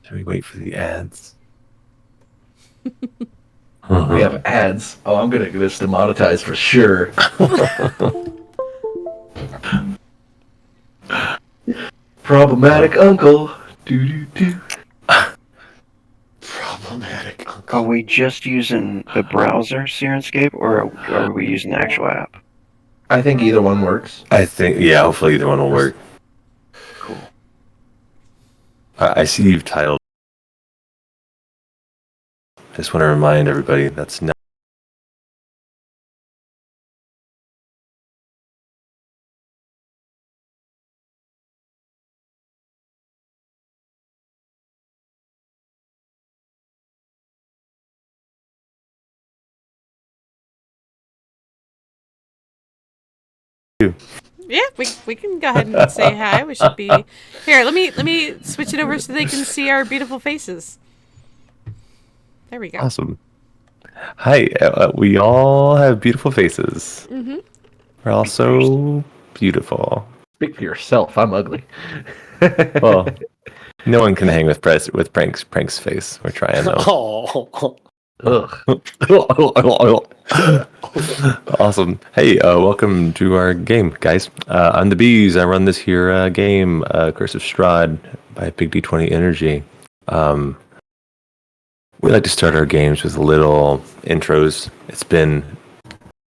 Should we wait for the ads? We have ads. Oh, I'm gonna get this demonetized for sure. Problematic uncle. Do. Problematic. Are we just using the browser, Sirenscape, or are we using the actual app? I think either one works. I think, yeah, hopefully either one will work. Cool. I see you've titled. I just want to remind everybody that's not. Yeah, we can go ahead and say hi. We should be here. Let me switch it over so they can see our beautiful faces. There we go. Awesome. Hi, we all have beautiful faces. Mm-hmm. We're all so beautiful. Speak for yourself. I'm ugly. Well, no one can hang with Prank's face. We're trying though. Ugh. Awesome. Hey, welcome to our game, guys. I'm the Bees. I run this here game, Curse of Strahd by Big D20 Energy. We like to start our games with little intros. It's been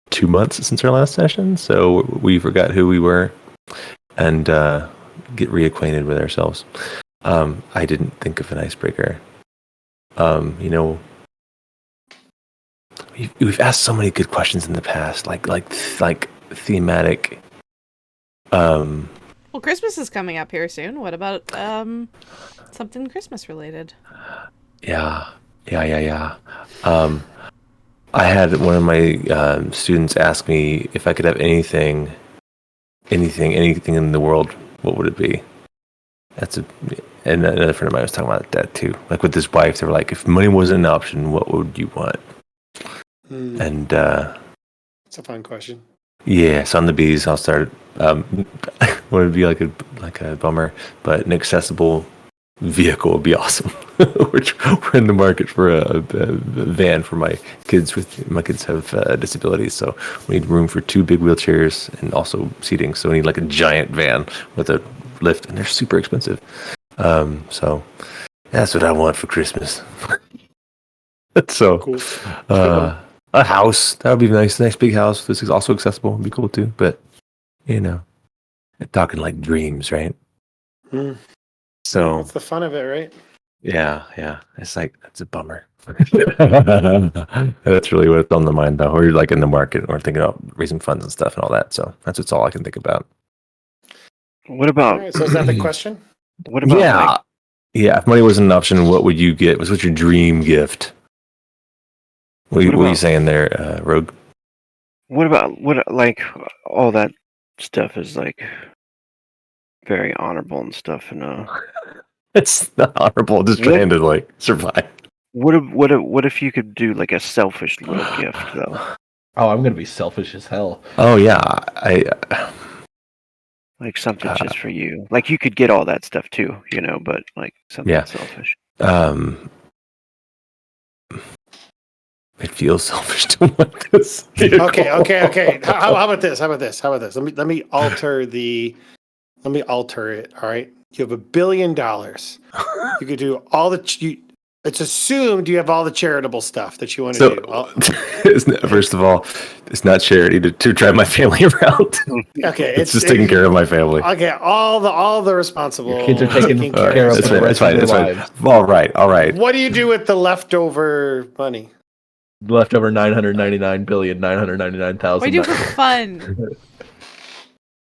2 months since our last session, so we forgot who we were and get reacquainted with ourselves. I didn't think of an icebreaker. We've asked so many good questions in the past, like thematic. Well, Christmas is coming up here soon. What about something Christmas related? Yeah. I had one of my students ask me if I could have anything in the world. What would it be? And another friend of mine was talking about that too. Like with his wife, they were like, if money wasn't an option, what would you want? And it's a fun question. Yeah, so on the Bees, I'll start. What would be like a bummer, but an accessible vehicle would be awesome. Which we're in the market for a van for my kids. My kids have disabilities, so we need room for 2 big wheelchairs and also seating. So we need like a giant van with a lift, and they're super expensive. So that's what I want for Christmas. So Cool. A house, that would be nice. Nice big house. This is also accessible. Would be cool too. But talking like dreams, right? Mm. So That's the fun of it, right? yeah. It's like that's a bummer. That's really what's on the mind though. We're like in the market. We're thinking about raising funds and stuff and all that. So that's all I can think about. What about? All right, so is that the question? What about? Yeah. Like, Yeah. If money wasn't an option, what would you get? What's your dream gift? What are you saying there, Rogue? what about like all that stuff is like very honorable and stuff, and It's not honorable. Just trying to like survive. What if you could do like a selfish little gift though? Oh, I'm gonna be selfish as hell. Oh yeah, Like something just for you. Like you could get all that stuff too, but like something selfish. It feels selfish to want this. Okay. How about this? Let me alter it. All right. You have $1 billion. You could do all it's assumed you have all the charitable stuff that you want to do. First of all, it's not charity to drive my family around. Okay, it's just taking care of my family. Okay, all the responsible. Your kids are taking care of That's fine. All right. What do you do with the leftover money? Leftover 999,999,000. What do you do for fun?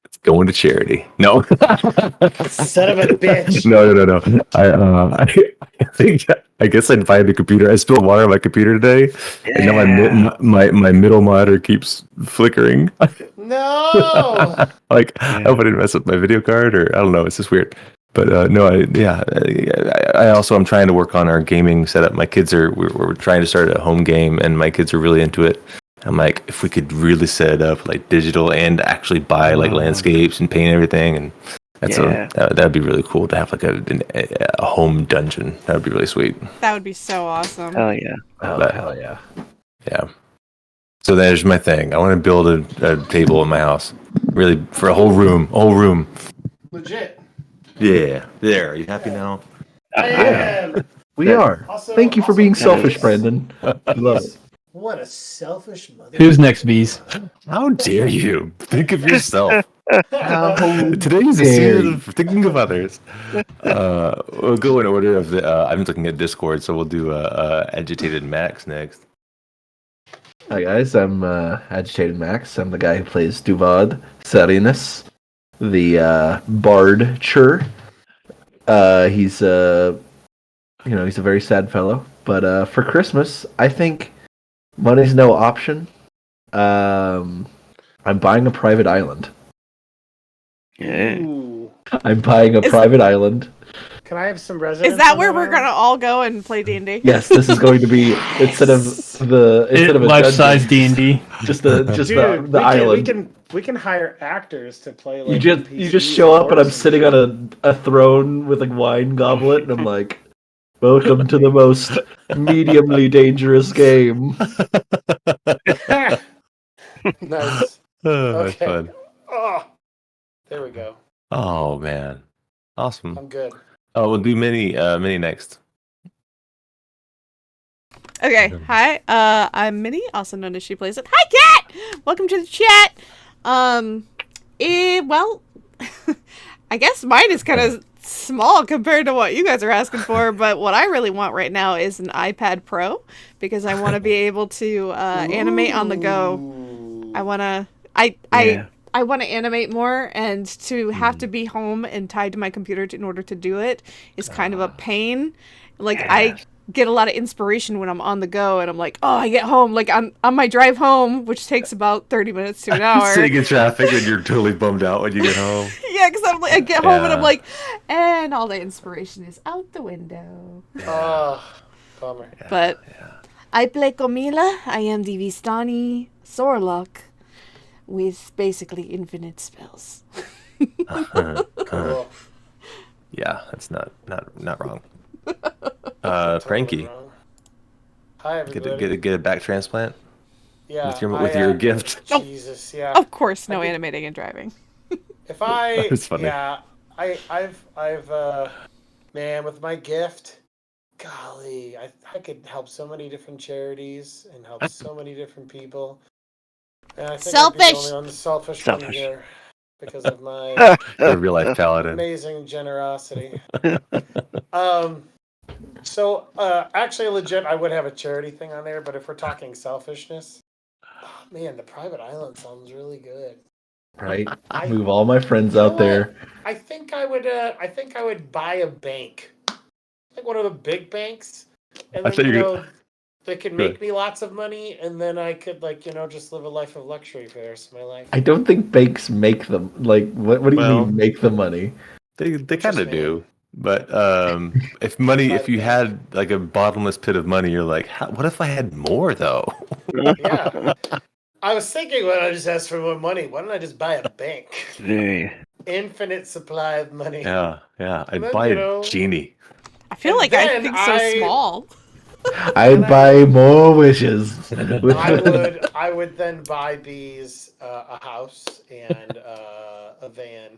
It's going to charity. No. Son of a bitch. No. I guess I'd buy the computer. I spilled water on my computer today, and now my middle monitor keeps flickering. No. I hope I didn't mess up my video card, or I don't know. It's just weird. But I also am trying to work on our gaming setup. My kids we're trying to start a home game, and my kids are really into it. I'm like, if we could really set it up like digital and actually buy like landscapes and paint everything, and Yeah. That'd be really cool to have like a home dungeon. That would be really sweet. That would be so awesome. Hell yeah. Oh, But- hell yeah. Yeah. So there's my thing. I want to build a table in my house, really for a whole room. Legit. Yeah. There. Are you happy now? I am. We are. Also- Thank you for being also selfish, nice. Brandon. I love it. What a selfish mother. Who's next, bees? How dare you? Think of yourself. How Today's a dare season you. of thinking of others. We'll go in order of the. I'm looking at Discord, so we'll do Agitated Max next. Hi guys, I'm Agitated Max. I'm the guy who plays Duvad Sarinus, the bard chur. He's he's a very sad fellow. But for Christmas, I think money's no option. I'm buying a private island. Yeah. Ooh. I'm buying a Is- private island. Can I have some residents? Is that on where we're island? gonna all go and play D&D? Yes, this is going to be instead of a Life-size dungeon, D&D. just Dude, the island. we can hire actors to play. Like, You just NPCs show up and I'm and sitting shit. on a throne with a wine goblet and I'm like, welcome to the most mediumly dangerous game. Nice. Oh, that's Okay. fun. Oh, there we go. Oh man, awesome. I'm good. Oh, we'll do mini next. Okay, hi. I'm Minnie, also known as She Plays It. Hi, Cat. Welcome to the chat. Well, I guess mine is kind of small compared to what you guys are asking for, but what I really want right now is an iPad Pro because I want to be able to animate on the go. Ooh. I want to. Yeah. I want to animate more, and to have to be home and tied to my computer in order to do it is kind of a pain. Like, I get a lot of inspiration when I'm on the go, and I'm like, oh, I get home. Like, on my drive home, which takes about 30 minutes to an hour. Sitting in traffic and you're totally bummed out when you get home. Yeah, because I'm like, I get home and I'm Yeah. like, and all the inspiration is out the window. Oh, bummer. But I play Camila. I am the Vistani Sorlock with basically infinite spells. Cool. Yeah, that's not wrong. Totally Frankie, wrong. Hi everybody. get a back transplant yeah, with your gift. Jesus, yeah. Of course, no I think- animating and driving. If I, That was funny. yeah, I've, man, with my gift, golly, I could help so many different charities and help so many different people. And I think I'd be Selfish. the only selfish one Selfish. here because of my A real life paladin. amazing generosity. So, actually, legit, I would have a charity thing on there, but if we're talking selfishness, oh, man, the private island sounds really good. Right? I- Move all my friends You know out there. I think I would buy a bank, like one of the big banks, and I then thought you were know they could make me lots of money, and then I could just live a life of luxury for the rest of my life. I don't think banks make them. Like, what do you Well- mean make the money? They kind of me. do. But if you had like a bottomless pit of money, you're like, what if I had more though? Yeah. I was thinking when I just asked for more money, why don't I just buy a bank? Very. Infinite supply of money. Yeah. And I'd then, buy you a know- genie. I feel And like I then think so I- small. I'd buy more wishes. I would then buy bees a house and a van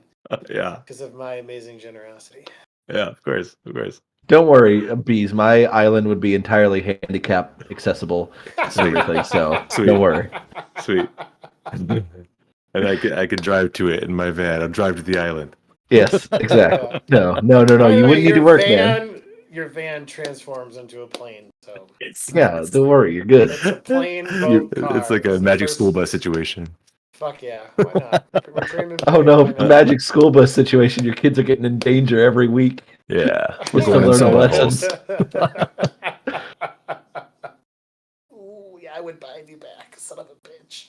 Yeah. because of my amazing generosity. Yeah. Of course. Don't worry, bees. My island would be entirely handicap accessible and everything. So Sweet. don't worry. Sweet. And I could drive to it in my van. I'll drive to the island. Yes, exactly. No. By the You way, wouldn't need to your work, man. Your van transforms into a plane, so Yeah, don't worry. You're good. it's a plane You- boat car. it's like a It's the magic first- school bus situation. Fuck yeah, why not? We're dreaming Oh big, no, why not? magic school bus situation. Your kids are getting in danger every week. Yeah. Just to Going in learn a some lesson. holes. Ooh, yeah, I would buy you back, son of a bitch.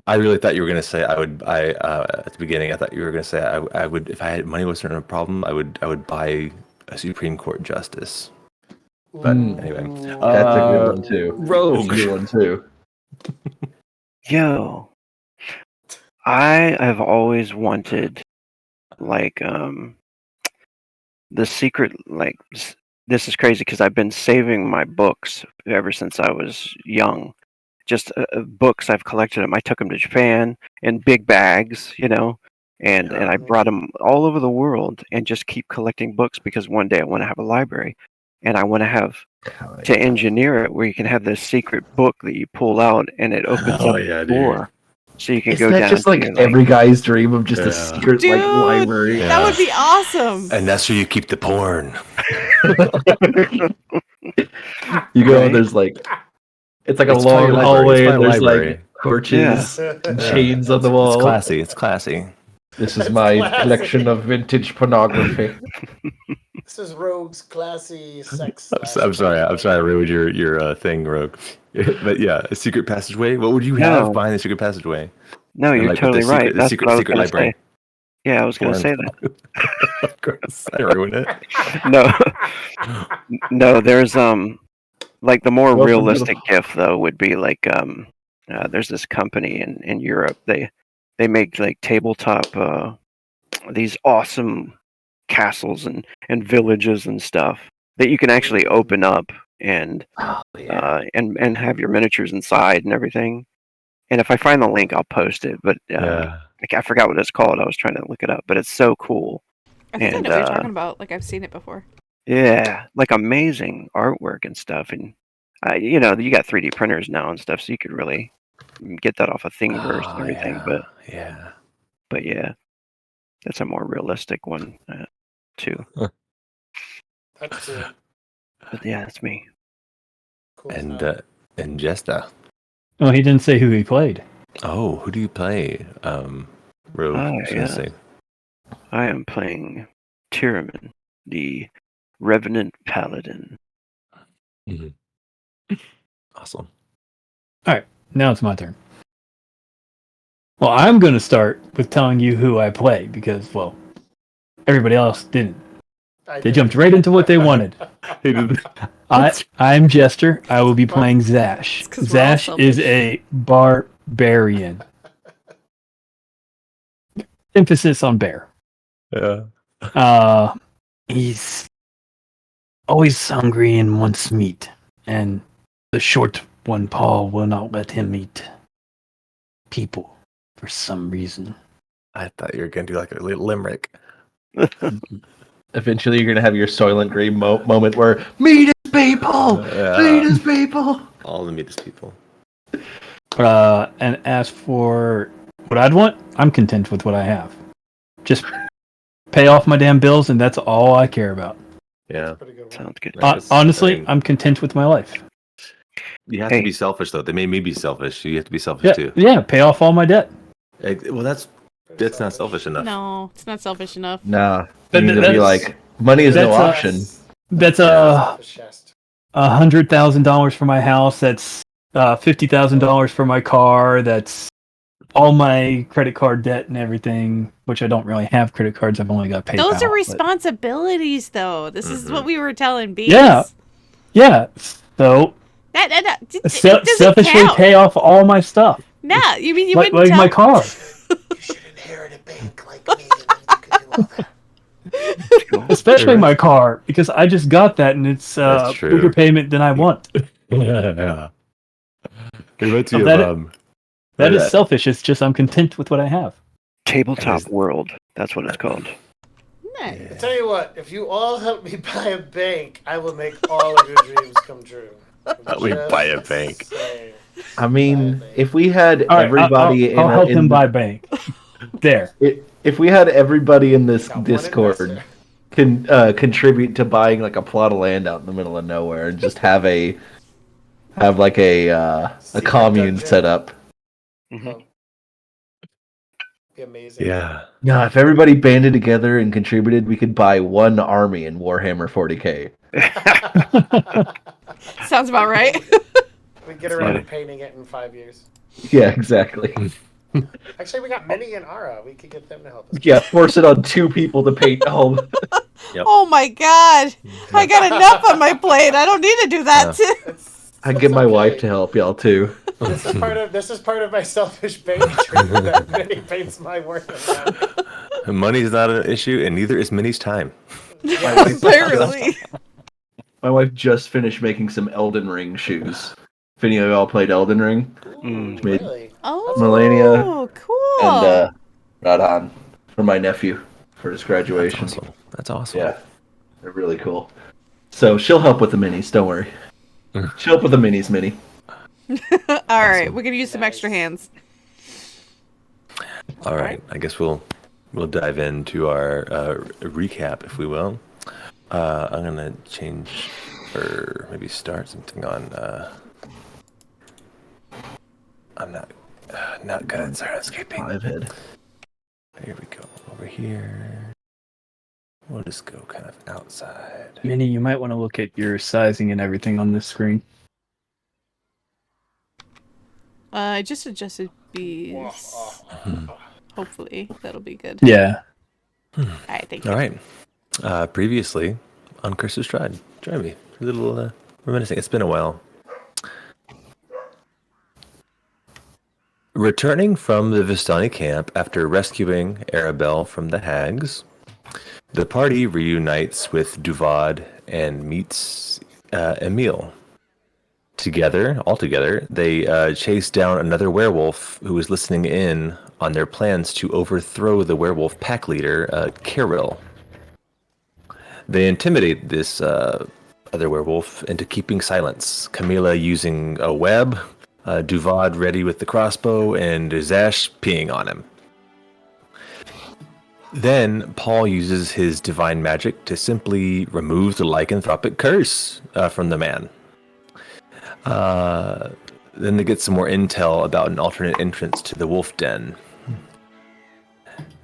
I really thought you were gonna say I would. At the beginning, I thought you were gonna say I would. If I had money wasn't a problem, I would buy a Supreme Court justice. But anyway, That's a good one too. Rogue. That's a good one too. Yo. I have always wanted like the secret. Like this is crazy because I've been saving my books ever since I was young. Just books, I've collected them. I took them to Japan in big bags, and I brought them all over the world and just keep collecting books because one day I want to have a library, and I want to have to engineer it where you can have this secret book that you pull out and it opens up the door, so you can go Isn't that down. just like every guy's dream of just a secret Dude, library? Yeah. that would be awesome. And that's where you keep the porn. You go Right. and there's like, it's like a It's long my library. hallway It's my and there's library. like torches and Yeah. chains on the wall. It's classy. It's classy. This is It's my classy. collection of vintage pornography. This is Rogue's classy sex. I'm sorry. I ruined your thing, Rogue. But yeah, a secret passageway. What would you No. have behind the secret passageway? No, And, you're like, with totally the right. secret- the That's secret- what I was secret going to library. say. Yeah, I was going to Porn. say that. Of course, I ruined it. No, there's like the more Welcome to the- realistic gift though would be like there's this company in Europe. They make like tabletop these awesome castles and villages and stuff that you can actually open up and and have your miniatures inside and everything. And if I find the link, I'll post it. But Yeah. I forgot what it's called. I was trying to look it up, but it's so cool. I think And, I know what you're talking about. Like I've seen it before. Yeah, like amazing artwork and stuff, and you got 3D printers now and stuff, so you could really get that off of Thingiverse and everything. Yeah. But yeah, that's a more realistic one too. That's cool. But yeah, that's me. Cool And stuff. and Jesta. Oh, he didn't say who he played. Oh, who do you play? Rogue. Oh, I was gonna yeah. say. I am playing Tyraman, the Revenant Paladin. Awesome. Now it's my turn. Well, I'm going to start with telling you who I play because, well, everybody else didn't. They jumped right into what they wanted. I'm Jester. I will be playing Zash. It's 'cause we're all Zash is selfish. a barbarian. Emphasis on bear. Yeah. He's always hungry and wants meat, and the short one paw will not let him eat people for some reason. I thought you were gonna do like a little limerick. Eventually, you're gonna have your Soylent Green moment where meat is people, meat is people. All the meatest people. And as for what I'd want, I'm content with what I have. Just pay off my damn bills, and that's all I care about. Yeah. Pretty good one. Sounds good. Nice. Honestly, I mean- I'm content with my life. You have Hey. to be selfish though. They made me be selfish. You have to be selfish too. Yeah, pay off all my debt. Well, that's not selfish enough. No, it's not selfish enough. Nah, But you need to be that's- like, money is no that's, option. That's Selfish chest. $100,000 for my house. That's $50,000 for my car. That's all my credit card debt and everything. Which I don't really have credit cards. I've only got PayPal. Those are but- responsibilities, though. This is what we were telling Bees. Yeah. Yeah. So That it selfishly doesn't count. pay off all my stuff, No, you mean you like wouldn't tell my car. You should inherit a bank like me, and then you can do all that. Especially my car, because I just got that and it's That's a true. bigger payment than I want. Yeah. It reminds me That of That is Yeah. selfish. It's just I'm content with what I have. Tabletop World. That's what it's called. Nice. I tell you what, if you all help me buy a bank, I will make all of your dreams come true. We buy a bank. Saying. I mean, if we had All right, everybody I'll help in him buy bank. There. if we had everybody in this Got one Discord investor. can contribute to buying like a plot of land out in the middle of nowhere and just have like a Secret commune dungeon. set up. Mhm. Be amazing. Yeah. No, if everybody banded together and contributed, we could buy one army in Warhammer 40k. Sounds about right. We get around funny. to painting it in 5 years. Yeah, exactly. Actually, we got Minnie and Ara. We could get them to help us. Yeah, force it on 2 people to paint home. Oh my god. I got enough on my plate. I don't need to do that. It's I'd get my okay. wife to help y'all too. This is part of my selfish bigotry that Minnie paints my work around. Money's not an issue, and neither is Minnie's time. Apparently. My wife just finished making some Elden Ring shoes. If any of y'all played Elden Ring, made Really? Oh, Melania cool. and Radhan for my nephew for his graduation. That's awesome. Yeah, they're really cool. So she'll help with the minis. Don't worry. She'll help with the minis, Minnie. All right, we're gonna use some extra hands. All right. I guess we'll dive into our recap, if we will. I'm gonna change or maybe start something on. I'm not good at escaping. 5 head. Here we go. Over here. We'll just go kind of outside. Minnie, you might want to look at your sizing and everything on this screen. I just adjusted bees. Hopefully that'll be good. Yeah. All right, thank you. All right. Previously on Curse of Strahd. Join me. A little reminiscing. It's been a while. Returning from the Vistani camp after rescuing Arabelle from the hags, the party reunites with Duvad and meets Emil. Altogether, they chase down another werewolf who was listening in on their plans to overthrow the werewolf pack leader, Kirill. They intimidate this other werewolf into keeping silence. Camilla using a web, Duvad ready with the crossbow, and Zash peeing on him. Then Paul uses his divine magic to simply remove the lycanthropic curse from the man. Then they get some more intel about an alternate entrance to the wolf den.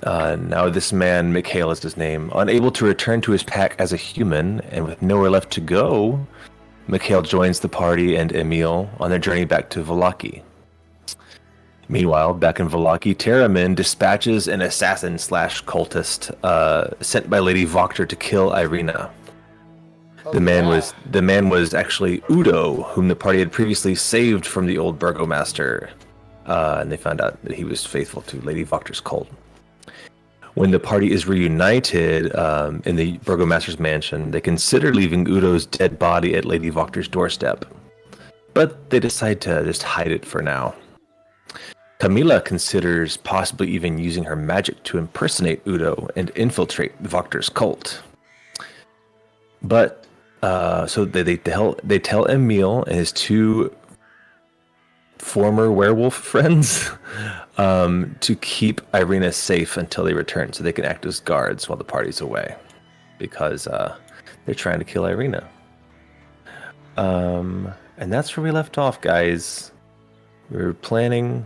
Now this man, Mikhail is his name, unable to return to his pack as a human and with nowhere left to go, Mikhail joins the party and Emil on their journey back to Vallaki. Meanwhile, back in Vallaki, Teramin dispatches an assassin/cultist sent by Lady Wachter to kill Irina. The man was actually Udo, whom the party had previously saved from the old burgomaster, and they found out that he was faithful to Lady Wachter's cult. When the party is reunited in the burgomaster's mansion, they consider leaving Udo's dead body at Lady Wachter's doorstep, but they decide to just hide it for now. Camilla considers possibly even using her magic to impersonate Udo and infiltrate Wachter's cult. But so they tell Emil and his 2 former werewolf friends to keep Irina safe until they return, so they can act as guards while the party's away, because they're trying to kill Irina. And that's where we left off, guys. We were planning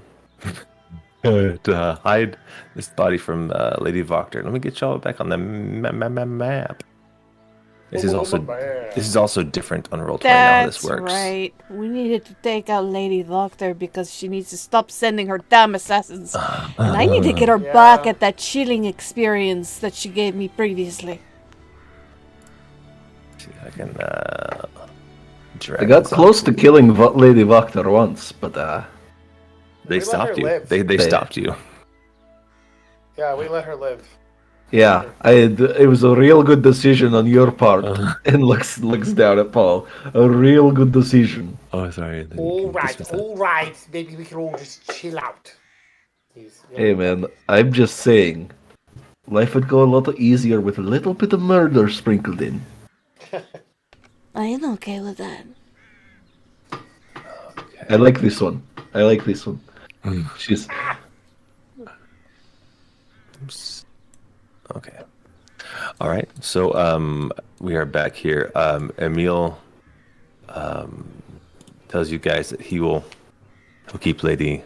to hide this body from Lady Wachter. Let me get y'all back on the map. This is also different on Roll20 now how this works. That's right. We needed to take out Lady Wachter because she needs to stop sending her damn assassins. And I need to get her back at that chilling experience that she gave me previously. See if I can I got close to killing Lady Wachter once, but they stopped you. They stopped you. Yeah, we let her live. yeah, it was a real good decision on your part. And looks down at Paul. A real good decision. Oh, sorry. All right. Maybe we can all just chill out. Hey man, I'm just saying, life would go a lot easier with a little bit of murder sprinkled in. I am okay with that. I like this one. She's Okay. All right. So we are back here. Emil tells you guys that he'll keep Lady.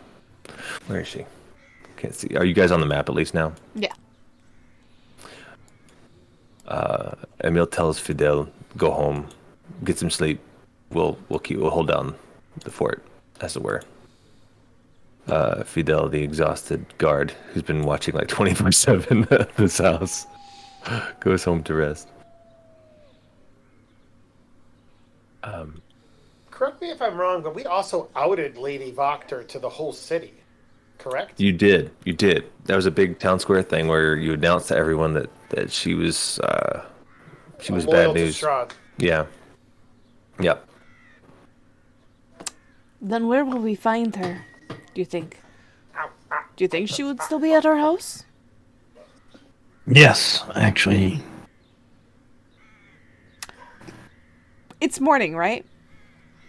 Where is she? Can't see. Are you guys on the map at least now? Yeah. Emil tells Fidel, go home, get some sleep. We'll hold down the fort, as it were. Fidel, the exhausted guard who's been watching like 24/7 at this house, goes home to rest. Correct me me if I'm wrong, but we also outed Lady Wachter to the whole city, correct? You did. That was a big town square thing where you announced to everyone that she was Loyal bad to news. Strahd. Yeah. Yep. Then where will we find her? Do you think? Ow, ow. Do you think she would still be at our house? Yes, actually. It's morning, right?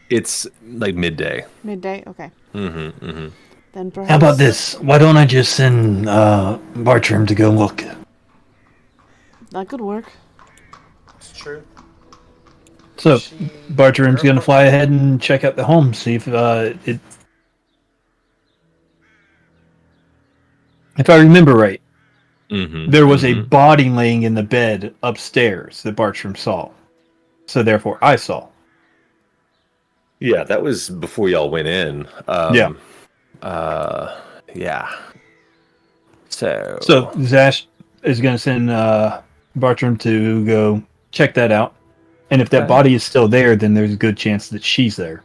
It's like midday. Midday. Okay. Mm-hmm. Then perhaps. How about this? Why don't I just send Bartram to go look? That could work. It's true. So, She- Bartram's gonna fly ahead and check out the home, see if it. If I remember right, Mm-hmm. there was a body laying in the bed upstairs that Bartram saw. So therefore, I saw. Yeah, that was before y'all went in. Yeah. Yeah. So. So Zash is going to send Bartram to go check that out, and if that Okay. body is still there, then there's a good chance that she's there.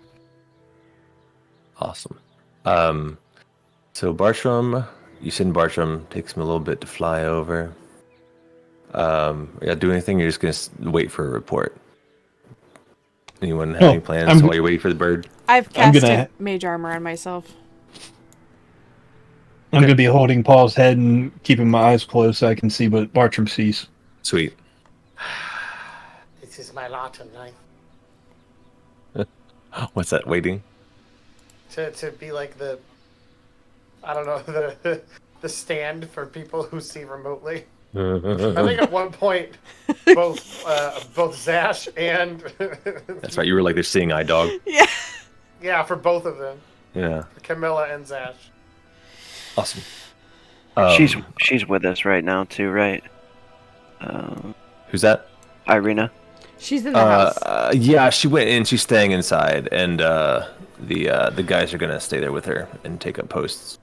Awesome. So Bartram, you send Bartram. Takes him a little bit to fly over. Yeah. Do anything? You're just gonna wait for a report. Anyone have Oh, any plans I'm- while you're waiting for the bird? I've I'm casted gonna- mage armor on myself. I'm going to be holding Paul's head and keeping my eyes closed so I can see what Bartram sees. Sweet. This is my lot in life. What's that? Waiting. To be like the, I don't know, the stand for people who see remotely. I think at one point, both Zash and That's right. You were like the seeing eye dog. Yeah. yeah, for both of them, Yeah. Camilla and Zash. Awesome. She's with us right now too, right? Who's that? Irina. She's in the house. Yeah, she went in. She's staying inside, and the guys are gonna stay there with her and take up posts.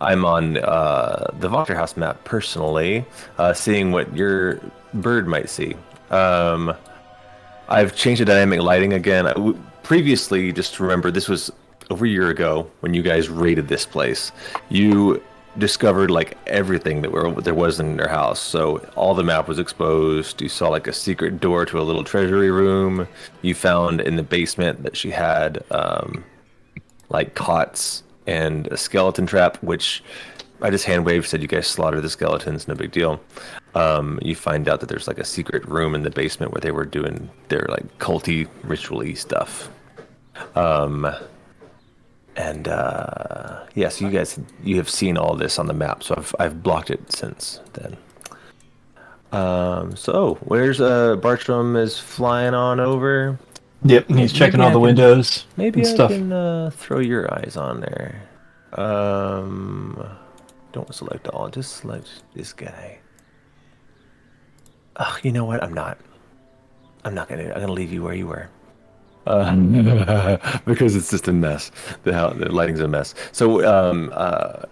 I'm on the Wachter house map personally, seeing what your bird might see. I've changed the dynamic lighting again. Previously, just remember, this was over a year ago when you guys raided this place. You discovered like everything that there was in their house. So all the map was exposed. You saw like a secret door to a little treasury room. You found in the basement that she had like cots and a skeleton trap, which I just hand waved, said you guys slaughtered the skeletons, no big deal. You find out that there's like a secret room in the basement where they were doing their like culty ritual-y stuff. Yeah, so you have seen all this on the map, so I've blocked it since then. So where's Bartram is flying on over. Yep, and he's checking Maybe all I the can- windows Maybe and I stuff. can throw your eyes on there. Don't select all, just select this guy. Ugh, you know what? I'm not gonna leave you where you were. Because it's just a mess. The lighting's a mess. So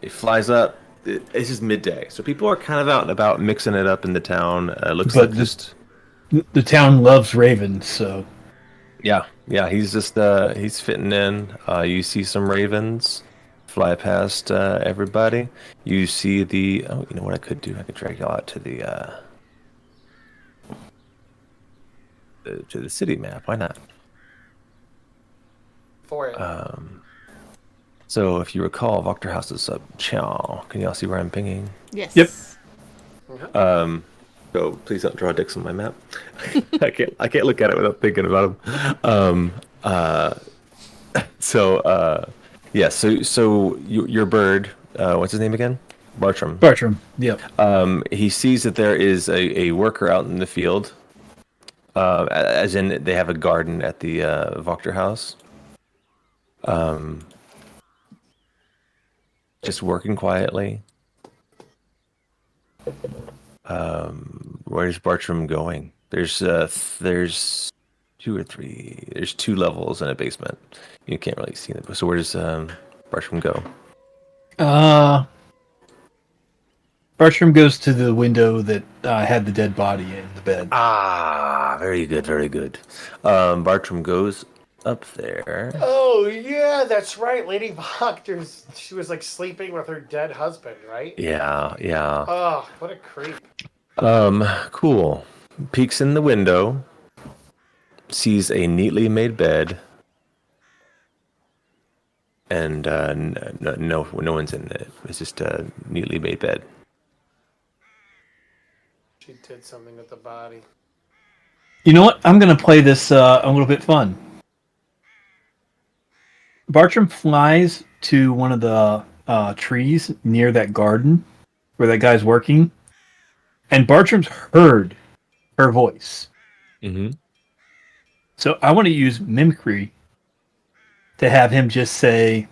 it flies up. It's just midday, so people are kind of out and about, mixing it up in the town. Looks But like just The town loves ravens, so yeah. He's just he's fitting in. You see some ravens fly past everybody. You see you know what I could do? I could drag y'all out to the city map. Why not? For it. So if you recall, Wachter House is up. Chow. Can y'all see where I'm pinging? Yes. Yep. So please don't draw dicks on my map. I can't look at it without thinking about them. Yeah. So your bird. What's his name again? Bartram. Bartram. Yep. He sees that there is a worker out in the field. As in, they have a garden at the Wachter House. Just working quietly. Where's Bartram going? There's two or three. There's 2 levels in a basement. You can't really see them. So where does Bartram go? Bartram goes to the window that had the dead body in the bed. Ah, very good, very good. Bartram goes up there. Oh yeah, that's right. Lady Wachter. She was like sleeping with her dead husband, right? Yeah, yeah. Oh, what a creep. Cool. Peeks in the window, sees a neatly made bed, and no one's in it. It's just a neatly made bed. She did something with the body. You know what? I'm going to play this a little bit fun. Bartram flies to one of the trees near that garden where that guy's working, and Bartram's heard her voice. Mm-hmm. So I want to use mimicry to have him just say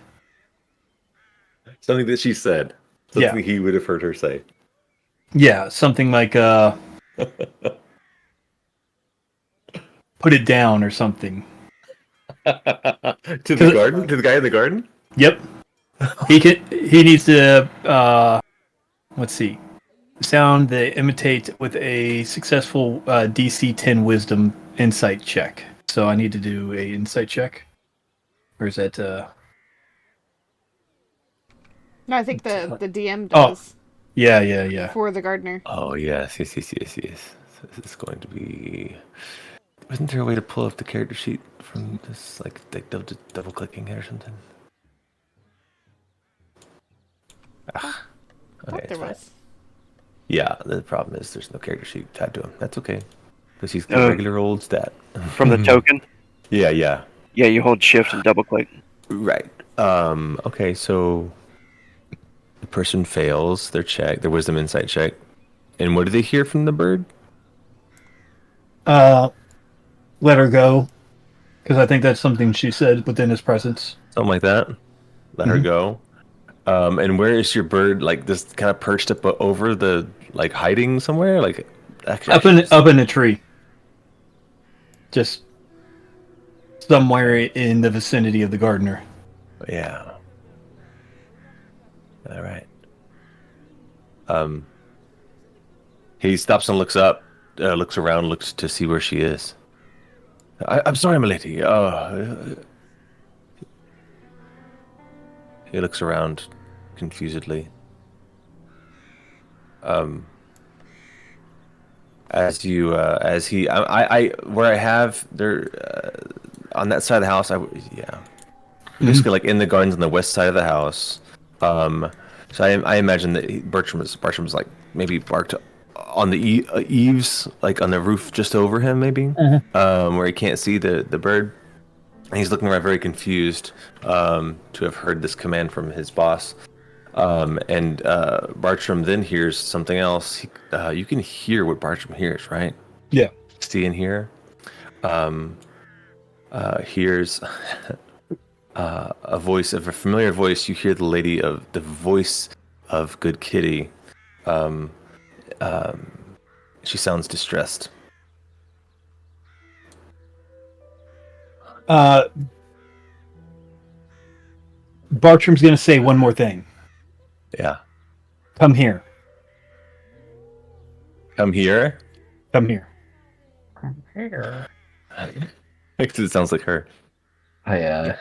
Something that she said. Something he would have heard her say. Yeah, something like put it down or something. To the garden? To the guy in the garden? Yep. He needs to let's see. Sound that imitate with a successful DC 10 wisdom insight check. So I need to do a insight check. Or is that No, I think the DM does. Yeah. For the gardener. Oh, yes. So this is going to be... Wasn't there a way to pull up the character sheet from this, like double clicking it or something? I Okay, thought it's there fine. was. Yeah, the problem is there's no character sheet tied to him. That's okay. Because he's got a regular old stat. From the token? Yeah. Yeah, you hold shift and double click. Right. Okay, so the person fails their check, their wisdom insight check. And what do they hear from the bird? let her go. Because I think that's something she said within his presence. Something like that. Let her go. And where is your bird? Like this, kind of perched up over the, like hiding somewhere. Like actually, Up in a tree. Just somewhere in the vicinity of the gardener. Yeah. All right. He stops and looks up, looks around, looks to see where she is. I'm sorry, my lady. He looks around confusedly. As he, where I have there, on that side of the house, basically like in the gardens on the west side of the house. So I imagine that Bertram was like maybe barked on the eaves, like on the roof just over him, maybe, where he can't see the bird. And he's looking around very confused to have heard this command from his boss. And Bartram then hears something else. You can hear what Bartram hears, right? Yeah. See and hear. Hears a voice, of a familiar voice. You hear the voice of Good Kitty. She sounds distressed. Bartram's going to say one more thing. Yeah. Come here. Come here. Come here. Because it sounds like her. I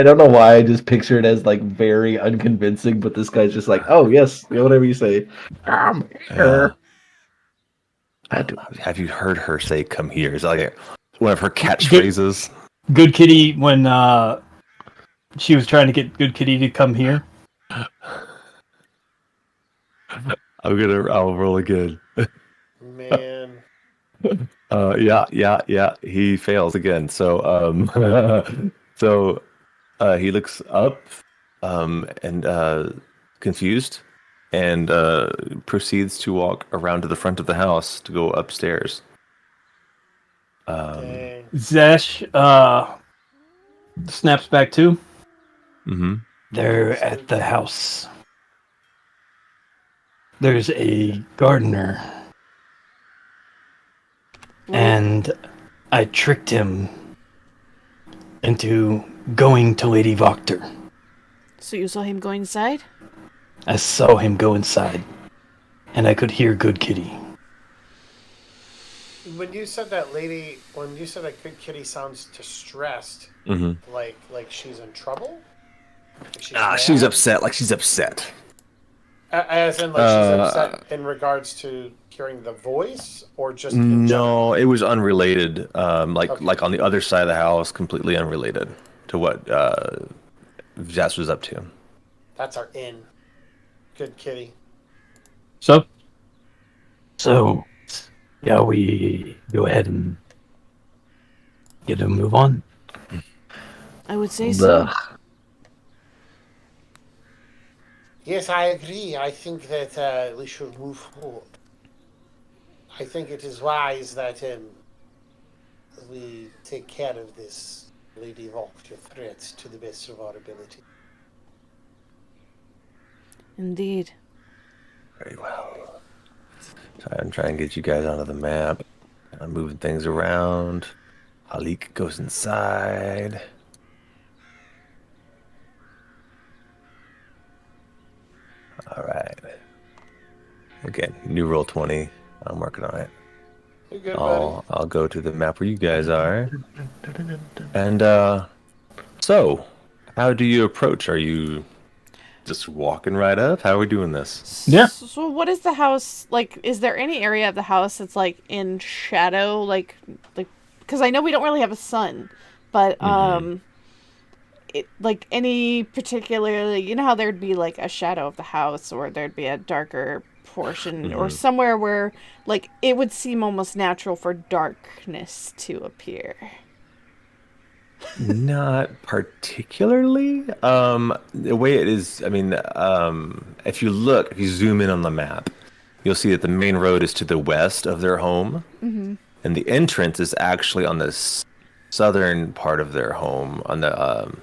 don't know why I just picture it as like very unconvincing, but this guy's just like, oh yes, whatever you say. I'm here. Have you heard her say "come here"? Is that like one of her catchphrases? Good Kitty, when she was trying to get Good Kitty to come here. I'll roll again. Man. Yeah. He fails again. So, he looks up, and confused, and proceeds to walk around to the front of the house to go upstairs. Dang. Zesh snaps back too. Mm-hmm. They're at the house. There's a gardener. And I tricked him into going to Lady Wachter. So you saw him go inside? I saw him go inside. And I could hear Good Kitty. when you said that lady, when you said that good kitty sounds distressed, like she's in trouble. Like she's upset. Like she's upset. As in, like she's upset in regards to hearing the voice, or just in general? No, it was unrelated. Like on the other side of the house, completely unrelated to what Jas was up to. That's our in. Good kitty. So, yeah, we go ahead and get a move on. I would say so. Yes, I agree. I think that we should move forward. I think it is wise that we take care of this Lady Wachter threat to the best of our ability. Indeed. Very well. So I'm trying to get you guys onto the map. I'm moving things around. Halik goes inside. All right. Again, new roll 20. I'm working on it. You're good, buddy. I'll go to the map where you guys are. And so, how do you approach? Are you just walking right up? How are we doing this? Yeah. So what is the house like? Is there any area of the house that's like in shadow, like because I know we don't really have a sun, but it like any particularly, you know how there'd be like a shadow of the house, or there'd be a darker portion, or somewhere where like it would seem almost natural for darkness to appear. Not particularly. The way it is, I mean, if you zoom in on the map, you'll see that the main road is to the west of their home, and the entrance is actually on the southern part of their home. On the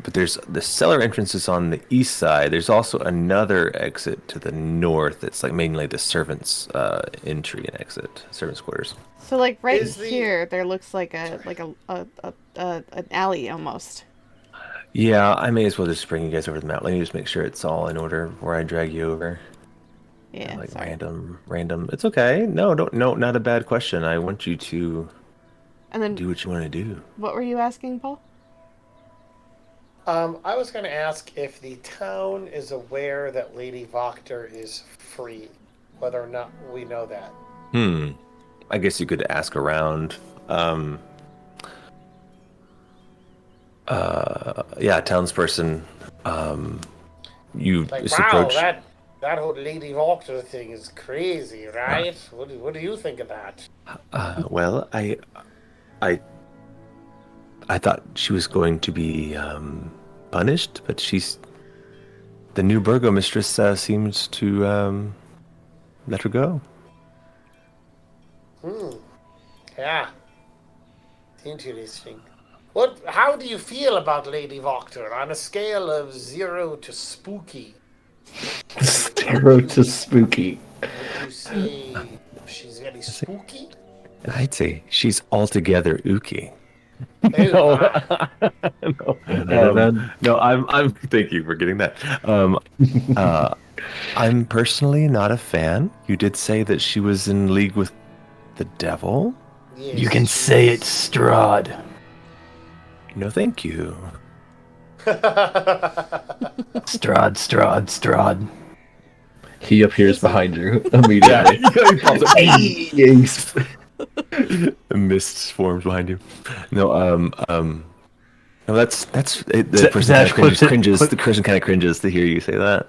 but there's the cellar entrance is on the east side. There's also another exit to the north. It's like mainly the servants' entry and exit, servants' quarters. So like right here, there looks like an alley almost. Yeah, I may as well just bring you guys over to the map. Let me just make sure it's all in order before I drag you over. Yeah, like sorry. random. It's okay. No, not a bad question. I want you to And then do what you want to do. what were you asking, Paul? I was going to ask if the town is aware that Lady Wachter is free, whether or not we know that. I guess you could ask around. Yeah, townsperson. You Like, just wow, approach. that whole Lady Wachter thing is crazy, right? What do you think of that? Well, I thought she was going to be punished, but the new burgomistress seems to let her go. Yeah. Interesting. How do you feel about Lady Wachter on a scale of 0 to spooky? 0 to spooky. Would you say she's very spooky? I'd say she's altogether ooky. No, I'm. Thank you for getting that. I'm personally not a fan. You did say that she was in league with the devil. Yes, You can say it, Strahd. No, thank you. Strahd. He appears behind you immediately. Yes. A mist forms behind you. No, that's it. The person kind of cringes. The person kind of cringes to hear you say that.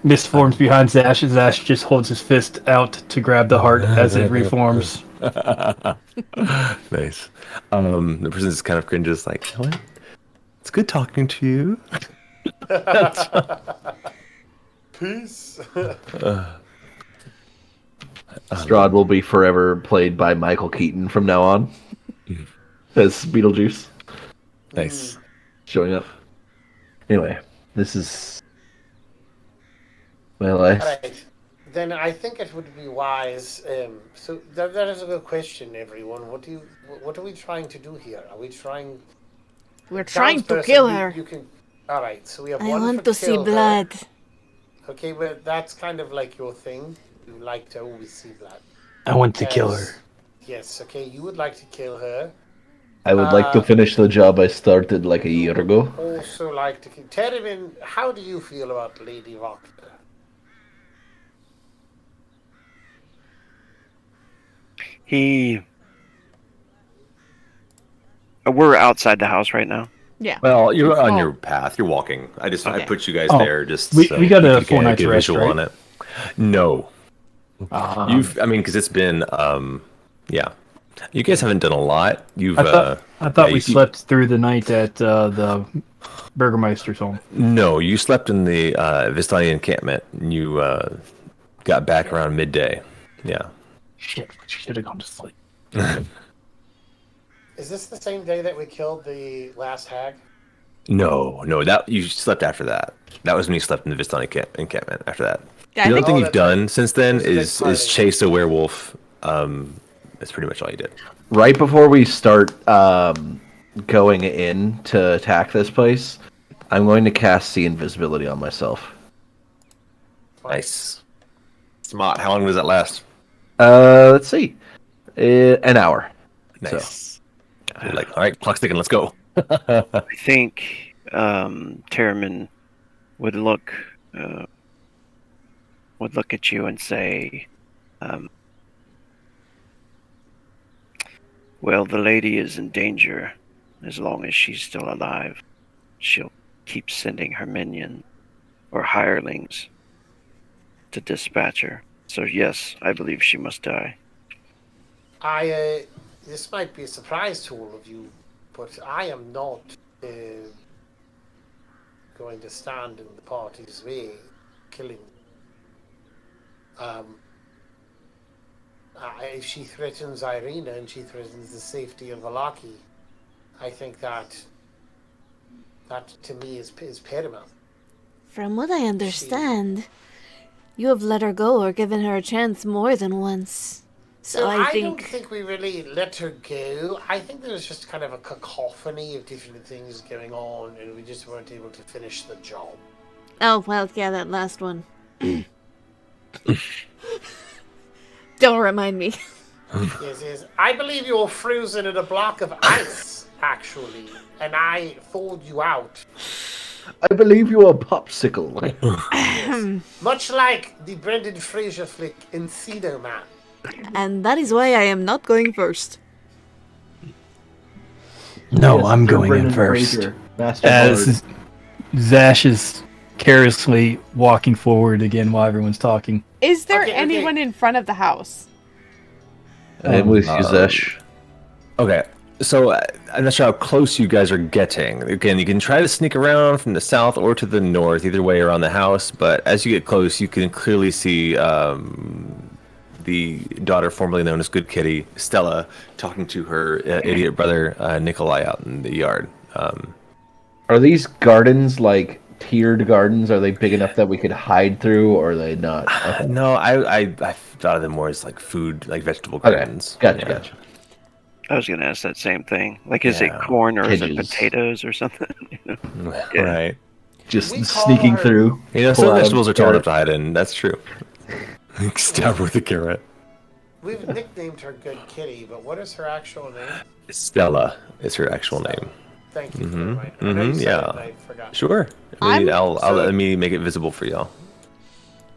Mist forms behind Zash, and Zash just holds his fist out to grab the heart as it reforms. Nice. The person just kind of cringes, like, what? It's good talking to you. Peace. Strahd will be forever played by Michael Keaton from now on as Beetlejuice. Nice. Showing up. Anyway, this is... Well, Alright. Then I think it would be wise. So that is a good question, everyone. What are we trying to do here? Are we trying? We're trying to kill her. You can. All right. So we have I one want for to see kill her. blood. Okay, but that's kind of like your thing. You like to always see blood. I want to kill her. Yes, okay, you would like to kill her. I would like to finish the job I started like a year ago. Also like to... Termin, how do you feel about Lady Wachter? We're outside the house right now. Yeah. Well, you're on Oh. your path. You're walking. I Okay. put you guys Oh, there just we got you a could 4 kinda nights get a rest, visual right? on it. No, Um, because it's been, yeah. You guys haven't done a lot. You've, I thought yeah, we slept through the night at the Burgermeister's home. No, you slept in the Vistani encampment. And you got back around midday. Yeah. Shit, we should have gone to sleep. Is this the same day that we killed the last hag? No, that you slept after that. That was when you slept in the Vistani encampment. After that, Yeah, I the only think thing Oh, you've that's right. done since then There's a big is party. chase a werewolf. That's pretty much all you did. Right before we start going in to attack this place, I'm going to cast See Invisibility on myself. Nice. Smart. How long does that last? Let's see. An hour. Nice. You're like, all right, clock's ticking. Let's go. I think Termin would look at you and say, "Well, the lady is in danger. As long as she's still alive, she'll keep sending her minions or hirelings to dispatch her. So yes, I believe she must die." This might be a surprise to all of you, but I am not going to stand in the party's way, killing. If she threatens Irina and she threatens the safety of Valaki, I think that to me is paramount. From what I understand, you have let her go or given her a chance more than once. So I don't think think we really let her go. I think there was just kind of a cacophony of different things going on, and we just weren't able to finish the job. oh well, yeah, that last one. don't remind me. Yes. I believe you're frozen in a block of ice, actually, and I thawed you out. I believe you are popsicle. Much like the Brendan Fraser flick Encino Man. And that is why I am not going first. No, Yes, I'm Sir going in Brendan first. Fraser, Master As Bard. Zash is carelessly walking forward again while everyone's talking. Is there Okay. anyone in front of the house? I'm with you, Zesh. Okay, so I'm not sure how close you guys are getting. Again, you can try to sneak around from the south or to the north, either way around the house. But as you get close, you can clearly see the daughter formerly known as Good Kitty, Stella, talking to her idiot brother Nikolai out in the yard. Are these gardens like tiered gardens? Are they big enough that we could hide through, or are they not? Okay. No, I thought of them more as like food, like vegetable gardens. Gotcha, Yeah. gotcha. I was going to ask that same thing. Like, is it Yeah. corn or is it Hedges. potatoes or something? You know? Yeah. Right. Just We call sneaking her- through. You know, pull some out a vegetables are tall carrot. enough to hide in. That's true. Stab her with a carrot. We've nicknamed her Good Kitty, but what is her actual name? Stella is her actual name. Thank you for Mhm, reminding me. I know you said yeah. it and I forgot. Sure. I mean, I'll so- let me make it visible for y'all.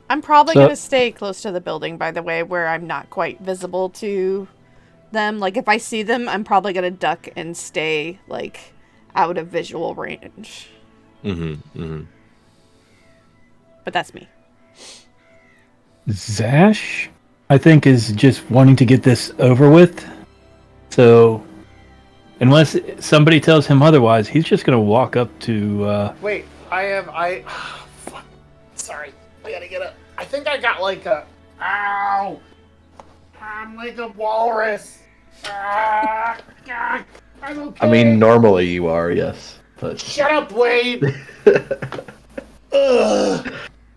I'm probably So- gonna stay close to the building, by the way, where I'm not quite visible to them. Like, if I see them, I'm probably gonna duck and stay, like, out of visual range. But that's me. Zash, I think, is just wanting to get this over with. So, unless somebody tells him otherwise, he's just going to walk up to. Wait, fuck. Sorry, I gotta get up. I think I got like a. Ow! I'm like a walrus. God, I'm okay. I mean, normally you are, yes. But Shut up, Wade! Ugh.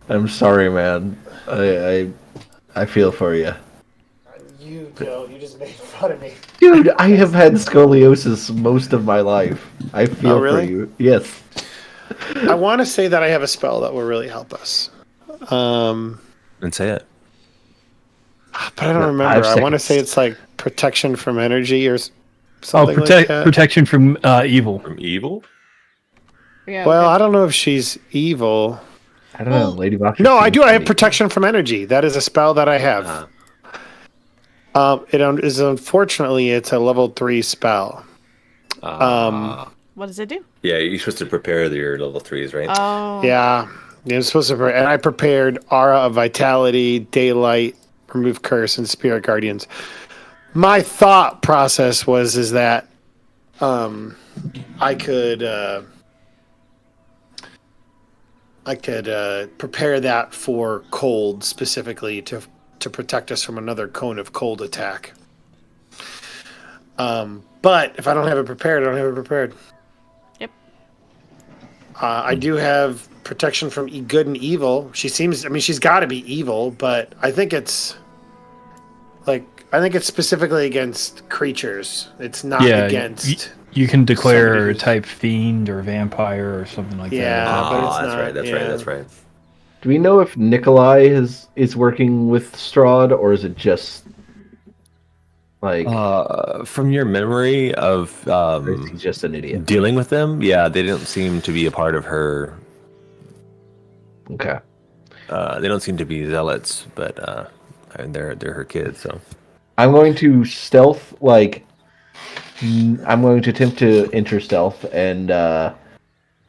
I'm sorry, man. I feel for you. You don't. You just made fun of me. Dude, I have had scoliosis most of my life. I feel really? for you. Yes. I want to say that I have a spell that will really help us. And say it. But I don't remember. I want to say it's like protection from energy or something like that. Protection from evil. From evil? Yeah. Well, I don't know if she's evil. I don't know. Lady Wachter. No, I do. I have protection from energy. That is a spell that I have. Unfortunately, it's a level 3 spell. What does it do? Yeah, you're supposed to prepare your level 3s, right? Oh. Yeah, you're supposed to. And I prepared Aura of Vitality, Daylight, Remove Curse, and Spirit Guardians. My thought process is that I could prepare that for cold specifically to protect us from another cone of cold attack. But if I don't have it prepared, I don't have it prepared. Yep. I do have protection from good and evil. She's got to be evil, but I think it's specifically against creatures. It's not against. You can declare a type fiend or vampire or something like that. Yeah, but it's not. That's right. Do we know if Nikolai is working with Strahd, or is it just like from your memory of or is he just an idiot dealing with them? Yeah, they don't seem to be a part of her. Okay. They don't seem to be zealots, but they're her kids. So I'm going to stealth. I'm going to attempt to enter stealth and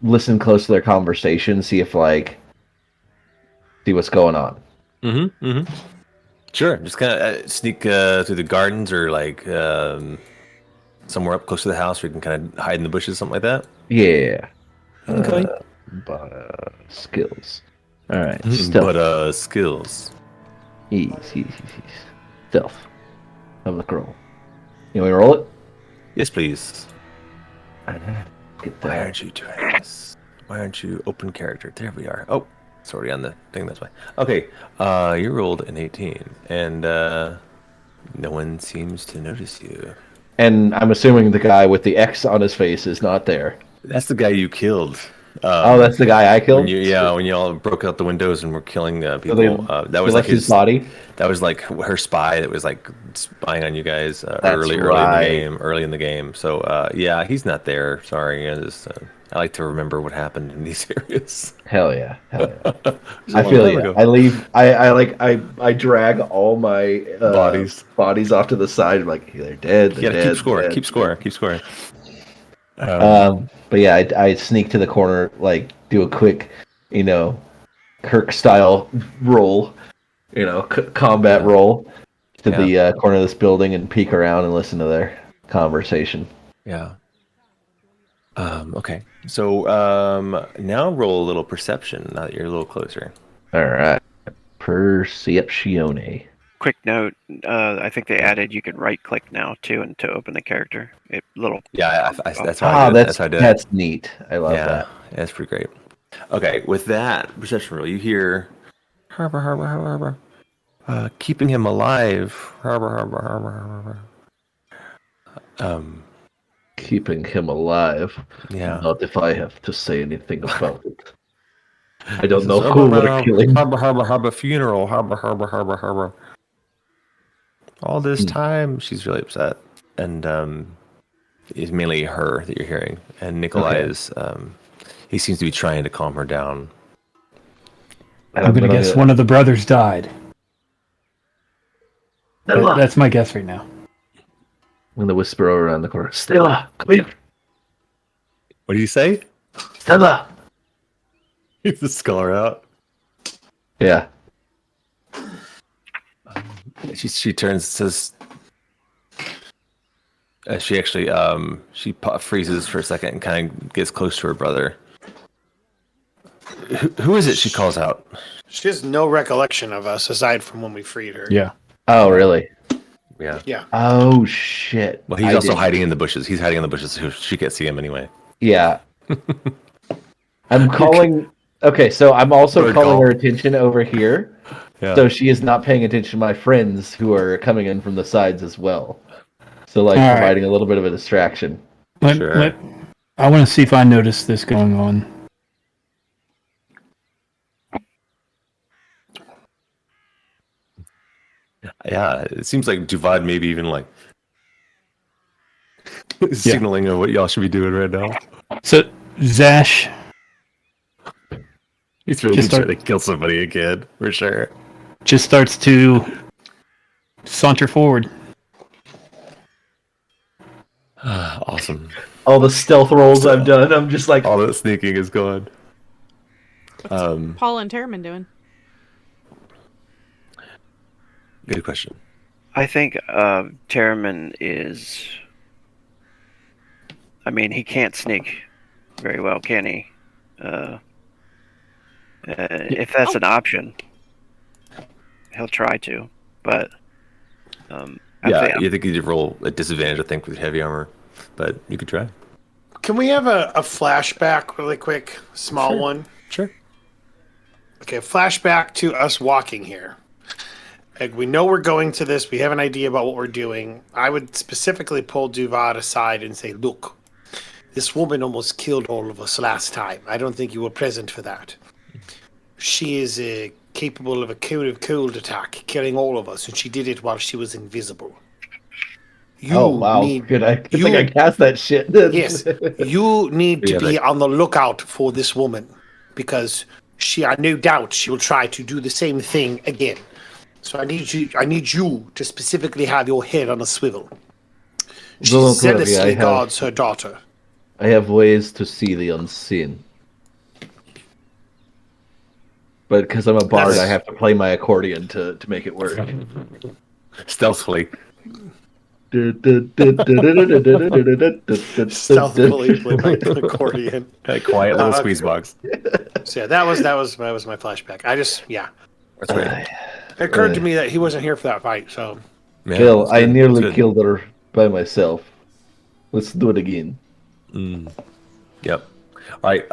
listen close to their conversation, see what's going on. Sure, just kind of sneak through the gardens or somewhere up close to the house where you can kind of hide in the bushes, something like that. Yeah. Okay. Skills. All right. But skills. Easy. Stealth. Have a roll. You want me to roll it? Yes, please. Get Why that. aren't you doing this? Why aren't you open character? There we are. Oh, it's already on the thing. That's why. Okay, you rolled an 18, and no one seems to notice you. And I'm assuming the guy with the X on his face is not there. That's the guy you killed. That's the guy I killed? When you all broke out the windows and were killing people. That was like his body? That was like her spy that was like spying on you guys early in the game. So yeah, he's not there. Sorry. I like to remember what happened in these areas. Hell yeah. I feel you. I leave. I drag all my bodies off to the side. I'm like, they're dead. You gotta keep scoring. But yeah, I sneak to the corner, do a quick, Kirk style roll, combat roll to the corner of this building and peek around and listen to their conversation. Yeah. Okay. So now roll a little perception now that you're a little closer. All right. Perceptione. Quick note: I think they added you can right-click now too, and to open the character. That's how I did. That's neat. I love that. Yeah, that's pretty great. Okay, with that perception roll, you hear harbor. Keeping him alive. Harbor. Keeping him alive. Yeah. Not if I have to say anything about it. I don't know who we're killing. Harbor funeral. Harbor. All this time, she's really upset, and it's mainly her that you're hearing. And Nikolai is, he seems to be trying to calm her down. I'm gonna guess one of the brothers died. That's my guess right now. I'm gonna whisper over around the corner. Stella, come here. What do you say? Stella. Get the scar out. Yeah. She turns, says, she actually freezes for a second and kind of gets close to her brother. Who is it? She calls out. She has no recollection of us aside from when we freed her. Yeah. Oh, really? Yeah. Oh shit. Well, he's also hiding in the bushes. He's hiding in the bushes, so she can't see him anyway. Yeah. I'm calling. Okay, so I'm also calling her attention over here. Yeah. So she is not paying attention to my friends who are coming in from the sides as well. So providing a little bit of a distraction. I want to see if I notice this going on. Yeah, it seems like Duvad maybe even like signaling of what y'all should be doing right now. So Zash He's really Just trying start- to kill somebody again, for sure. just starts to saunter forward. Awesome. All the stealth rolls I've done, I'm just like, All that sneaking is gone. Paul and Terramin doing? Good question. I think Terramin is. I mean, he can't sneak very well, can he? If that's an option, he'll try to. But Yeah, you think you'd roll a disadvantage, I think, with heavy armor, but you could try. Can we have a flashback really quick? Small one. Sure. Okay, flashback to us walking here. Like, we know we're going to this. We have an idea about what we're doing. I would specifically pull Duvad aside and say, look, this woman almost killed all of us last time. I don't think you were present for that. She is capable of a code of cold attack, killing all of us, and she did it while she was invisible. oh wow, good thing I cast that shit. Yes, you need to be on the lookout for this woman, because I no doubt she will try to do the same thing again. So I need you to specifically have your head on a swivel. She zealously guards her daughter. I have ways to see the unseen. But because I'm a bard, I have to play my accordion to make it work. Stealthily. Stealthily play my accordion. That quiet little squeeze box. So yeah, that was my flashback. That's great. It occurred to me that he wasn't here for that fight, so. Yeah, Phil, I nearly killed her by myself. Let's do it again. Yep. All right.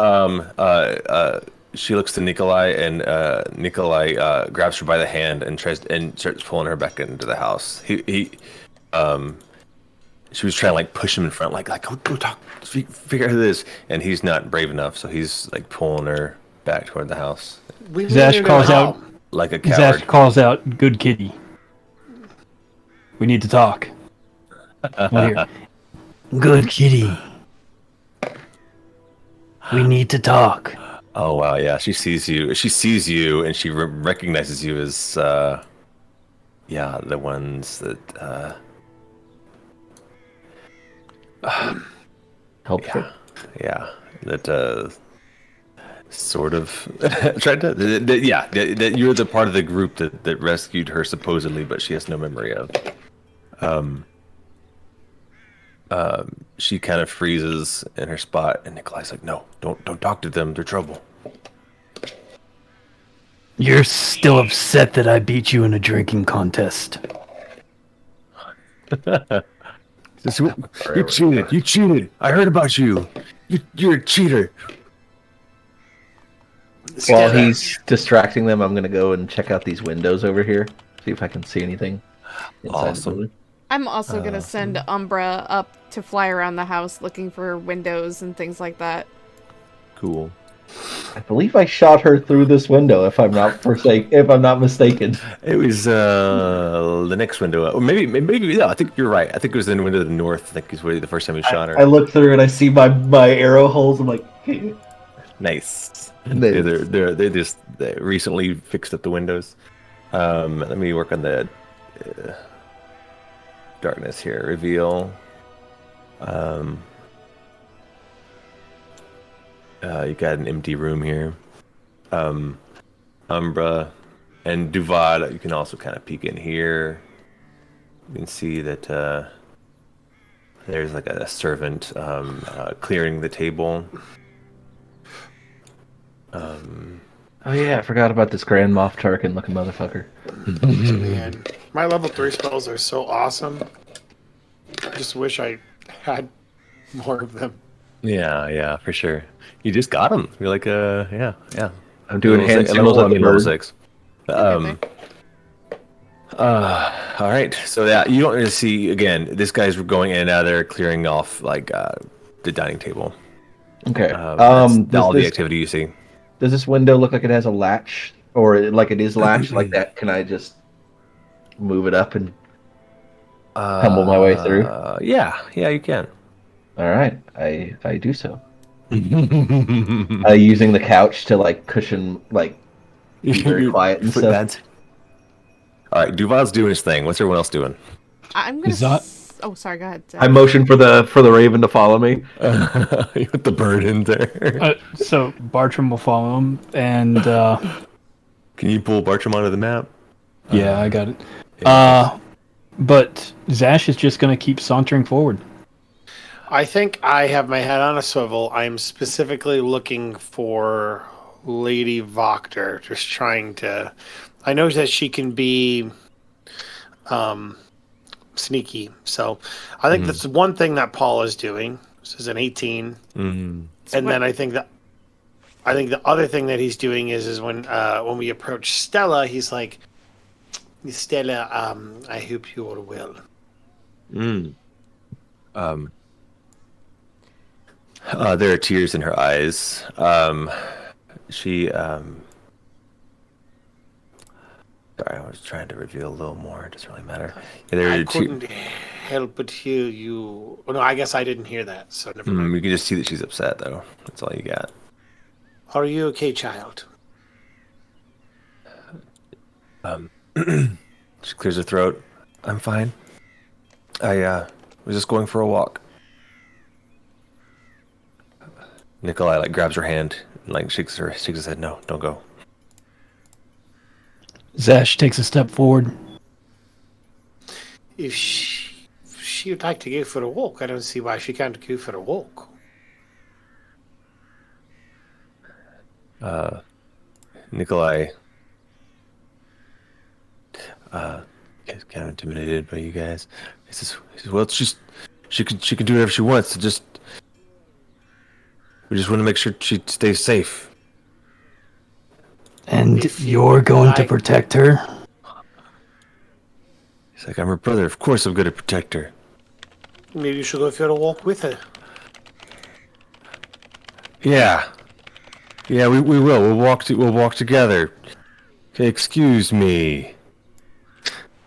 She looks to Nikolai, and Nikolai grabs her by the hand and starts pulling her back into the house. She was trying to like push him in front, like go talk, figure out who this, and he's not brave enough, so he's like pulling her back toward the house. Zash calls out like a coward. Zash calls out, "Good kitty. We need to talk." Good kitty. We need to talk. Oh wow, yeah. She sees you. She sees you, and she recognizes you as, the ones that helped her. Yeah, that sort of tried to. That you're the part of the group that rescued her supposedly, but she has no memory of. She kind of freezes in her spot, and Nikolai's like, "No, don't talk to them. They're trouble." You're still upset that I beat you in a drinking contest. You cheated. You cheated. I heard about you. You're a cheater. While he's distracting them, I'm gonna go and check out these windows over here. See if I can see anything inside the building. I'm also gonna send Umbra up to fly around the house looking for windows and things like that. Cool. I believe I shot her through this window, if I'm not mistaken. It was the next window. Or maybe yeah. I think you're right. I think it was in the window to the north. I think is where the first time we shot her. I look through and I see my arrow holes. I'm like, nice. They just recently fixed up the windows. Let me work on the darkness here. Reveal. You got an empty room here. Umbra and Duvad, you can also kind of peek in here. You can see that there's like a servant clearing the table. Oh yeah, I forgot about this Grand Moff Tarkin looking motherfucker. Man, my level 3 spells are so awesome. I just wish I had more of them. Yeah, for sure. You just got them. You're like, yeah. I'm doing hand signals on the level bird. 6. All right. So yeah, you don't really see again. This guy's going in and out of there, clearing off like the dining table. Okay. That's all the activity you see. Does this window look like it has a latch, or like it is latched like that? Can I just move it up and tumble my way through? Yeah, you can. All right, I do so. Using the couch to like cushion, like be very quiet and Foot stuff. pads. All right, Duval's doing his thing. What's everyone else doing? I'm gonna. Is that- Oh, sorry. Go ahead. Zach. I motion for the raven to follow me. You put the bird in there. So Bartram will follow him, and Can you pull Bartram onto the map? yeah, I got it. Yeah. But Zash is just gonna keep sauntering forward. I think I have my head on a swivel. I'm specifically looking for Lady Wachter, just trying to. I know that she can be sneaky, so I think that's one thing that Paul is doing. This is an 18, and then I think the other thing that he's doing is when we approach Stella, he's like, Stella, I hope you are well. There are tears in her eyes. She sorry, I was trying to reveal a little more. It doesn't really matter. Yeah, I couldn't help but hear you. Oh, no, I guess I didn't hear that, so never mind. You can just see that she's upset, though. That's all you got. Are you okay, child? She clears her throat. I'm fine. I was just going for a walk. Nikolai like grabs her hand and like shakes his head. No, don't go. Zash takes a step forward. If she would like to go for a walk, I don't see why she can't go for a walk. Nikolai is kind of intimidated by you guys. He says, well, it's just she can do whatever she wants. We just want to make sure she stays safe. And you're going to protect her? He's like, I'm her brother. Of course I'm going to protect her. Maybe you should go for a walk with her. Yeah, we will. We'll walk together. Okay, excuse me.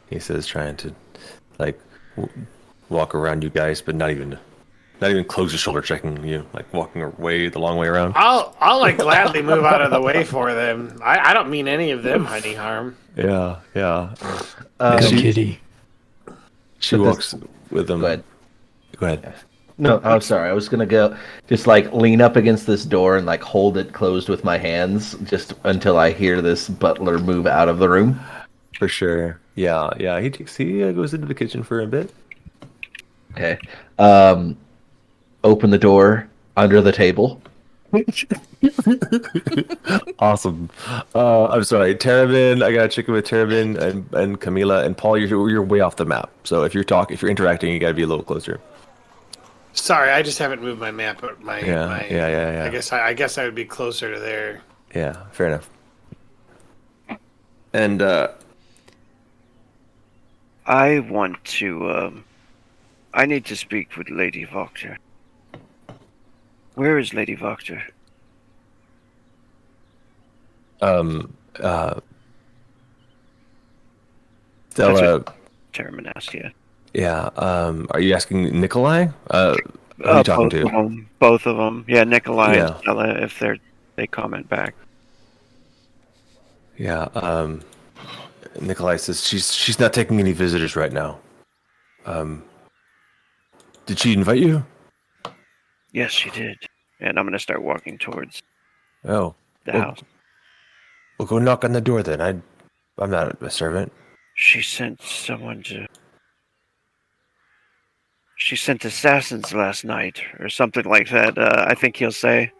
He says, trying to like walk around you guys, but not even close the shoulder, checking you, like walking away the long way around. I'll like gladly move out of the way for them. I don't mean any of them any harm. Yeah. Kitty. She walks with them. Go ahead. No, I'm sorry. I was gonna go just like lean up against this door and like hold it closed with my hands just until I hear this butler move out of the room. For sure. Yeah. He goes into the kitchen for a bit. Okay. Open the door under the table. Awesome. I'm sorry, Terabin. I got a chicken with Terabin and Camila and Paul. You're way off the map. So if you're interacting, you got to be a little closer. Sorry, I just haven't moved my map. But Yeah. I guess I would be closer to there. Yeah, fair enough. And I want to. I need to speak with Lady Wachter. Where is Lady Wachter? Stella. Terminastia. Yeah. Are you asking Nikolai? Who are you talking to? Both of them. Yeah, Nikolai Yeah. and Stella, if they comment back. Yeah. Nikolai says she's not taking any visitors right now. Did she invite you? Yes, she did. And I'm going to start walking towards Oh. the house. Well, go knock on the door then. I'm not a servant. She sent someone to... She sent assassins last night, or something like that, I think he'll say.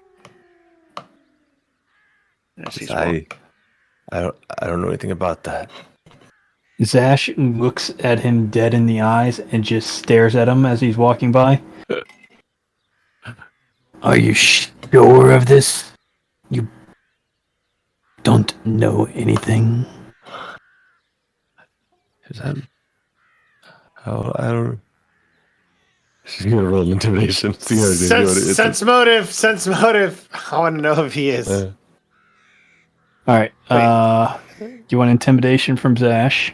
As he's walking. I don't know anything about that. Zash looks at him dead in the eyes and just stares at him as he's walking by. Are you sure of this? You don't know anything? Is that... Oh, I don't... She's gonna roll an intimidation. See how Sense motive. I want to know if he is. Alright, do you want intimidation from Zash?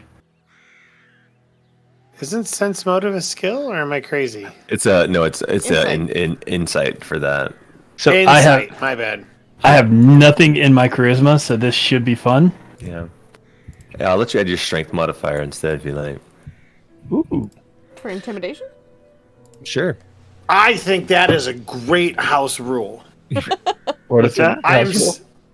Isn't sense motive a skill, or am I crazy? It's a no. It's Insight. in insight for that. So Insight. My bad. I have nothing in my charisma, so this should be fun. Yeah. Yeah, I'll let you add your strength modifier instead if you like. Ooh. For intimidation? Sure. I think that is a great house rule. What What's is that?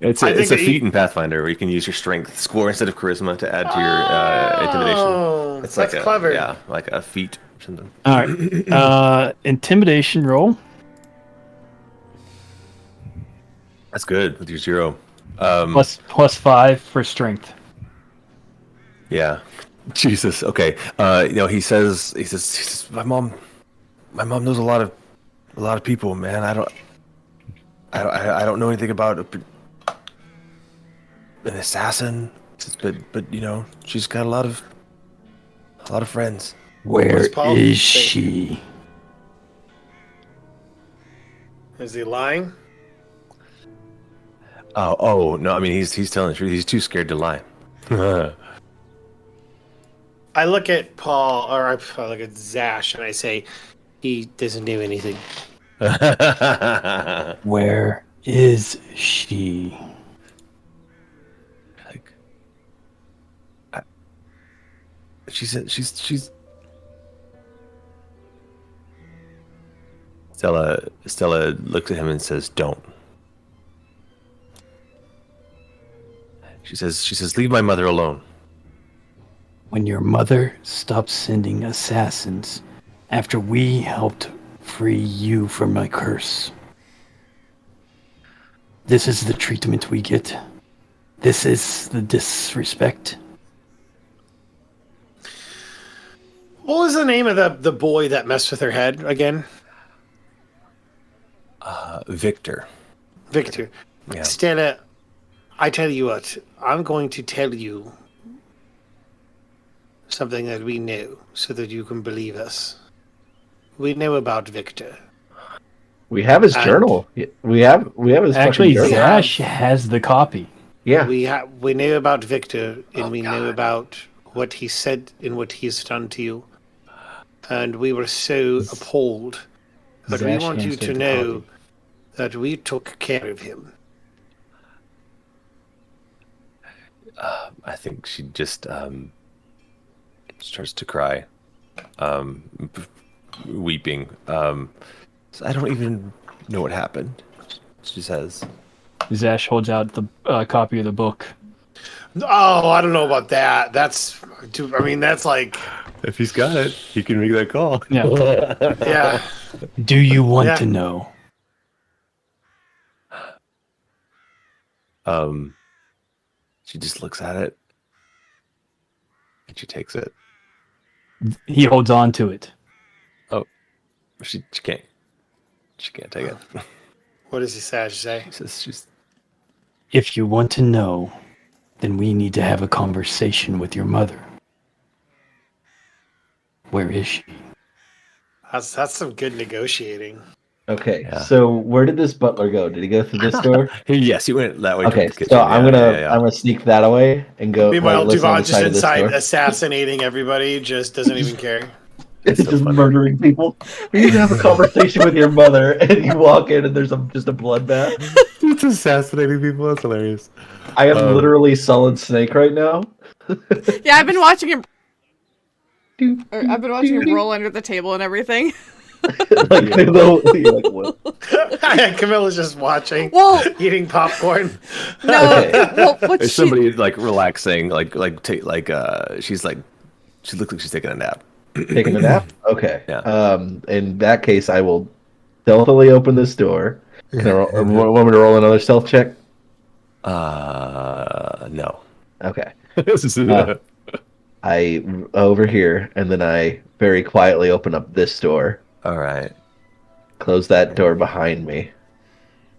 It's I a think that feat in Pathfinder where you can use your strength score instead of charisma to add to your intimidation. Oh, It's that's like clever. Yeah, like a feat or something. All right. Intimidation roll. That's good with your 0. Plus 5 for strength. Yeah. Jesus. Okay. He says my mom knows a lot of people, man. I don't know anything about an assassin, but she's got a lot of friends. Where Paul is say? she? Is he lying? Oh no, I mean he's telling the truth. He's too scared to lie. I look at Paul, or I look at Zash, and I say, he doesn't do anything. Where is she? Like, she's Stella looks at him and says, "Don't." She says, "Leave my mother alone." When your mother stopped sending assassins after we helped free you from my curse. This is the treatment we get. This is the disrespect. What was the name of the boy that messed with her head again? Victor. Victor. Yeah. Stella, I tell you what, I'm going to tell you something that we know so that you can believe us. We know about Victor. We have his journal. We have his Actually, fucking journal. Zash has the copy. Yeah. We know about Victor, and we know about what he said and what he's done to you. And we were so appalled. But we Zash want you hands her to the know copy. that we took care of him. I think she just starts to cry, weeping. So I don't even know what happened. She says, Zash holds out the copy of the book. Oh, I don't know about that. That's like, "If he's got it, he can make that call." Yeah. yeah. Do you want Yeah. to know? She just looks at it, and she takes it. He holds on to it. She can't take it. What does he say? She says she's. If you want to know, then we need to have a conversation with your mother. Where is she? That's some good negotiating. Okay. Yeah. So where did this butler go? Did he go through this door? Yes, he went that way. Okay. To the kitchen. So I'm Yeah. gonna sneak that away and go. Meanwhile, listen on Duvad the just side of this inside door. assassinating everybody, just doesn't even care. It's so just funny. murdering people. We need to have a conversation with your mother, and you walk in, and there's just a bloodbath. It's assassinating people. That's hilarious. I am literally Solid Snake right now. Yeah, I've been watching him. I've been watching him roll under the table and everything. You're like, what? Camilla's just watching, Well, eating popcorn. no. Okay. Well, what There's she somebody like relaxing, she's like, she looks like she's taking a nap. Taking a nap? Okay. Yeah. In that case, I will stealthily open this door. Can I want me to roll another stealth check? No. Okay. This is I over here, and then I very quietly open up this door. all right. Close that door behind me.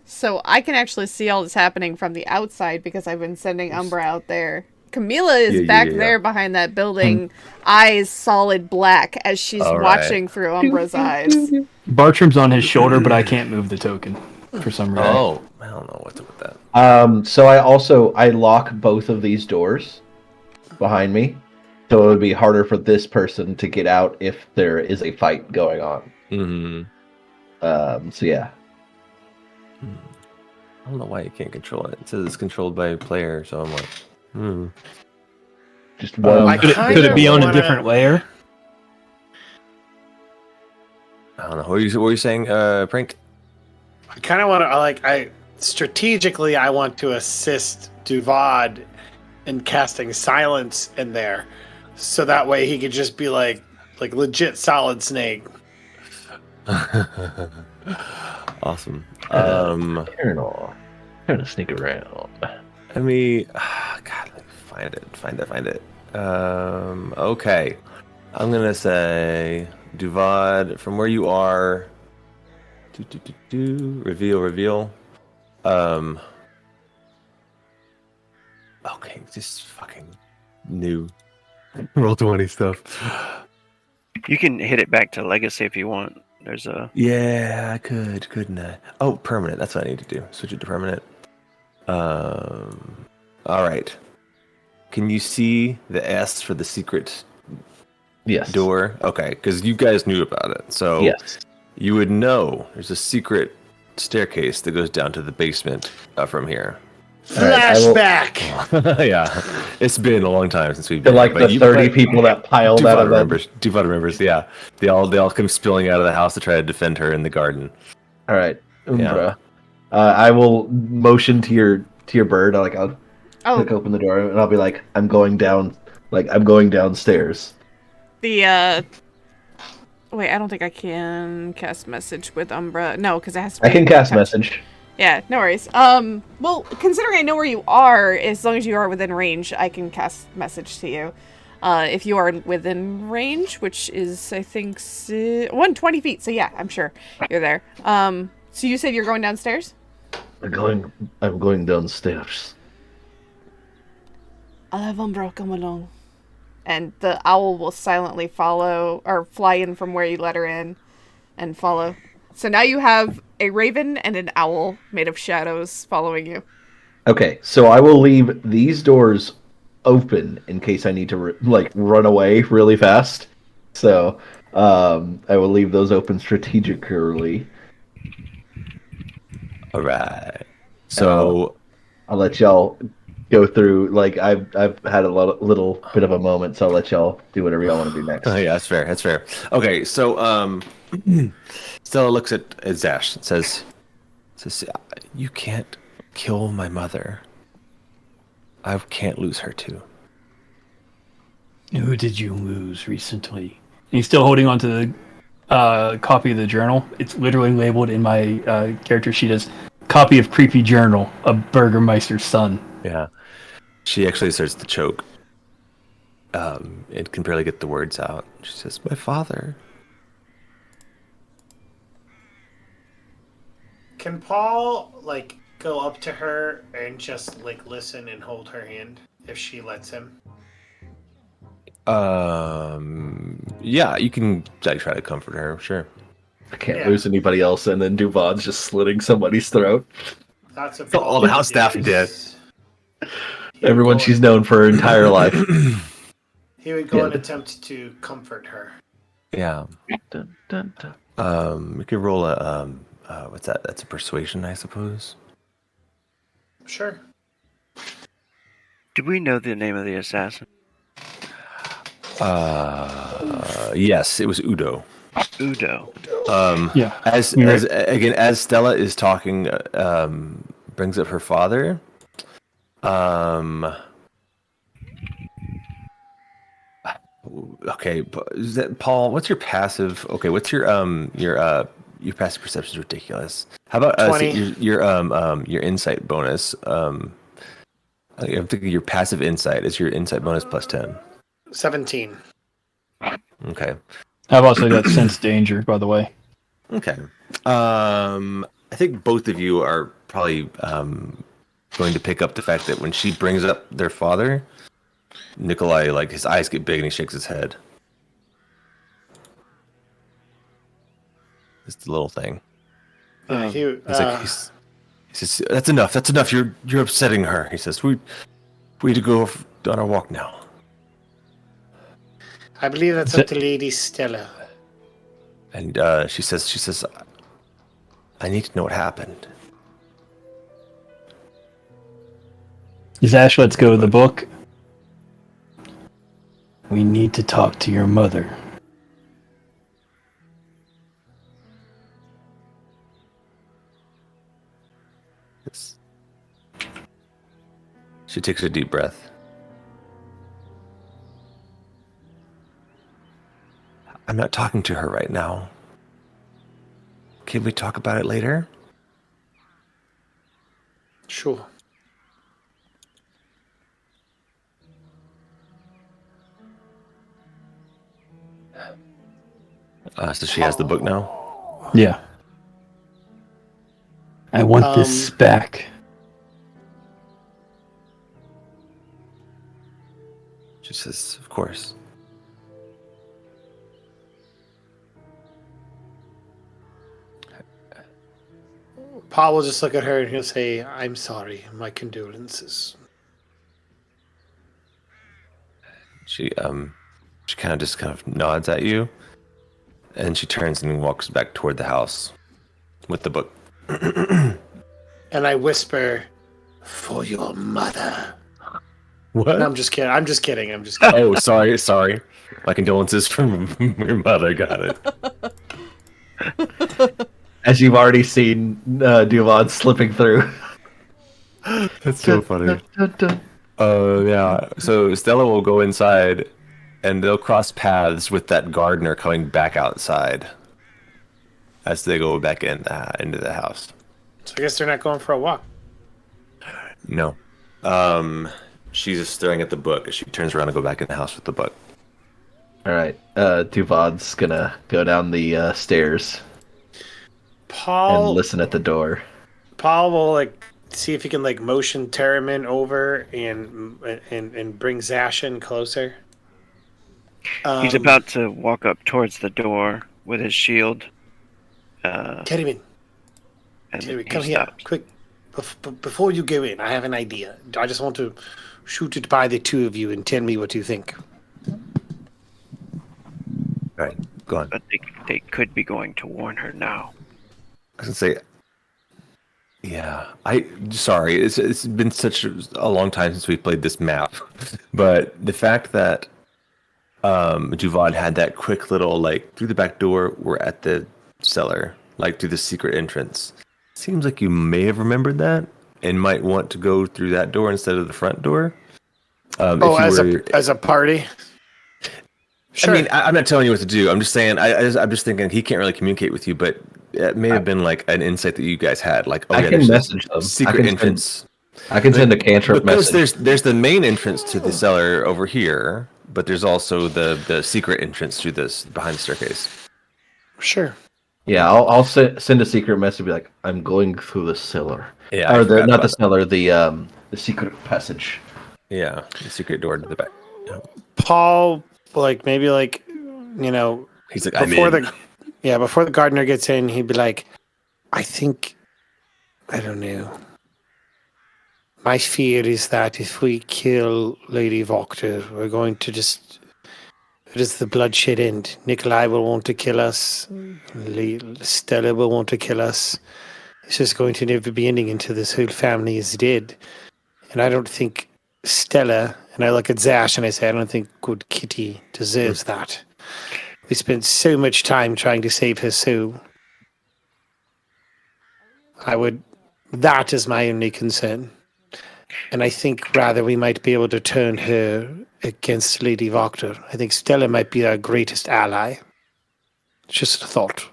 So I can actually see all this happening from the outside because I've been sending Umbra out there. Camila is back there behind that building, eyes solid black as she's All right. watching through Umbra's eyes. Bartram's on his shoulder, but I can't move the token for some reason. Oh, I don't know what's up with that. So I lock both of these doors behind me, So it would be harder for this person to get out if there is a fight going on. Mm-hmm. So yeah. I don't know why you can't control it. It says it's controlled by a player, so I'm like, Just one. Could it be on a different layer? I don't know. What were you saying, Prank? I kind of want to strategically I want to assist Duvad in casting silence in there, so that way he could just be like legit Solid Snake. Awesome. Trying to sneak around. Let me. God, let me find it. Okay. I'm gonna say Duvad from where you are. Reveal. Okay, just fucking new. Roll 20 stuff. You can hit it back to legacy if you want. There's a Yeah, I could, couldn't I? Oh, permanent. That's what I need to do. Switch it to permanent. All right. Can you see the S for the secret Yes. door? Okay, because you guys knew about it. So Yes. you would know there's a secret staircase that goes down to the basement from here. Flashback. Yeah, it's been a long time since we've To been like the 30 people that piled out of them. Duvad remembers. Yeah, they all come spilling out of the house to try to defend her in the garden. All right, Umbra. I will motion to your bird. I'll click open the door and I'll be like, I'm going downstairs. The wait, I don't think I can cast message with Umbra. No, because it has to be I can cast touch. message. Yeah, no worries. Well, considering I know where you are, as long as you are within range, I can cast message to you. If you are within range, which is, I think, 120 feet. So yeah, I'm sure you're there. So you said you're going downstairs? I'm going downstairs. I'll have Umbra come along. And the owl will silently follow, or fly in from where you let her in, and follow. So now you have a raven and an owl made of shadows following you. Okay, so I will leave these doors open in case I need to run away really fast. So I will leave those open strategically. All right. So I'll let y'all go through. I've had a little bit of a moment, so I'll let y'all do whatever y'all want to do next. yeah, that's fair. Okay, so Stella looks at Zash and says, "You can't kill my mother. I can't lose her too." Who did you lose recently? And he's still holding on to the copy of the journal. It's literally labeled in my character sheet as "Copy of Creepy Journal of Burgermeister's Son." Yeah, she actually starts to choke. And can barely get the words out. She says, "My father." Can Paul go up to her and just listen and hold her hand if she lets him? Yeah, you can try to comfort her, sure. I can't lose anybody else, and then Duvad's just slitting somebody's throat. That's all the house staff did. Everyone she's known for her entire life. He would go and attempt to comfort her. Yeah. Dun, dun, dun. We could roll a what's that? That's a persuasion, I suppose. Sure. Do we know the name of the assassin? Yes, it was Udo. Udo. Yeah. As Stella is talking, brings up her father. Okay, is that Paul? What's your passive? Okay, what's your passive perception is ridiculous. How about 20. Your insight bonus? I'm thinking your passive insight is your insight bonus plus 10. 17. Okay. I've also got sense danger, by the way. Okay. I think both of you are probably going to pick up the fact that when she brings up their father, Nikolai, his eyes get big and he shakes his head. It's the little thing. He says, "That's enough. That's enough. You're upsetting her." He says, "We need to go on our walk now." I believe that's up to Lady Stella. And she says, I need to know what happened. Zash, let's go to the book. We need to talk to your mother. She takes a deep breath. I'm not talking to her right now. Can we talk about it later? Sure. So she has the book now? Yeah. I want this back. She says, of course. Paul will just look at her and he'll say, I'm sorry. My condolences. She kind of nods at you, and she turns and walks back toward the house with the book. And I whisper, for your mother. What? No, I'm just kidding. Oh, sorry. My condolences from your mother. Got it. As you've already seen Duvad slipping through. That's so funny. Yeah. So Stella will go inside, and they'll cross paths with that gardener coming back outside as they go back into the house. So I guess they're not going for a walk. No. She's just staring at the book as she turns around and go back in the house with the book. All right. Duvad's gonna go down the stairs and listen at the door. Paul will see if he can motion Terramin over and bring Zash in closer. He's about to walk up towards the door with his shield. Get him in. And come here, quick. Before you go in, I have an idea. I just want to shoot it by the two of you and tell me what you think. All right, go on. But they could be going to warn her now. I was gonna say, yeah. Sorry, it's been such a long time since we played this map, but the fact that Duvad had that quick little through the back door, we're at the cellar, through the secret entrance. Seems like you may have remembered that and might want to go through that door instead of the front door. As a party. Sure. I mean, I'm not telling you what to do. I'm just saying. I'm just thinking he can't really communicate with you, but it may have been an insight that you guys had. I can message them. Secret entrance. I can send a cantrip message. There's the main entrance to the cellar over here, but there's also the secret entrance through this behind the staircase. Sure. Yeah, I'll send a secret message. Be like, I'm going through the cellar. Yeah, or not the cellar, the secret passage. Yeah, the secret door to the back. Yeah. Paul, he's like, before the gardener gets in, he'd be like, I don't know. My fear is that if we kill Lady Wachter, we're going to just... It is the bloodshed end. Nikolai will want to kill us. Stella will want to kill us. It's just going to never be ending until this whole family is dead. And I don't think Stella, and I look at Zash and I say, I don't think good Kitty deserves that. We spent so much time trying to save her soul. That is my only concern. And I think rather we might be able to turn her against Lady Wachter. I think Stella might be our greatest ally. Just a thought.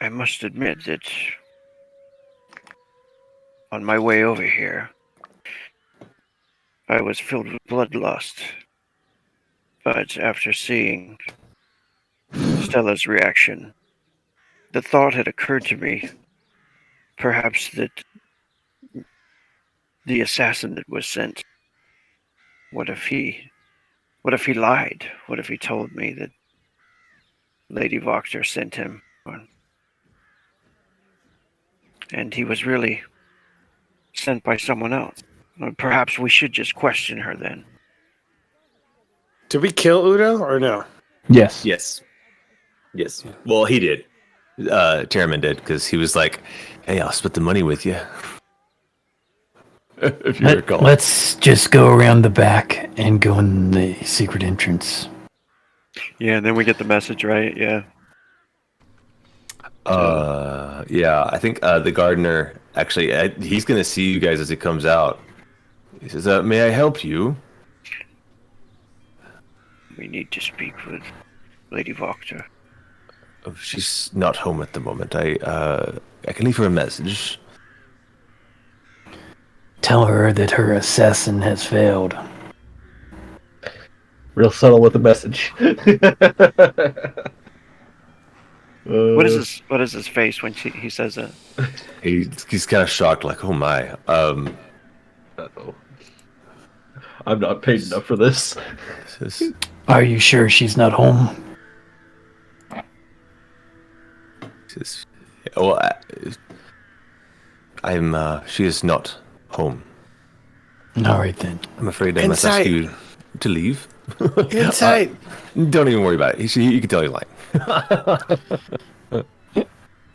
I must admit that on my way over here, I was filled with bloodlust. But after seeing Stella's reaction, the thought had occurred to me, perhaps that the assassin that was sent, what if he lied? What if he told me that Lady Wachter sent him? And he was really sent by someone else. Perhaps we should just question her then. Did we kill Udo or no? Yes. Yes. Well, he did. Chairman did, because he was like, "Hey, I'll split the money with you." If you recall. Let's just go around the back and go in the secret entrance. Yeah, and then we get the message, right? Yeah. Yeah, I think the gardener actually he's gonna see you guys as he comes out. He says, "May I help you?" We need to speak with Lady Wachter. Oh, she's not home at the moment. I can leave her a message. Tell her that her assassin has failed. Real subtle with the message. What is his face when he says that? He's kind of shocked, like, "Oh my." Uh-oh. I'm not paid enough for this. Says, Are you sure she's not home? says, "Oh, she is not home. All right then. I'm afraid I must ask Insight. you to leave." Insight. Don't even worry about it. You can tell you're lying.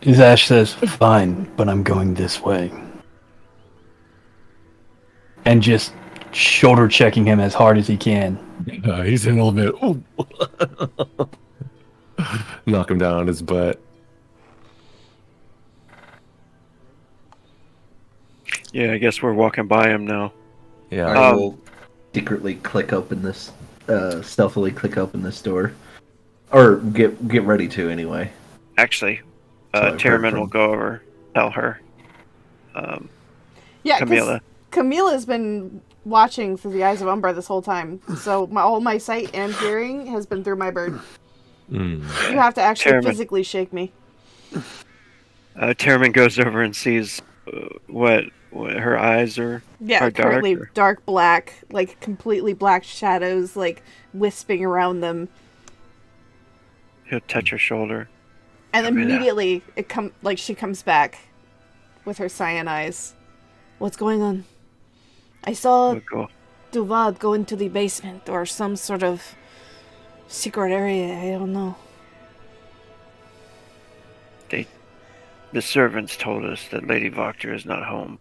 Zash says, "Fine, but I'm going this way." And just shoulder checking him as hard as he can. He's in a little bit. Ooh. Knock him down on his butt. Yeah, I guess we're walking by him now. Yeah. I will secretly stealthily click open this door. Or get ready to, anyway. Actually, So I've heard Tierman will from- go over, tell her. Yeah, Camilla. Camilla's been watching through the eyes of Umbra this whole time, so all my sight and hearing has been through my bird. You have to actually Chairman. physically shake me. Tierman goes over and sees what her eyes are. Yeah, Are dark, currently or- dark black, like completely black shadows, like wisping around them, He'll touch her shoulder. and Camilla. immediately she comes back with her cyan eyes. What's going on? I saw We'll go. Duvad go into the basement or some sort of secret area. I don't know. The servants told us that Lady Wachter is not home,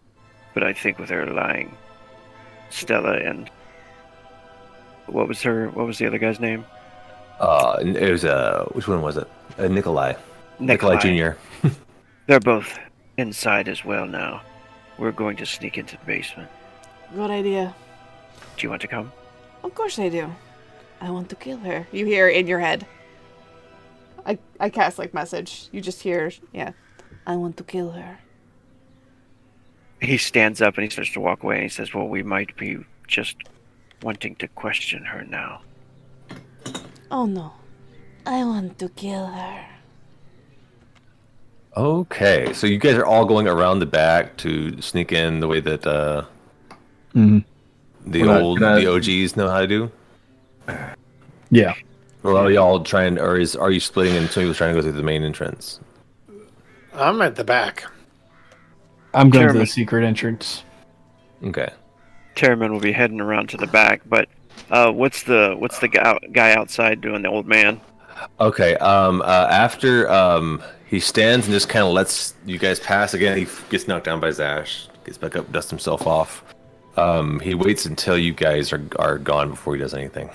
but I think with her lying, Stella and what was the other guy's name? It was which one was it? Nikolai Jr. They're both inside as well now. We're going to sneak into the basement. Good idea. Do you want to come? Of course I do. I want to kill her. You hear in your head. I cast like message. You just hear, yeah. I want to kill her. He stands up and he starts to walk away and he says, well, we might be just wanting to question her now. Oh no. I want to kill her. Okay, so you guys are all going around the back to sneak in the way that Mhm. the Can I- OGs know how to do. Yeah. Or are y'all trying, are you splitting and some people trying to go through the main entrance? I'm at the back. I'm going to Chairman. the secret entrance. Okay. Tierman will be heading around to the back, but what's the guy outside doing, the old man? Okay. After he stands and just kind of lets you guys pass again, he gets knocked down by Zash, gets back up, dusts himself off. He waits until you guys are gone before he does anything.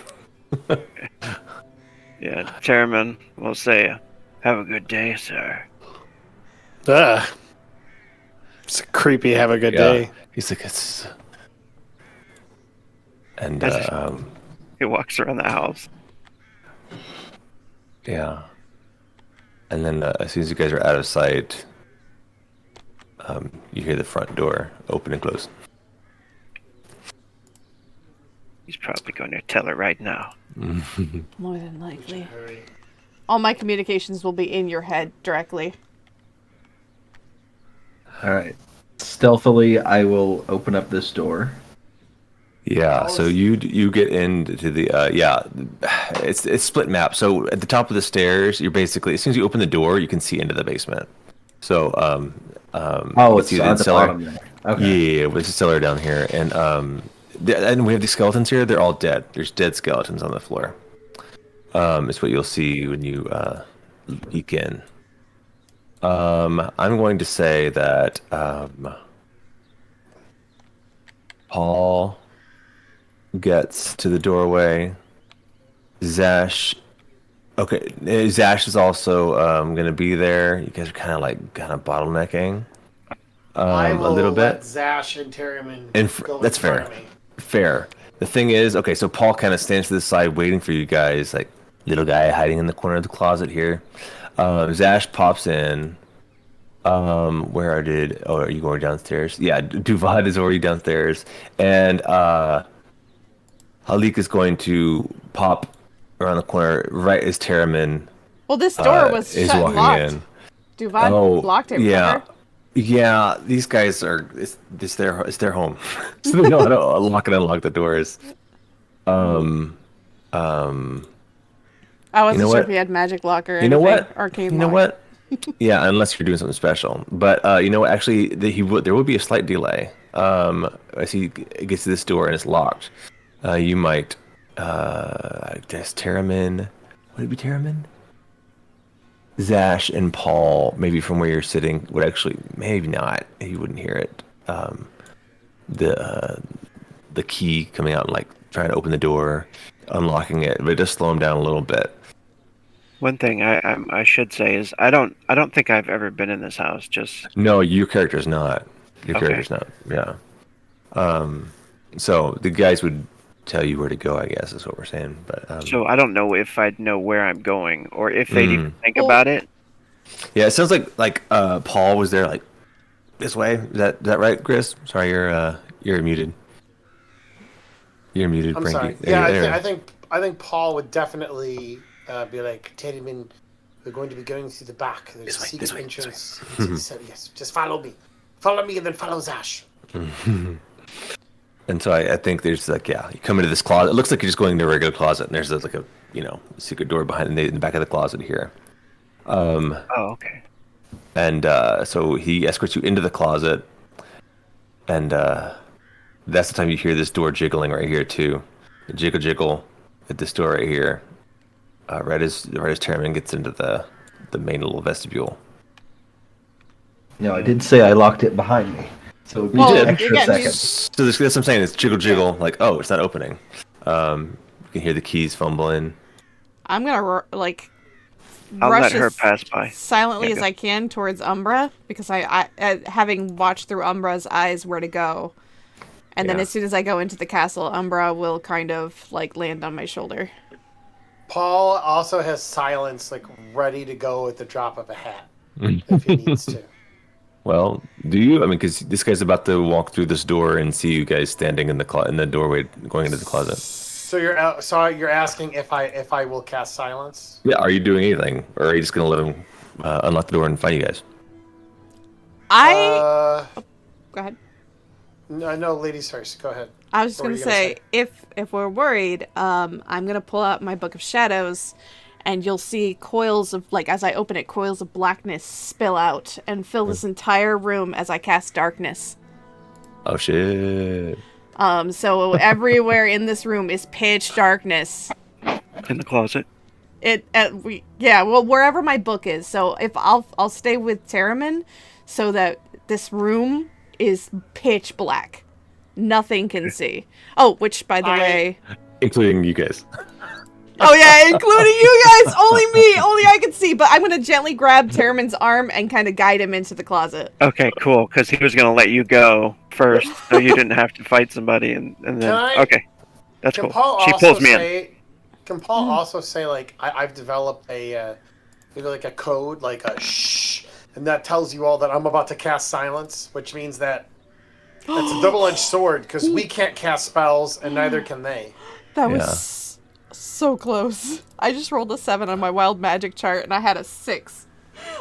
Yeah, Tierman will say, have a good day, sir. Ugh. It's a creepy. Have a good day. He's like, it's. And He walks around the house. yeah. And then as soon as you guys are out of sight, you hear the front door open and close. He's probably going to tell her right now. More than likely. All my communications will be in your head directly. Alright. Stealthily, I will open up this door. Yeah, so you get into the it's split map. So at the top of the stairs, you're basically, as soon as you open the door, you can see into the basement. So you Oh, can it's see at the bottom there. Okay. Yeah, there's a cellar down here, and and we have these skeletons here. They're all dead. There's dead skeletons on the floor. It's what you'll see when you peek in. I'm going to say that Paul gets to the doorway. Zash. Okay, Zash is also going to be there. You guys are kind of bottlenecking I will a little let bit. Zash and Terriman go That's in front fair. of me. Fair. The thing is, okay, so Paul kind of stands to the side waiting for you guys, like little guy hiding in the corner of the closet here. Zash pops in. Where are you going downstairs? Yeah, Duvad is already downstairs, and Halik is going to pop around the corner right as Terriman Well, this door was is shut and walking locked. in. Duvad blocked it. Yeah. Remember? Yeah, these guys are it's their home. So they know how to lock and unlock the doors. I wasn't know sure what? if he had magic lock or You know anything. what? Arcane You know lock. what? Yeah, unless you're doing something special. But you know what? Actually, there will be a slight delay. As he gets to this door and it's locked, you might. I guess Terriman. Would it be Terriman? Zash and Paul, maybe from where you're sitting, would actually maybe not. He wouldn't hear it. The key coming out and like trying to open the door, unlocking it, but it does slow him down a little bit. One thing I should say is I don't think I've ever been in this house. Just No, your character's not. Your Okay. character's not. Yeah. So the guys would tell you where to go, I guess, is what we're saying. But so I don't know if I'd know where I'm going or if they'd even think Well- about it. yeah, it sounds like Paul was there, like this way. Is that right, Chris? Sorry, you're muted. You're muted, I'm Frankie. sorry. There Yeah, you- there. I think Paul would definitely be like, Terriman, we're going to be going through the back. There's a This secret way. entrance. So, yes, just follow me. Follow me and then follow Zash. And so I think there's like, yeah, you come into this closet. It looks like you're just going into a regular closet, and there's like a secret door behind in the back of the closet here. Oh, okay. And so he escorts you into the closet, and that's the time you hear this door jiggling right here too. The jiggle at this door right here. Right as Terriman gets into the main little vestibule. No, I did say I locked it behind me. So it'd be Well, an extra again, second. So that's what I'm saying. It's jiggle. Like, oh, it's not opening. You can hear the keys fumbling. I'm gonna I'll rush let her as pass by. silently Yeah, as go. I can towards Umbra because I having watched through Umbra's eyes where to go, and then Yeah. as soon as I go into the castle, Umbra will kind of like land on my shoulder. Paul also has silence, like, ready to go at the drop of a hat if he needs to. Well, do you? I mean, because this guy's about to walk through this door and see you guys standing in the doorway going into the closet. So you're asking if I will cast silence? Yeah. Are you doing anything, or are you just gonna let him unlock the door and find you guys? Go ahead. No, ladies first. Go ahead. I was just What were gonna you gonna say, if we're worried, I'm gonna pull out my book of shadows, and you'll see coils of as I open it, coils of blackness spill out and fill this entire room as I cast darkness. Oh shit! So everywhere in this room is pitch darkness. In the closet. Wherever my book is. So if I'll stay with Terriman, so that this room is pitch black. Nothing can see. Oh, which by the way. Including you guys. Oh yeah, including you guys. Only me. Only I can see. But I'm gonna gently grab Terriman's arm and kind of guide him into the closet. Okay, cool. Because he was gonna let you go first, so you didn't have to fight somebody, and then okay, that's Can cool. Paul She also pulls me in. say? Can Paul also say like I've developed a maybe like a code like a shh, and that tells you all that I'm about to cast silence, which means that it's a double-edged sword because we can't cast spells and neither can they. That was so close. I just rolled a 7 on my wild magic chart, and I had a 6.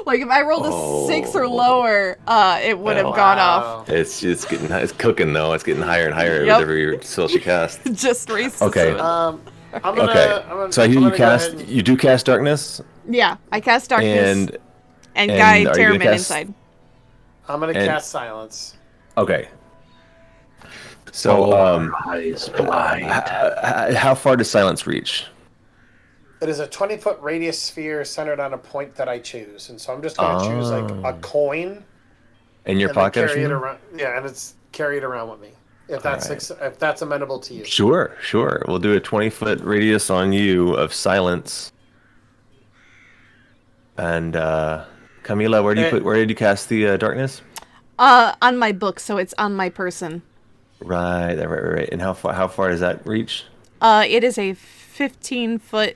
Like if I rolled a 6 or lower, it would have gone off. It's cooking though. It's getting higher and higher with Yep. every spell she casts. Just raised. Okay. To 7. I'm gonna, Okay. So I hear I'm you gonna go cast. ahead and- You do cast darkness, Yeah, I cast darkness and and and guide are you gonna Terriman cast- inside. I'm gonna and- cast silence. okay. So, eyes blind. how far does silence reach? It is a 20-foot radius sphere centered on a point that I choose, and so I'm just going to choose like a coin in your and then pocket. carry it around. Yeah, and it's carry it around with me. If that's amenable to you. Sure. We'll do a 20-foot radius on you of silence. And Camila, where did you cast the darkness? On my book, so it's on my person. Right. And how far does that reach? It is a 15-foot.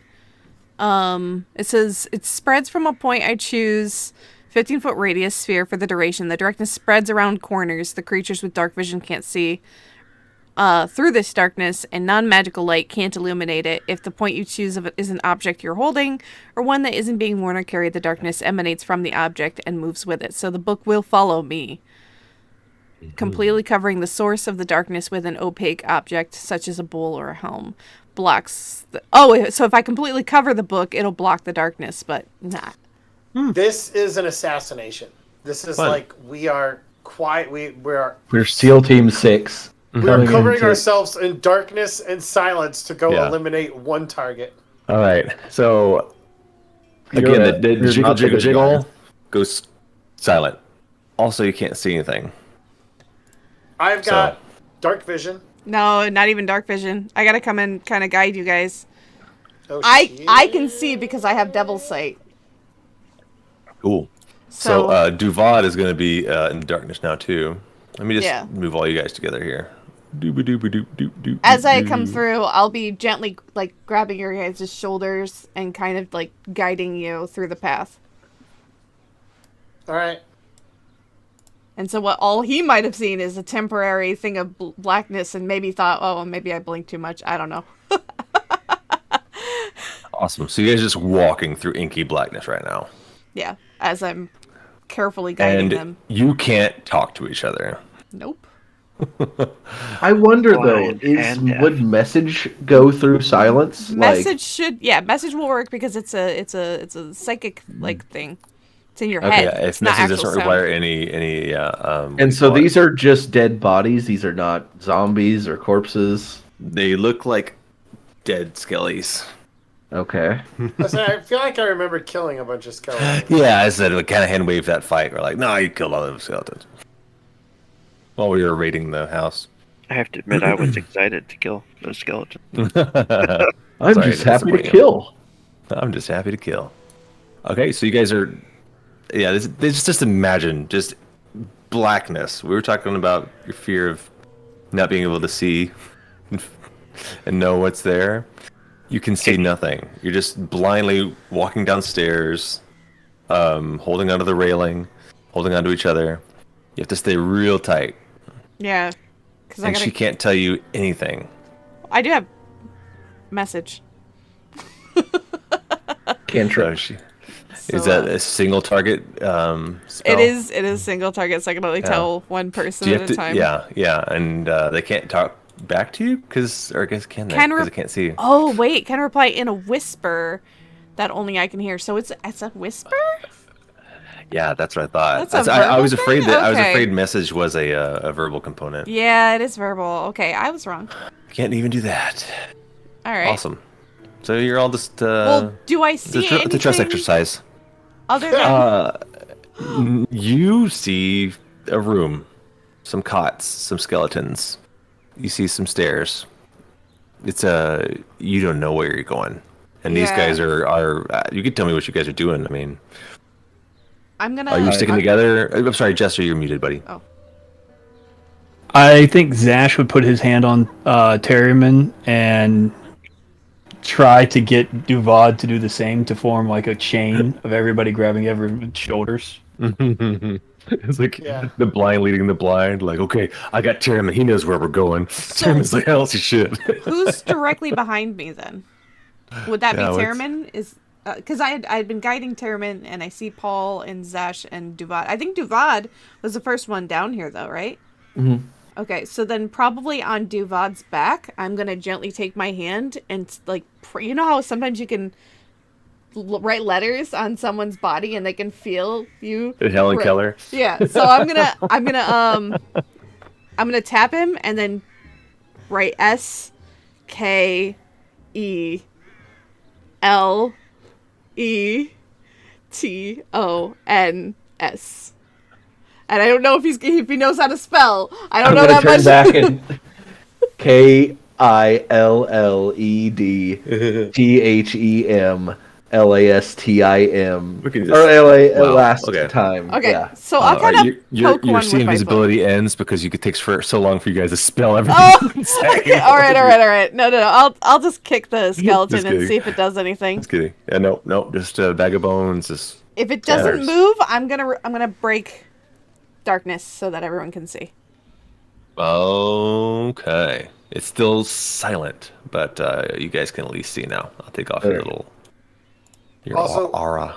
It says it spreads from a point I choose. 15-foot radius sphere for the duration. The darkness spreads around corners the creatures with dark vision can't see through this darkness, and non-magical light can't illuminate it. If the point you choose is an object you're holding, or one that isn't being worn or carried, the darkness emanates from the object and moves with it. So the book will follow me, completely covering the source of the darkness with an opaque object, such as a bowl or a helm. So if I completely cover the book, it'll block the darkness, but not. This is an assassination. This is like we are quiet. We're SEAL Team 6. We're covering ourselves in darkness and silence to go eliminate one target. All right. So again, the jiggle goes silent. Also, you can't see anything. I've got dark vision. No, not even dark vision. I gotta come and kind of guide you guys. Oh, I can see because I have devil's sight. Cool. So Duvad is going to be in the darkness now too. Let me just move all you guys together here. As I come through, I'll be gently like grabbing your guys' shoulders and kind of like guiding you through the path. All right. And so all he might have seen is a temporary thing of blackness and maybe thought, oh, maybe I blinked too much. I don't know. Awesome. So you guys are just walking through inky blackness right now. Yeah, as I'm carefully guiding them. You can't talk to each other. Nope. I wonder though, would message go through silence? Message will work because it's a psychic like thing. It's in your head. Okay, if message doesn't require any and so these are just dead bodies. These are not zombies or corpses. They look like dead skellies. Okay. I feel like I remember killing a bunch of skeletons. Yeah, I said we kind of hand waved that fight. We're like, no, you killed all those skeletons. While we were raiding the house. I have to admit, I was excited to kill those skeletons. I'm just happy to kill. I'm just happy to kill. Okay, so you guys are... Yeah, just imagine just blackness. We were talking about your fear of not being able to see and know what's there. You can see nothing. You're just blindly walking downstairs, holding onto the railing, holding onto each other. You have to stay real tight. Yeah. And she can't tell you anything. I do have message. Cantrip. Is that a single target spell? It is single target, so I can only tell one person at a time. Yeah, and they can't talk back to you? Or I guess can they? Because they can't see you. Oh, wait, can reply in a whisper that only I can hear. So it's a whisper? Yeah, that's what I thought. That's I was afraid that I was afraid message was a verbal component. Yeah, it is verbal. Okay, I was wrong. Can't even do that. All right. Awesome. So you're all just well, do I see anything? It's a trust exercise. Other than you see a room, some cots, some skeletons. You see some stairs. It's you don't know where you're going, and these guys are. You could tell me what you guys are doing. I mean, Are you sticking together? I'm sorry, Jester, you're muted, buddy. Oh. I think Zash would put his hand on Terriman and try to get Duvad to do the same to form like a chain of everybody grabbing everyone's shoulders. It's like the blind leading the blind. Like, okay, I got Terriman. He knows where we're going. Terriman's like, hell, shit. Who's directly behind me then? Would that be Terriman? Because I had been guiding Terriman, and I see Paul and Zash and Duvad. I think Duvad was the first one down here, though, right? Mm-hmm. Okay, so then probably on Duvad's back, I'm gonna gently take my hand and like, you know how sometimes you can write letters on someone's body and they can feel you. Helen Keller. Yeah, so I'm gonna tap him and then write SKELETONS. And I don't know if he knows how to spell. I don't know that much. Back and KILLEDTHEMLASTIM or last time. Okay, yeah. so I'll kind of poke your one scene with my invisibility ends because it takes so long for you guys to spell everything. Oh, okay. All right. No. I'll just kick the skeleton and see if it does anything. Just kidding. Yeah, no. Just a bag of bones. Just if it doesn't move, I'm gonna break darkness so that everyone can see. Okay. It's still silent, but you guys can at least see now. I'll take off your aura.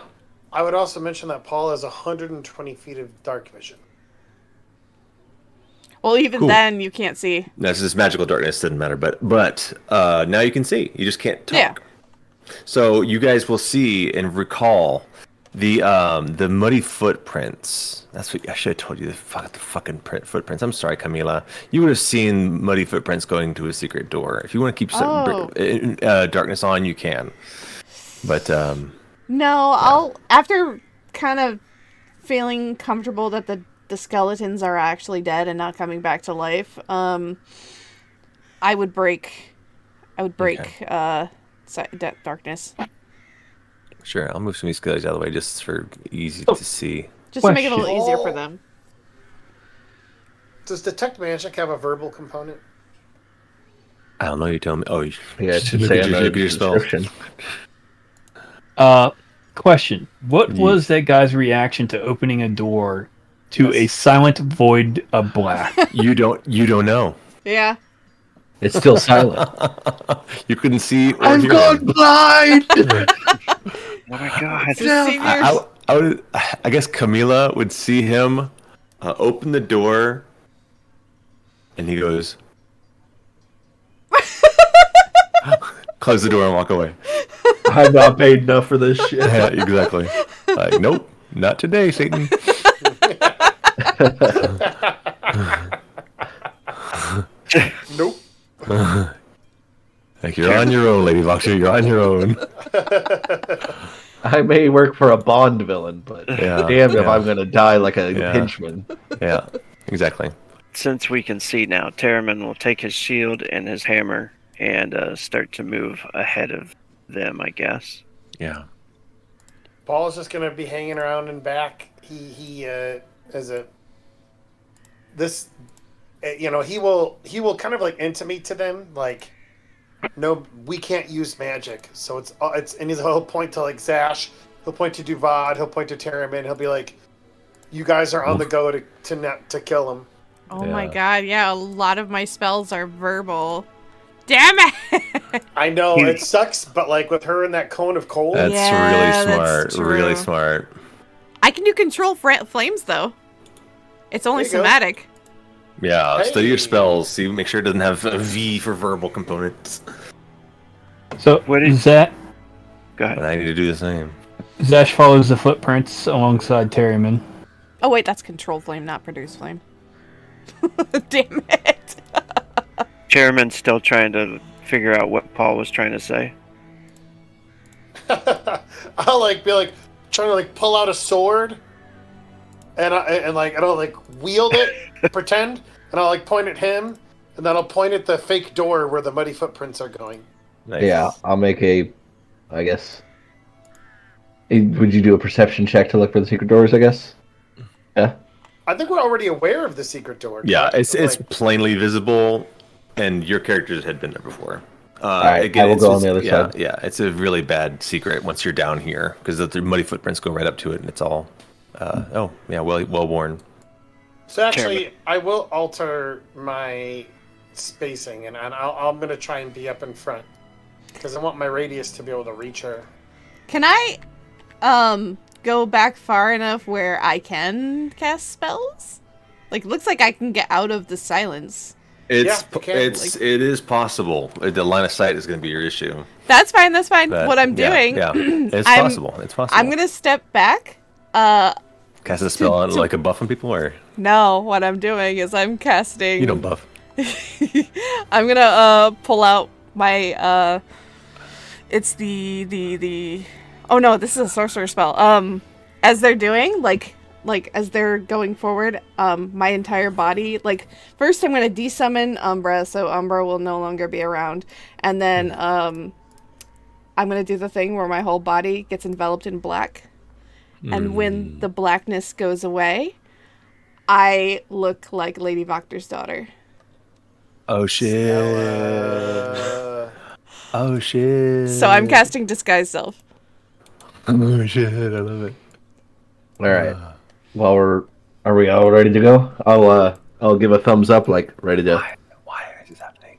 I would also mention that Paul has 120 feet of dark vision. Well, even then, you can't see. That's just magical darkness. Doesn't matter, but now you can see. You just can't talk. Yeah. So you guys will see and recall the muddy footprints. That's what I should have told you. The fucking footprints. I'm sorry, Camila. You would have seen muddy footprints going to a secret door. If you want to keep some darkness on, you can. But I'll after kind of feeling comfortable that the skeletons are actually dead and not coming back to life. I would break darkness. Sure, I'll move some of these guys out of the way just for easy to see. Just to make it a little easier for them. Does Detect Magic have a verbal component? I don't know. You tell me. Oh, yeah, it should say on the description. Question: what was that guy's reaction to opening a door to a silent void of black? You don't know. Yeah. It's still silent. You couldn't see. I'm gone blind. Oh my god! I guess Camila would see him open the door, and he goes, close the door and walk away. I'm not paid enough for this shit. Yeah, exactly. Like, nope, not today, Satan. Nope. Like, you're on your own, Lady Wachter. You're on your own. I may work for a Bond villain, but damn if I'm gonna die like a henchman. Yeah, exactly. Since we can see now, Terriman will take his shield and his hammer and start to move ahead of them, I guess. Yeah. Paul is just gonna be hanging around in back. He will kind of like intimate to them like, no, we can't use magic. So it's and he'll point to like Zash, he'll point to Duvad, he'll point to Terriman, he'll be like, you guys are on the go to kill him. Oh my god, yeah, a lot of my spells are verbal. Damn it! I know, it sucks, but like with her in that cone of cold. That's really smart. That's true. Really smart. I can do control flames though. It's only somatic. Yeah, study your spells. See, make sure it doesn't have a V for verbal components. So what is that? Go ahead. But I need to do the same. Zash follows the footprints alongside Terriman. Oh wait, that's control flame, not produce flame. Damn it. Chairman's still trying to figure out what Paul was trying to say. I'll be like trying to like pull out a sword, and I'll like wield it, pretend, and I'll like point at him, and then I'll point at the fake door where the muddy footprints are going. Nice. Yeah, I'll make I guess. Would you do a perception check to look for the secret doors? I guess. Yeah. I think we're already aware of the secret door. Yeah, it's plainly visible, and your characters had been there before. Alright, again, I will go on the other side. Yeah, it's a really bad secret once you're down here because the muddy footprints go right up to it, and it's all, well worn. So actually, I will alter my spacing, and I'm gonna try and be up in front because I want my radius to be able to reach her. Can I, go back far enough where I can cast spells? Like, looks like I can get out of the silence. It is possible. The line of sight is going to be your issue. That's fine. But, what I'm doing, it's possible. I'm gonna step back. Cast a spell on like a buff on people, or no? What I'm doing is I'm casting. You don't buff. I'm gonna pull out my it's the oh no, this is a sorcerer spell. As they're doing, like as they're going forward, my entire body, like first I'm gonna desummon Umbra, so Umbra will no longer be around. And then I'm gonna do the thing where my whole body gets enveloped in black. And when the blackness goes away, I look like Lady Wachter's daughter. Oh shit! Oh shit! So I'm casting Disguise Self. Oh shit! I love it. All right. Well, are we all ready to go? I'll give a thumbs up, like ready to. Why is this happening?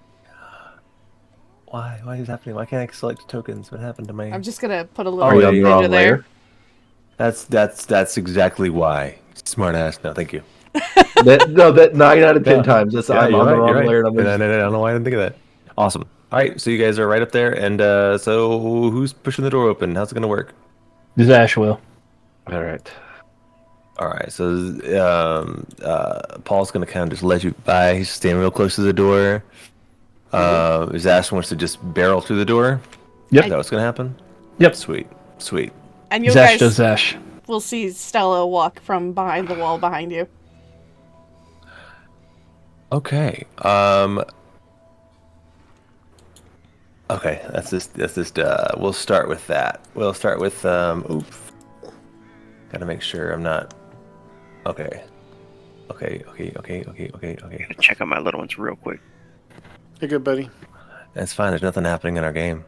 Why is this happening? Why can't I select tokens? What happened to my? I'm just gonna put a Are you on the little wrong ninja there. layer? That's exactly why. Smart ass. No, thank you. That 9 out of 10 Yeah. times. That's Yeah, I'm you're on the right, wrong you're right. layer. I don't know why I didn't think of that. Awesome. All right, so you guys are right up there, and so who's pushing the door open? How's it gonna work? Zash will. All right. All right, so Paul's gonna kind of just let you by. He's standing real close to the door. Zash wants to just barrel through the door. Yep. Is that what's gonna happen? Yep. Sweet. And you Zash does guys Zash. will see Stella walk from behind the wall behind you. Okay. Okay, that's just we'll start with that. We'll start with oof. Gotta make sure I'm not okay. Okay. Check on my little ones real quick. You're good, buddy. That's fine, there's nothing happening in our game.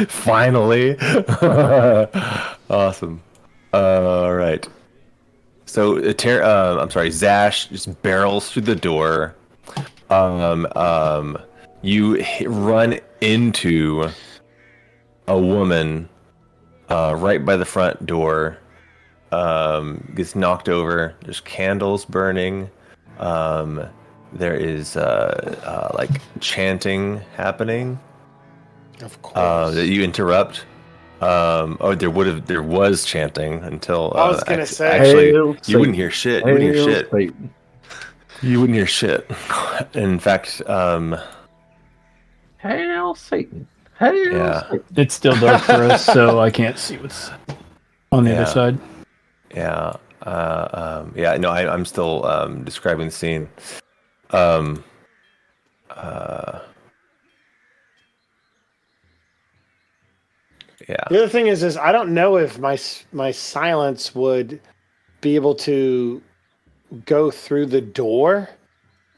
Finally. Awesome. All right. So I'm sorry, Zash just barrels through the door. You run into a woman right by the front door. Gets knocked over. There's candles burning. There is like chanting happening. Of course. That you interrupt. There was chanting until I was gonna say. actually Hail you wouldn't Satan. hear shit. You wouldn't hear Hail shit. Satan. You wouldn't hear shit. In fact, Hail Satan. Hail Yeah. Satan. It's still dark for us, so I can't see what's on the Yeah. other side. yeah, yeah. No, I'm still describing the scene. Um, yeah. The other thing is I don't know if my silence would be able to go through the door.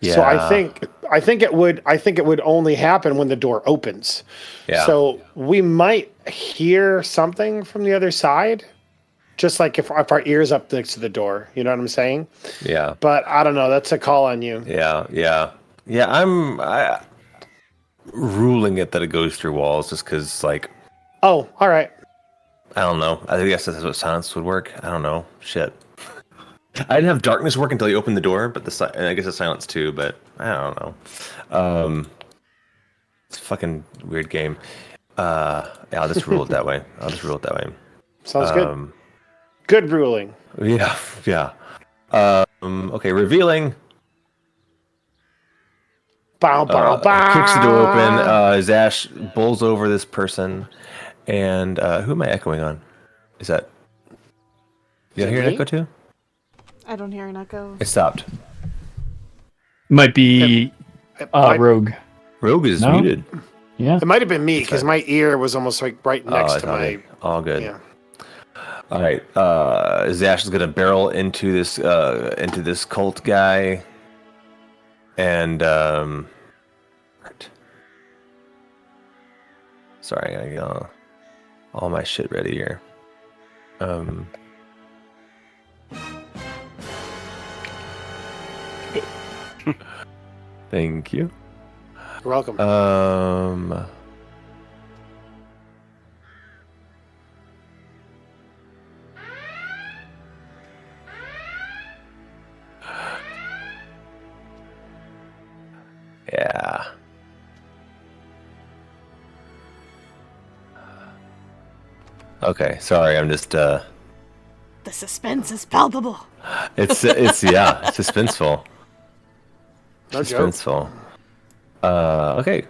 So I think it would only happen when the door opens. Yeah. So we might hear something from the other side, just like if our ears up next to the door. You know what I'm saying? Yeah. But I don't know. That's a call on you. Yeah. I'm ruling it that it goes through walls just because, like, Oh, all right. I don't know. I guess that's what silence would work. I don't know. Shit. I didn't have darkness work until you opened the door, but and I guess the silence too. But I don't know. It's a fucking weird game. Yeah, I'll just rule it that way. Sounds good. Good ruling. Yeah. Okay, revealing. Bow, bow, bow. Kicks the door open. Zash bowls over this person, and who am I echoing on? Is that? You hear an me? echo too? I don't hear an echo. It stopped. Might be Rogue. Rogue is No? muted. Yeah. It might have been me because my ear was almost like right next it's to my. all good. Yeah. All right. Zash is gonna barrel into this cult guy, and right. Sorry, I got all my shit ready here. Thank you. You're welcome. Yeah. Okay, sorry, I'm just The suspense is palpable. It's suspenseful. No joke. Suspenseful. Okay.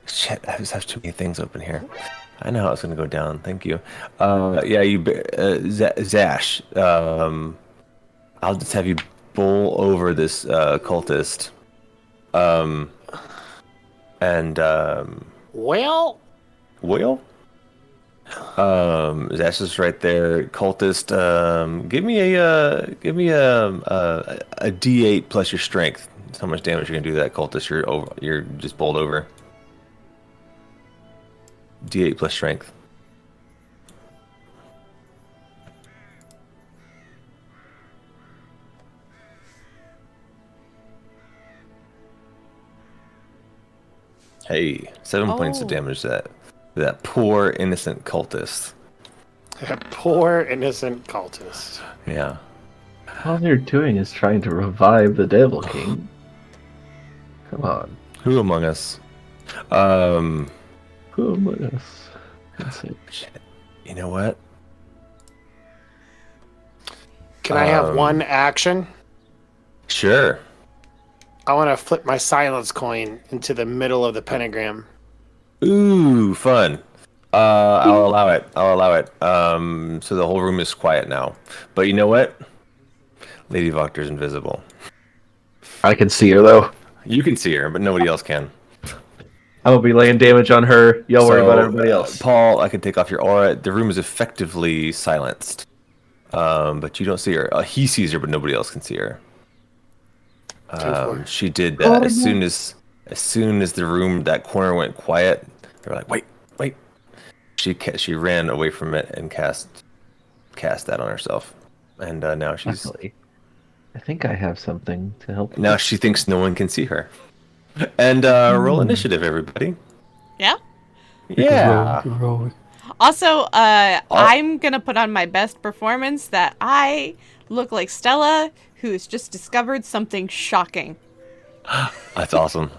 Shit, I just have too many things open here. I know how it's gonna go down. Thank you. Zash. I'll just have you bowl over this cultist. Well, Zash is right there. Cultist. Give me a D8 plus your strength. That's how much damage you're gonna do to that cultist. You're just bowled over. D8 plus strength. Hey, 7 points of damage to that poor innocent cultist. that poor innocent cultist. Yeah. All they're doing is trying to revive the Devil King. Come on. Who among us? Who among us? That's it. Shit. You know what? Can I have one action? Sure. I want to flip my silence coin into the middle of the pentagram. Ooh, fun. I'll allow it. So the whole room is quiet now. But you know what? Lady Wachter's invisible. I can see her though. You can see her, but nobody else can. I'm gonna be laying damage on her. Y'all worry about everybody else. Paul, I can take off your aura. The room is effectively silenced. But you don't see her. He sees her, but nobody else can see her. She did that as soon as the room, that corner went quiet. They were like, wait. She ran away from it and cast that on herself, and now she's. Luckily, I think I have something to help. Now she thinks no one can see her. And roll initiative, everybody. Yeah. Yeah. Roll. Also, I'm gonna put on my best performance that I look like Stella, who's just discovered something shocking. That's awesome.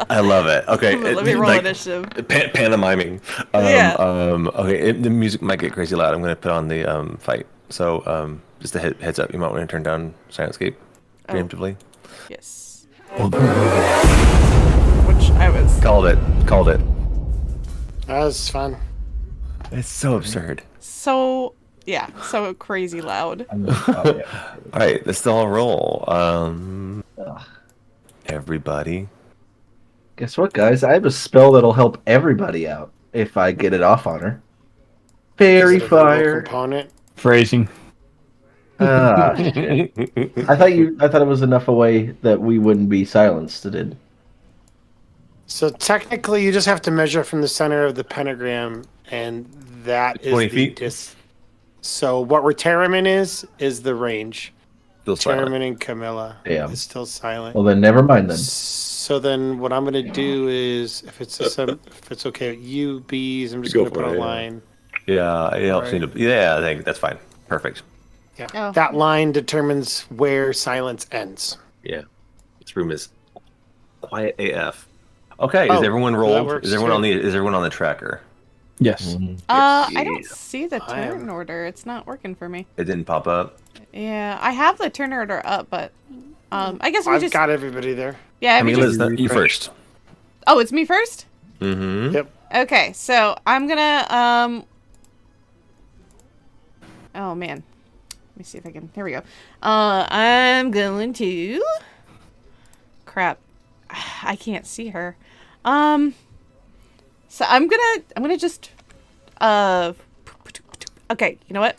I love it. Okay, Let me roll initiative. Pantomiming. Yeah. Okay, the music might get crazy loud. I'm going to put on the fight. So just a heads up, you might want to turn down Silentscape preemptively. Yes. Which I was. Called it. That was fun. It's so absurd. So crazy loud. All right, let's all roll. Everybody. Guess what, guys? I have a spell that'll help everybody out if I get it off on her. Fairy Is it a verbal fire. component. Phrasing. Shit. I thought it was enough away that we wouldn't be silenced. It did. So technically, you just have to measure from the center of the pentagram, and that is 20 the feet? So what Retirement is the range. Still silent. Retirement and Camilla Damn. is still silent. Well, then never mind then. So then what I'm going to do is, if it's okay with you, bees, I'm just Go going to for put it, a yeah. line. Yeah, it helps me to. Yeah, I think that's fine. Perfect. Yeah. Oh. That line determines where silence ends. Yeah. This room is quiet AF. Okay, is Oh, everyone that rolled? works Is everyone too. is everyone on the tracker? Yes. I don't see the I am. turn order. It's not working for me. It didn't pop up. Yeah, I have the turn order up, but I guess we I've just got everybody there. yeah. We Camila, just, it's you first. oh, it's me first. Mm-hmm. Yep. Okay, so I'm gonna oh man, let me see if I can. Here we go. I'm going to. Crap, I can't see her. So I'm gonna just okay. You know what?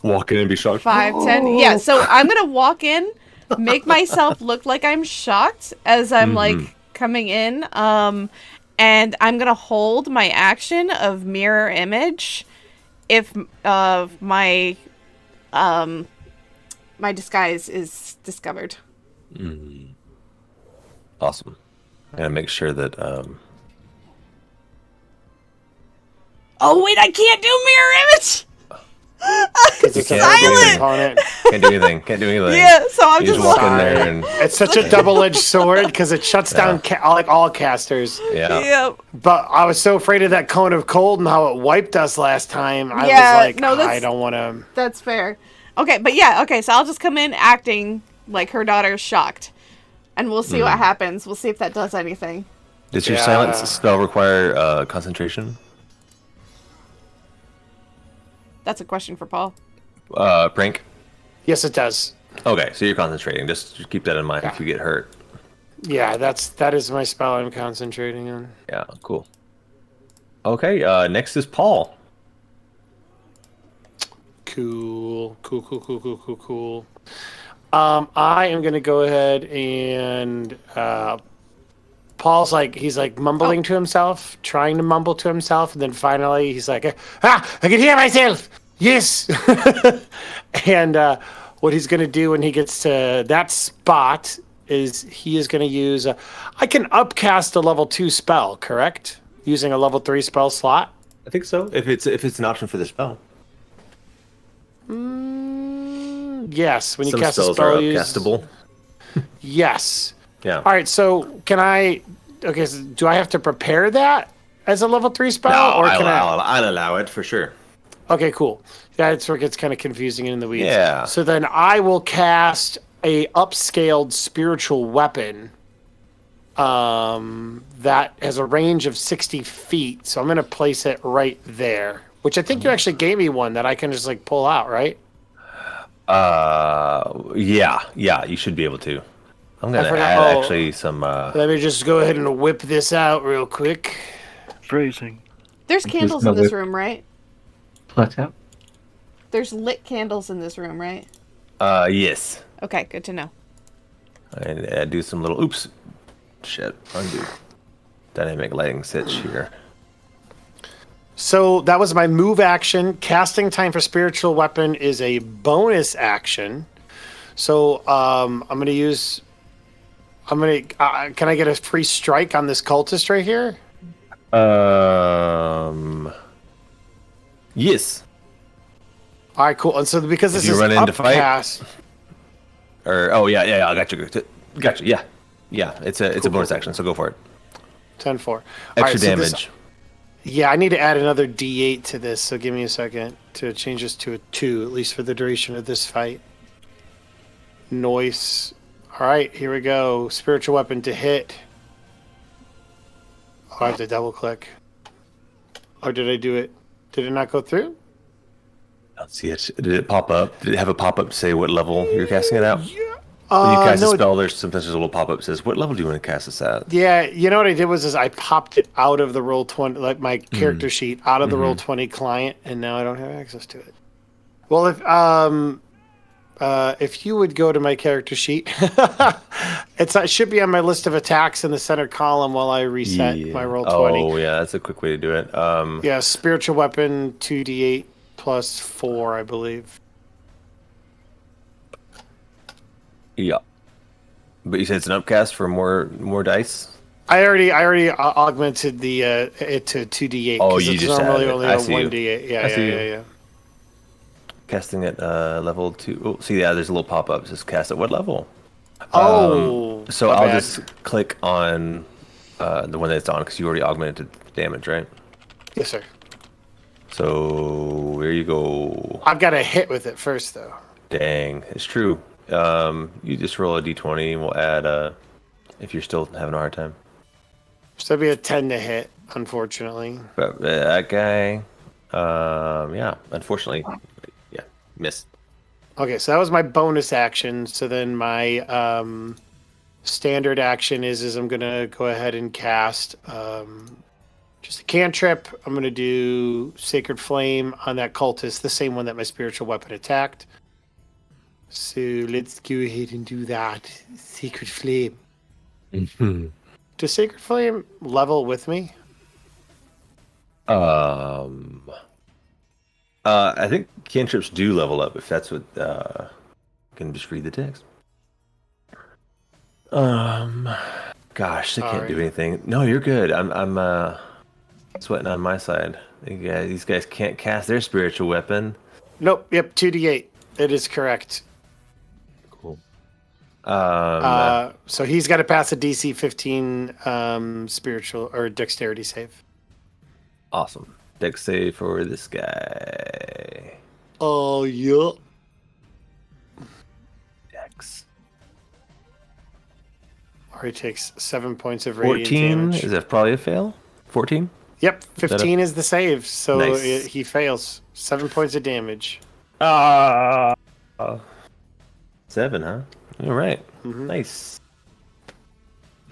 Walk in and be shocked. 5, 10. Yeah, so I'm gonna walk in, make myself look like I'm shocked as I'm like coming in, and I'm gonna hold my action of mirror image if my my disguise is discovered. Awesome. I'm gonna make sure that Oh wait, I can't do mirror image. Because it's a Silent! opponent. Can't do anything. Can't do anything. Yeah, so I'm You just just walk in like, there and It's such a double-edged sword because it shuts down like all casters. yeah. yeah. But I was so afraid of that cone of cold and how it wiped us last time. I Yeah, was like, no, that's- I don't want to. That's fair. Okay, but yeah, okay, so I'll just come in acting like her daughter's shocked. And we'll see what happens. We'll see if that does anything. Does your Yeah. silence spell require concentration? That's a question for Paul. Prank? Yes, it does. Okay, so you're concentrating. Just keep that in mind if you get hurt. Yeah, that is my spell I'm concentrating on. Yeah, cool. Okay, next is Paul. Cool. I am gonna go ahead and Paul's like he's like mumbling to himself, trying to mumble to himself, and then finally he's like, I can hear myself. Yes. And what he's gonna do when he gets to that spot is he is gonna use I can upcast a level 2 spell, correct? Using a level 3 spell slot. I think so. If it's an option for the spell. Yes, when you Some cast a spells spell, are use... upcastable. Yes. Yeah. All right. So can I? Okay. So do I have to prepare that as a level 3 spell, No, or can I'll allow it for sure. Okay. Cool. That's where it gets kind of confusing in the weeds. Yeah. So then I will cast a upscaled spiritual weapon. That has a range of 60 feet. So I'm gonna place it right there. Which I think you actually gave me one that I can just like pull out, right? Yeah, you should be able to. I'm gonna forgot- add oh. actually some. Let me just go ahead and whip this out real quick. Phrasing. There's candles in this room, right? What's up? There's lit candles in this room, right? Yes. Okay, good to know. And do some little oops. Shit, undo. Dynamic lighting switch here. So that was my move action. Casting time for spiritual weapon is a bonus action. So I'm gonna use. Can I get a free strike on this cultist right here? Yes. All right, cool. And so because this you is run into fight? upcast, Yeah. I got you. Yeah. It's a bonus action, so go for it. 10-4. Extra damage. Yeah, I need to add another D8 to this. So give me a second to change this to a 2, at least for the duration of this fight. Noise. All right, here we go. Spiritual weapon to hit. Oh, I have to double click. Or did I do it? Did it not go through? I don't see it. Did it pop up? Did it have a pop up to say what level you're casting it at? When you cast a spell, sometimes there's a little pop up that says, "What level do you want to cast this at?" Yeah, you know what I did was I popped it out of the Roll20, like my character sheet, out of the Roll20 client, and now I don't have access to it. Well, if you would go to my character sheet, it should be on my list of attacks in the center column while I reset my Roll20. Oh, yeah, that's a quick way to do it. Yeah, spiritual weapon 2d8 plus 4, I believe. Yeah. But you said it's an upcast for more dice? I already augmented the it to 2d8. Oh, 'cause you it's just normally added it. only I a see you. 1d8. I see you. Yeah. Casting at level 2. Oh, see, yeah, there's a little pop up. It says cast at what level? Oh. So my I'll bad. just click on the one that's on because you already augmented the damage, right? Yes, sir. So there you go. I've got to hit with it first, though. Dang, it's true. You just roll a d20 and we'll add if you're still having a hard time. So it'd be a 10 to hit, unfortunately. But that guy, yeah, unfortunately, yeah, missed. Okay, so that was my bonus action. So then my standard action is I'm gonna go ahead and cast just a cantrip. I'm gonna do Sacred Flame on that cultist, the same one that my spiritual weapon attacked. So let's go ahead and do that. Sacred Flame. Does Sacred Flame level with me? I think cantrips do level up if that's what. Can just read the text. Gosh, they can't do anything. No, you're good. I'm sweating on my side. Yeah, these guys can't cast their spiritual weapon. Nope. Yep. 2d8. It is correct. Cool. So he's got to pass a DC 15 spiritual or dexterity save. Awesome. Dex save for this guy. Oh yeah. Dex. Or he takes 7 points of radiant 14. damage. Is that probably a fail? 14? Yep. 15 is the save, so Nice. he fails. 7 points of damage. 7, huh? All right. Mhm. Nice.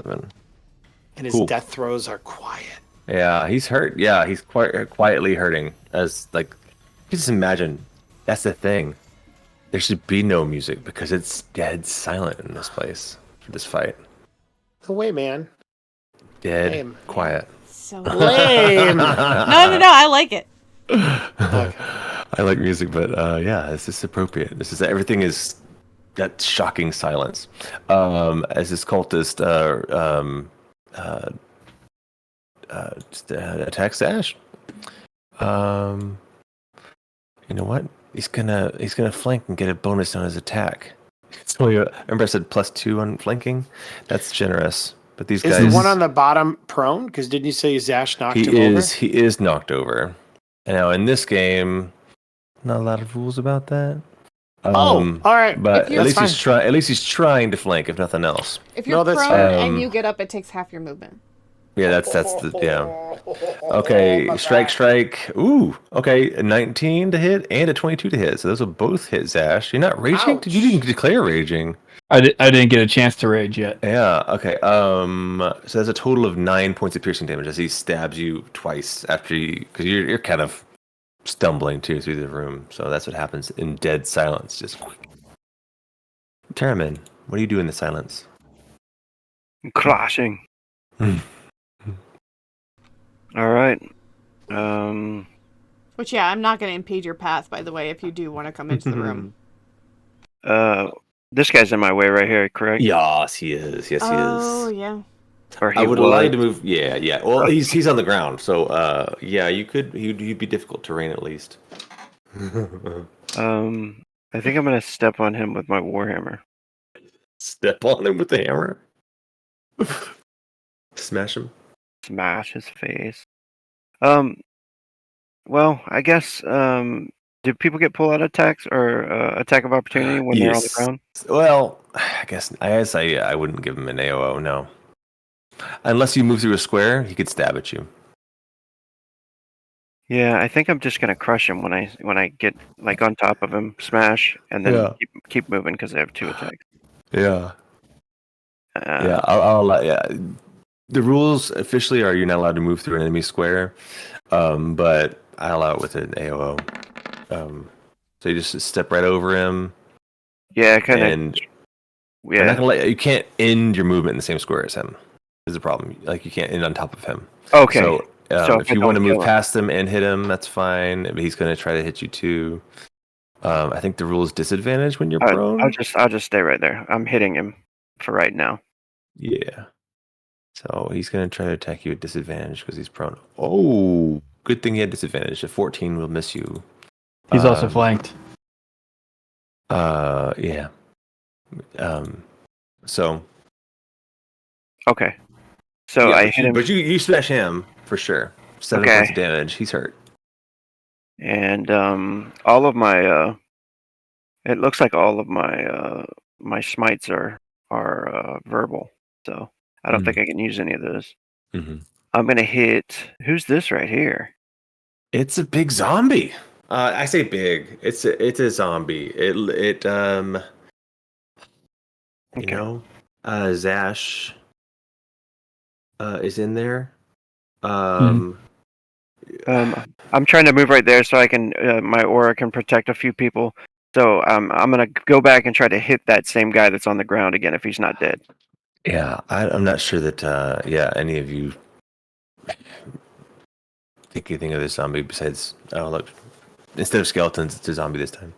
7. And his Cool. death throws are quiet. Yeah, he's hurt. Yeah, he's quite quietly hurting. As like, just imagine. That's the thing. There should be no music because it's dead silent in this place for this fight. No way, man. Dead Lame. quiet. So Lame. no, I like it. I like music, but yeah, this is appropriate. This is everything is that shocking silence. As this cultist attacks Ash. You know what? He's gonna flank and get a bonus on his attack. So remember I said +2 on flanking. That's generous. But these Is guys, the one on the bottom prone? Because didn't you say Zash knocked him he is knocked over. Now in this game, not a lot of rules about that. All right. But If you're- at least he's trying to flank, if nothing else. If you're No, that's prone fine. and you get up, it takes half your movement. Yeah, that's the yeah. Okay, strike. Ooh, okay, a 19 to hit and a 22 to hit. So those will both hit Zash. You're not raging? Ouch. You didn't declare raging. I didn't get a chance to rage yet. Yeah. Okay. So that's a total of 9 points of piercing damage as he stabs you twice after because you're kind of stumbling too through the room. So that's what happens in dead silence. Just Terramin, what do you do in the silence? Clashing. All right. Which, yeah, I'm not going to impede your path, by the way, if you do want to come into the room. This guy's in my way right here, correct? Yes, he is. Yes, Oh, he is. yeah. Or he I would allow you was. to move. Yeah, yeah. Well, he's on the ground, so yeah, you could. He'd be difficult terrain at least. I think I'm gonna step on him with my warhammer. Step on him with the hammer. Smash him. Smash his face. Well, I guess. Do people get pull-out attacks or attack of opportunity when they're on the ground? Well, I guess I wouldn't give him an AOO. No, unless you move through a square, he could stab at you. Yeah, I think I'm just gonna crush him when I get like on top of him, smash, and then Yeah. keep moving because I have 2 attacks. Yeah. Yeah, I'll allow. Yeah, the rules officially are you're not allowed to move through an enemy square, but I allow it with an AOO. So you just step right over him, Yeah, kind of. and I'm Yeah. not gonna you can't end your movement in the same square as him. Is the problem? Like you can't end on top of him. Okay. So, So if I you want to don't move kill him. past him and hit him, that's fine. But he's going to try to hit you too. I think the rule is disadvantage when you're prone. I'll just stay right there. I'm hitting him for right now. Yeah. So he's going to try to attack you at disadvantage because he's prone. Oh, good thing he had disadvantage. A 14 will miss you. He's also flanked. Yeah. So. Okay. So yeah, I hit him, but you smash him for sure. 7 Okay. points of damage. He's hurt. and all of my it looks like all of my my smites are verbal. So I don't think I can use any of those. Mm-hmm. I'm gonna hit. Who's this right here? It's a big zombie. I say big. It's a zombie. You Okay. know, Zash is in there. I'm trying to move right there so I can my aura can protect a few people. So I'm gonna go back and try to hit that same guy that's on the ground again if he's not dead. Yeah, I'm not sure that any of you think anything of this zombie besides look, instead of skeletons, it's a zombie this time.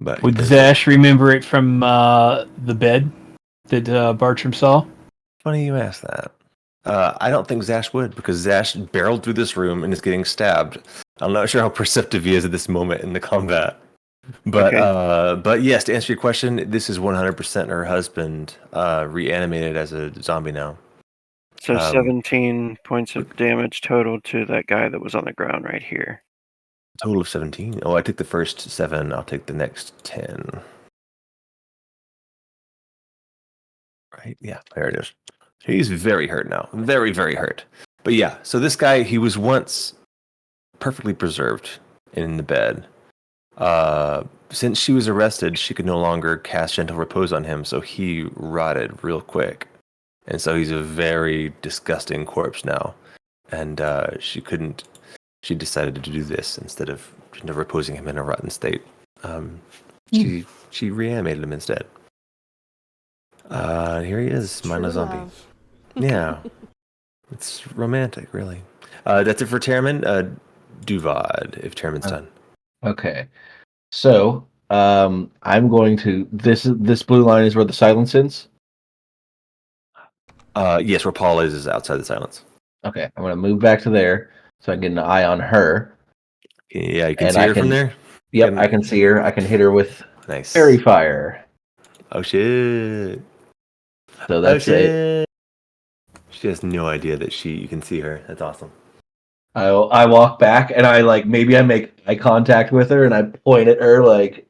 But Would Zash remember it from the bed that Bartram saw? funny you asked that. I don't think Zash would, because Zash barreled through this room and is getting stabbed. I'm not sure how perceptive he is at this moment in the combat. But but yes, to answer your question, this is 100% her husband, reanimated as a zombie now. So 17 points of damage total to that guy that was on the ground right here. Total of 17. Oh, I took the first 7. I'll take the next 10. Right? Yeah, there it is. He's very hurt now. Very, very hurt. But yeah, so this guy, he was once perfectly preserved in the bed. Since she was arrested, she could no longer cast Gentle Repose on him, so he rotted real quick. And so he's a very disgusting corpse now. And she decided to do this instead of reposing him in a rotten state. She reanimated him instead. Here he is, mindless zombie. Love. Yeah. It's romantic, really. That's it for Tearman. Duvad, if Tearman's done. Okay. So, I'm going to this blue line is where the silence is. Yes, where Paul is outside the silence. Okay, I'm gonna move back to there so I can get an eye on her. Yeah, you can And see her from there? Yep, I can see her. I can hit her with Nice. fairy fire. Oh, shit. So that's it. She has no idea that you can see her. That's awesome. I walk back and maybe I make eye contact with her and I point at her like.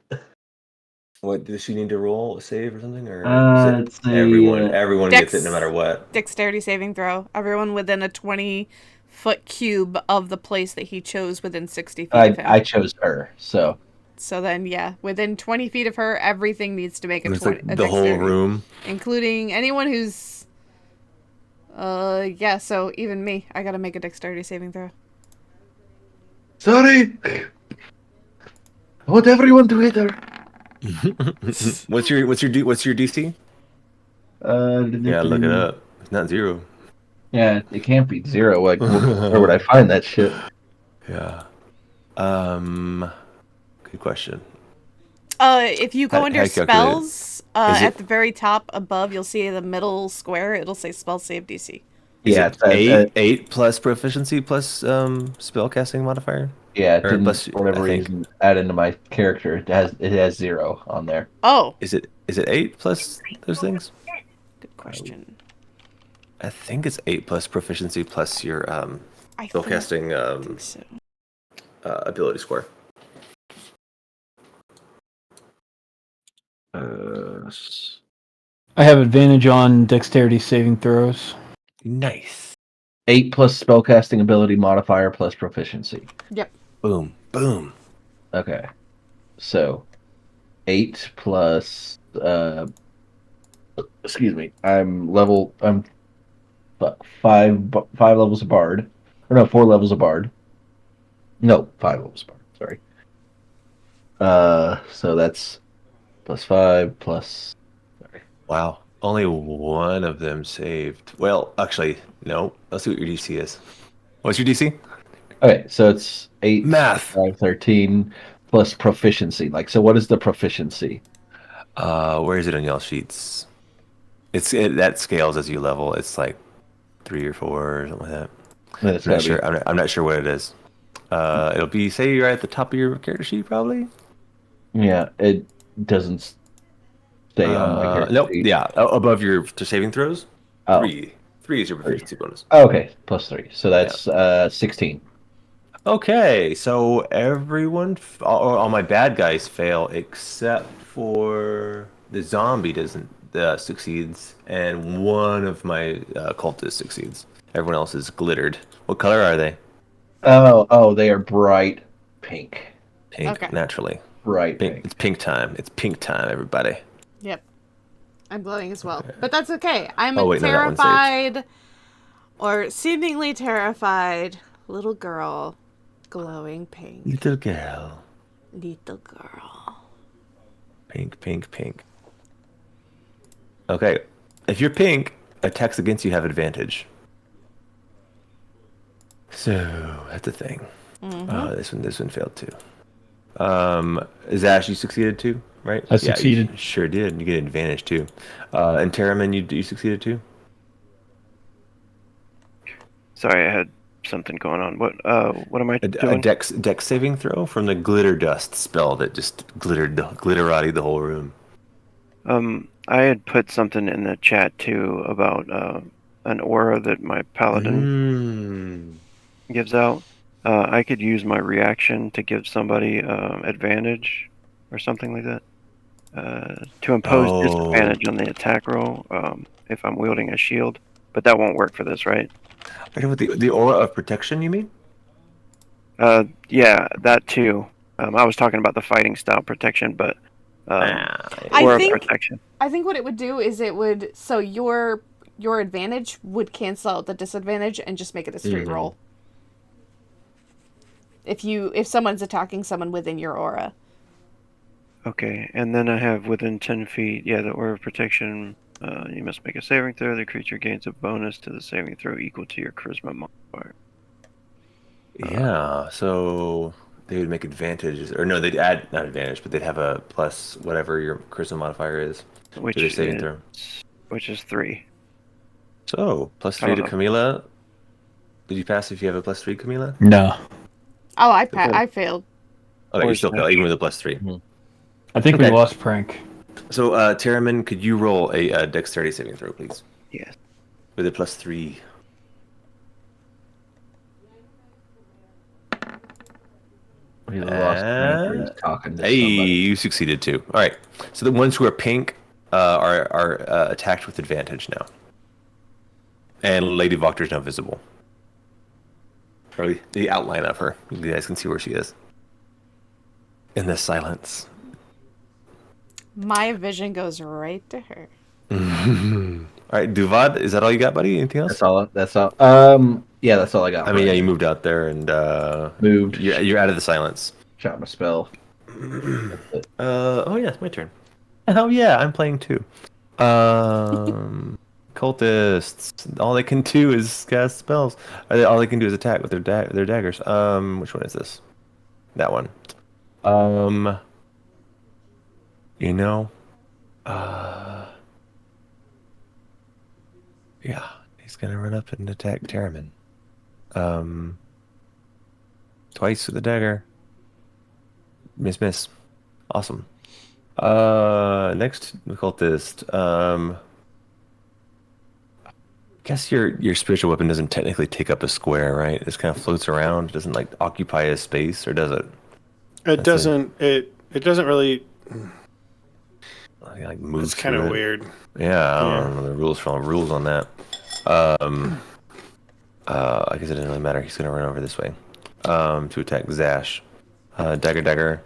What does she need to roll a save or something, or let's see, everyone gets it no matter what? Dexterity saving throw. Everyone within a 20-foot cube of the place that he chose within 60 feet of him. I chose her, so. So then, yeah, within 20 feet of her, everything needs to make a The whole room, including anyone who's. Yeah. So even me, I gotta make a dexterity saving throw. Sorry. I want everyone to hit her. What's your DC? Yeah, look it up. It's not 0. Yeah, it can't be 0. Like, where would I find that shit? Yeah. Good question. If you go How under you calculate it? spells, at the very top above, you'll see the middle square. It'll say spell save DC. Yeah, it's 8 plus proficiency plus spellcasting modifier. Yeah, it Or didn't plus, for whatever I think. reason add into my character. It has 0 on there. Oh, Is it 8 plus those things? good question. I think it's 8 plus proficiency plus your I spellcasting think so. ability score. I have advantage on dexterity saving throws. Nice. 8 plus spellcasting ability modifier plus proficiency. Yep. Boom. Boom. Okay. So 8 plus excuse me. I'm 5 levels of bard. Or no, 4 levels of bard. No, 5 levels of bard, sorry. So that's plus 5 plus Wow. Only one of them saved. Well, actually, no. Let's see what your DC is. What's your DC? Okay, so it's 8 Math. 5, 13 plus proficiency. So what is the proficiency? Where is it on y'all sheets? That scales as you level. It's like 3 or 4 or something like that. I'm not sure. I'm not sure what it is. It'll be, say, you're at the top of your character sheet, probably. Yeah, it doesn't stay on my character Nope. sheet. Yeah, above your saving throws. Oh. 3 is your proficiency bonus. Oh, okay, plus 3. So that's 16. Okay, so everyone, all my bad guys fail except for the zombie doesn't succeeds, and one of my cultists succeeds. Everyone else is glittered. What color are they? Oh, they are bright pink. Pink, Okay. naturally. Bright Pink. pink. It's pink time. It's pink time, everybody. Yep. I'm glowing as well. But that's okay. I'm Oh, a wait, no, that one's terrified, or seemingly terrified, little girl glowing pink. Little girl. Little girl. Pink, pink, pink. Okay, if you're pink, attacks against you have advantage. So that's a thing. Mm-hmm. This one failed too. Zash, you succeeded too, right? I succeeded. You sure did. You get advantage too. And Terraman, you succeeded too. Sorry, I had something going on. What am I A doing? dex saving throw from the glitter dust spell that just glitterati the whole room. I had put something in the chat too about an aura that my paladin gives out. I could use my reaction to give somebody advantage or something like that. To impose disadvantage on the attack roll if I'm wielding a shield. But that won't work for this, right? With the aura of protection, you mean? Yeah, that too. I was talking about the fighting style protection, but aura protection. I think what it would do is so your advantage would cancel out the disadvantage and just make it a straight roll. If someone's attacking someone within your aura. Okay, and then I have within 10 feet, the aura of protection. You must make a saving throw. The creature gains a bonus to the saving throw equal to your charisma modifier. Yeah, so they would make advantages, or no, they'd add, not advantage, but they'd have a plus whatever your charisma modifier is to their saving throw. Which is 3. So, +3 to Camila. Did you pass if you have a +3, Camila? No. Oh, I failed. Okay, you still fail, even with a +3. Mm-hmm. I think we lost Prank. So, Terramin, could you roll a dexterity saving throw, please? Yes. With a +3. We lost talking to hey, somebody. you succeeded too. All right. So the ones who are pink are attacked with advantage now. And Lady Wachter is now visible. Or the outline of her. You guys can see where she is. In the silence. My vision goes right to her. All right, Duvad, is that all you got, buddy? Anything else? That's all. Yeah, that's all I got. I mean, yeah, you moved out there and moved. You're out of the silence. Shot my spell. Oh yeah, it's my turn. Oh yeah, I'm playing too. Cultists. All they can do is cast spells. All they can do is attack with their daggers. Which one is this? That one. You know, yeah, he's gonna run up and attack Terramin. Twice with the dagger. Miss. Awesome. Next cultist. Guess your spiritual weapon doesn't technically take up a square, right? It just kind of floats around. It doesn't like occupy a space, or does it? It doesn't. It doesn't really. Like moves. It's kind of weird. Yeah, I don't know the rules on that. I guess it doesn't really matter. He's gonna run over this way. To attack Zash. Dagger.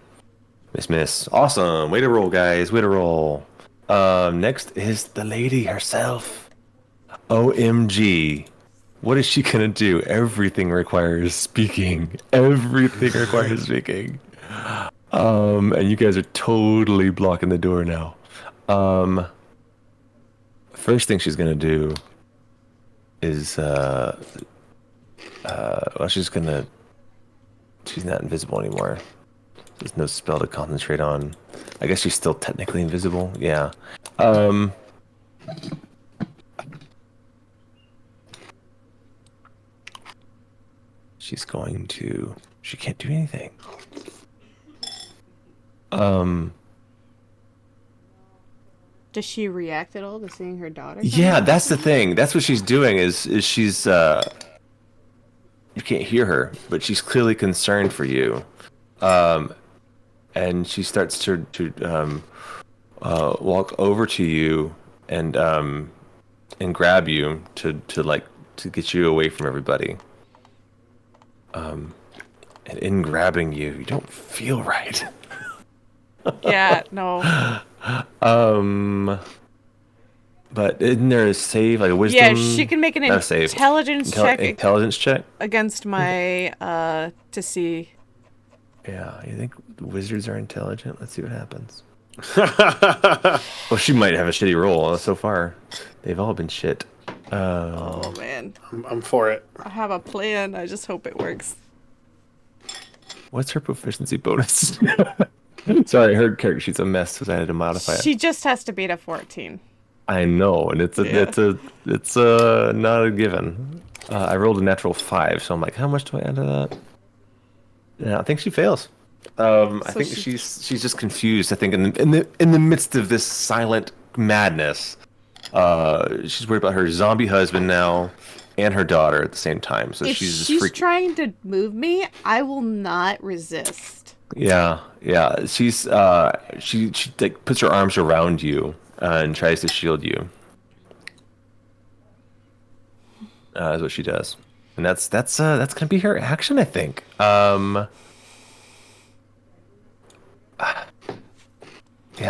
Miss. Awesome. Way to roll, guys. Way to roll. Next is the lady herself. OMG. What is she gonna do? Everything requires speaking. And you guys are totally blocking the door now. First thing she's gonna do is she's not invisible anymore. There's no spell to concentrate on. I guess she's still technically invisible. Yeah. She's going to. She can't do anything. Does she react at all to seeing her daughter? Yeah, that's the thing. That's what she's doing. Is she's. You can't hear her, but she's clearly concerned for you. And she starts to walk over to you and grab you to get you away from everybody. And in grabbing you, you don't feel right. Yeah, no. But isn't there a save, like a wisdom? Yeah, she can make an intelligence check. Intelligence check against my to see. Yeah, you think wizards are intelligent? Let's see what happens. Well, she might have a shitty roll so far. They've all been shit. Oh man, I'm for it. I have a plan. I just hope it works. What's her proficiency bonus? Sorry, her character sheet's a mess because I had to modify it. She just has to beat a 14. I know, and it's not a given. I rolled a natural 5, so I'm like, how much do I add to that? Yeah, I think she fails. I think she's just confused. I think in the midst of this silent madness, she's worried about her zombie husband now and her daughter at the same time. So If she's just she's trying to move me, I will not resist. Yeah. She's she like puts her arms around you and tries to shield you. Is what she does, and that's gonna be her action, I think. Yeah,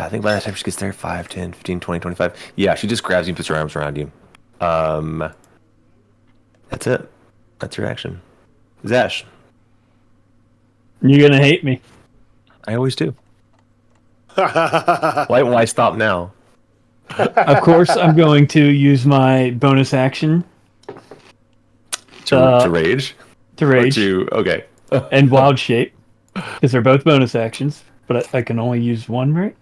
I think by the time she gets there, 5, 10, 15, 20, 25. Yeah, she just grabs you and puts her arms around you. That's it. That's her action. Zash. You're gonna hate me. I always do. Why stop now? Of course, I'm going to use my bonus action To rage? to rage Okay. and wild shape, because they're both bonus actions. But I can only use one, right?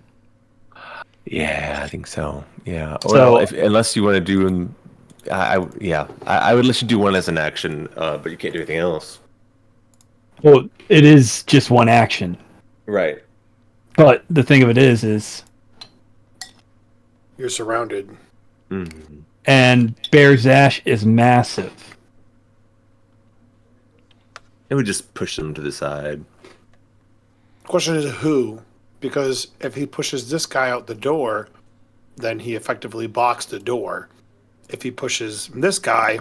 Yeah, I think so. Yeah. So- Well, unless you want to do, I would let you do one as an action, but you can't do anything else. Well, it is just one action. Right. But the thing of it is, You're surrounded. Mm-hmm. and Bear Zash is massive. It would just push them to the side. Question is who? Because if he pushes this guy out the door, then he effectively blocks the door. If he pushes this guy,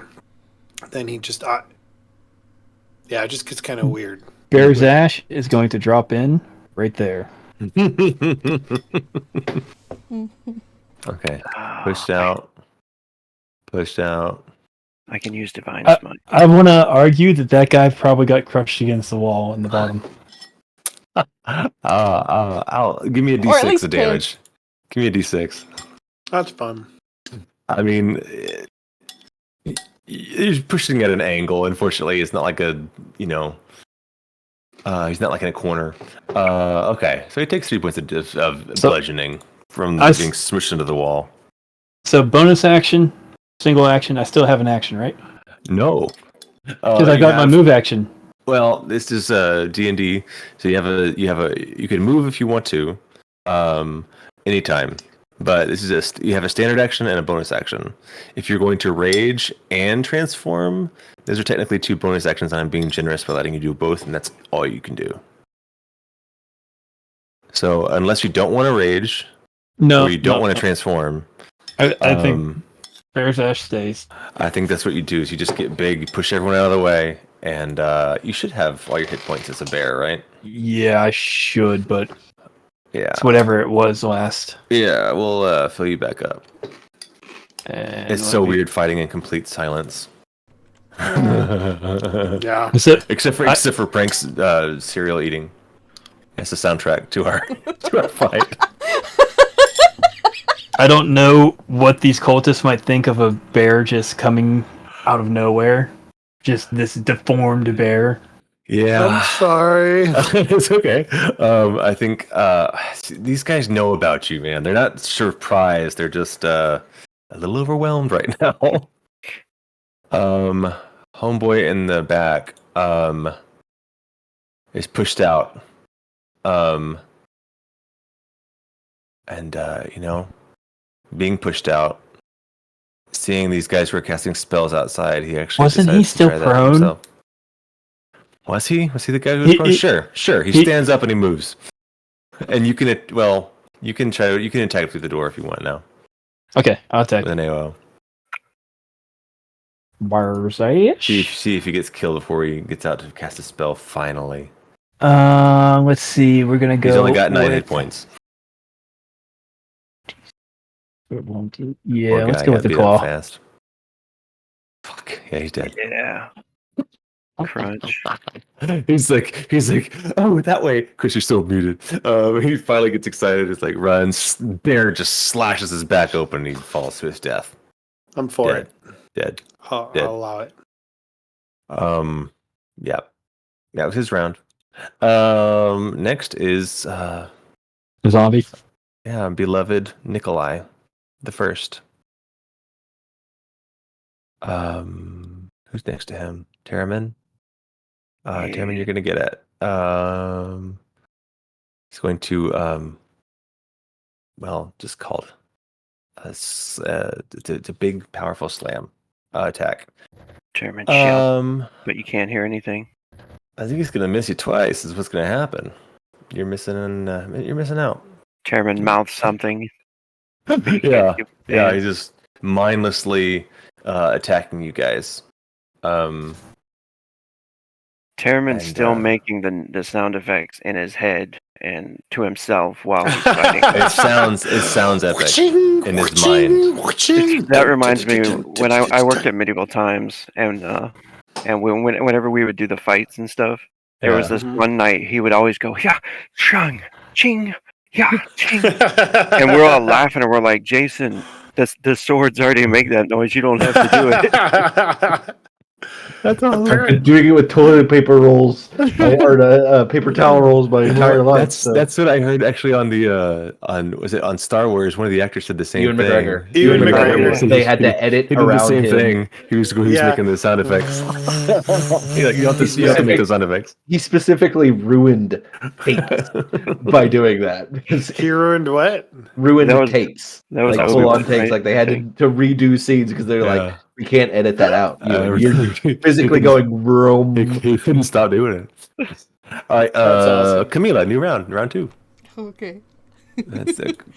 then he just... yeah, it just gets kind of weird. Bear Zash is going to drop in right there. Okay. Pushed out. Pushed out. I can use divine smite. I want to argue that guy probably got crushed against the wall in the bottom. I'll give me a Or at d6 least of damage. Give me a d6. That's fun. I mean, he's pushing at an angle. Unfortunately, it's not like a, he's not like in a corner. Okay, so he takes 3 points of bludgeoning from being smushed into the wall. So bonus action, single action. I still have an action, right? No, Because I got my move action. Well, this is D&D, so you can move if you want to, anytime. But this is you have a standard action and a bonus action. If you're going to rage and transform, those are technically 2 bonus actions, and I'm being generous by letting you do both, and that's all you can do. So unless you don't want to rage, or you don't want to transform, I think Bear Zash stays. I think that's what you do. Is you just get big, you push everyone out of the way, and you should have all your hit points as a bear, right? Yeah, I should, but Yeah. it's whatever it was last. Yeah, we'll fill you back up. And It's so weird fighting in complete silence. Yeah. Except for Prank's cereal eating. That's the soundtrack to our fight. I don't know what these cultists might think of a bear just coming out of nowhere. Just this deformed bear. Yeah. I'm sorry. It's okay. I think these guys know about you, man. They're not surprised. They're just a little overwhelmed right now. Homeboy in the back is pushed out. Being pushed out, seeing these guys who are casting spells outside, he actually Wasn't he decides to still try that prone? himself. Was he? Was he the guy who was prone? Sure. He stands up and he moves. And you can attack through the door if you want now. Okay, I'll attack. With an AO. Barzayish? See if he gets killed before he gets out to cast a spell finally. Let's see. We're gonna go. He's only got 9 with- hit points. Yeah, Poor let's guy go got with the beat up claw. fast. Fuck. Yeah, he's dead. Yeah. Crunch. he's like, oh, that way, because you're still muted. He finally gets excited. It's like runs. Bear just slashes his back open. And he falls to his death. I'm for Dead. Dead. I'll Dead. allow it. Yeah. That was his round. Next is Zombie. beloved Nikolai the First. Who's next to him? Terramin. Terramin, Yeah. you're gonna get it. He's going to just called it's a big, powerful slam attack. Chairman shout, but you can't hear anything. I think he's gonna miss you twice. Is what's gonna happen. You're missing out. Chairman mouths something. Yeah. He's just mindlessly attacking you guys. Chairman's And, still making the sound effects in his head and to himself while he's fighting. It sounds epic in his mind. That reminds me when I worked at Medieval Times, and whenever we would do the fights and stuff, there was this one night he would always go, yeah, chung, ching, yeah, ching, and we're all laughing and we're like, Jason, the swords already make that noise. You don't have to do it. That's all. I've been doing it with toilet paper rolls or paper towel rolls my entire life. That's what I heard actually on the on Star Wars. One of the actors said the same Ewan thing. McGregor. Ewan McGregor. They had to edit he did around the same him. thing. He was making the sound effects. You have to make those sound effects. He specifically ruined tapes by doing that. He ruined what? Ruined That was- tapes. That was Like Obi-Wan, full on takes. right? Like they had to redo scenes because they're like, we can't edit that out. You're He physically going vroom. couldn't stop doing it. All right, awesome. Camila, new round 2. Okay. That's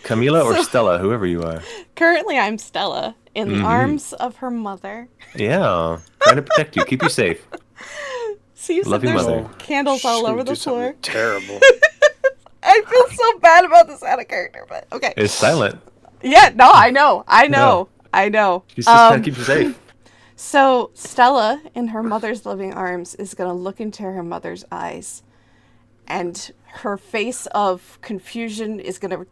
Camila or So- Stella, whoever you are. Currently, I'm Stella in the arms of her mother. Yeah, trying to protect you, keep you safe. See, so Love you, there's mother. candles all Should over do the floor. something terrible. I feel so bad about this out of character, but okay. It's silent. Yeah, no, I know. I know. She's just trying to keep you safe. So Stella, in her mother's loving arms, is going to look into her mother's eyes, and her face of confusion is going to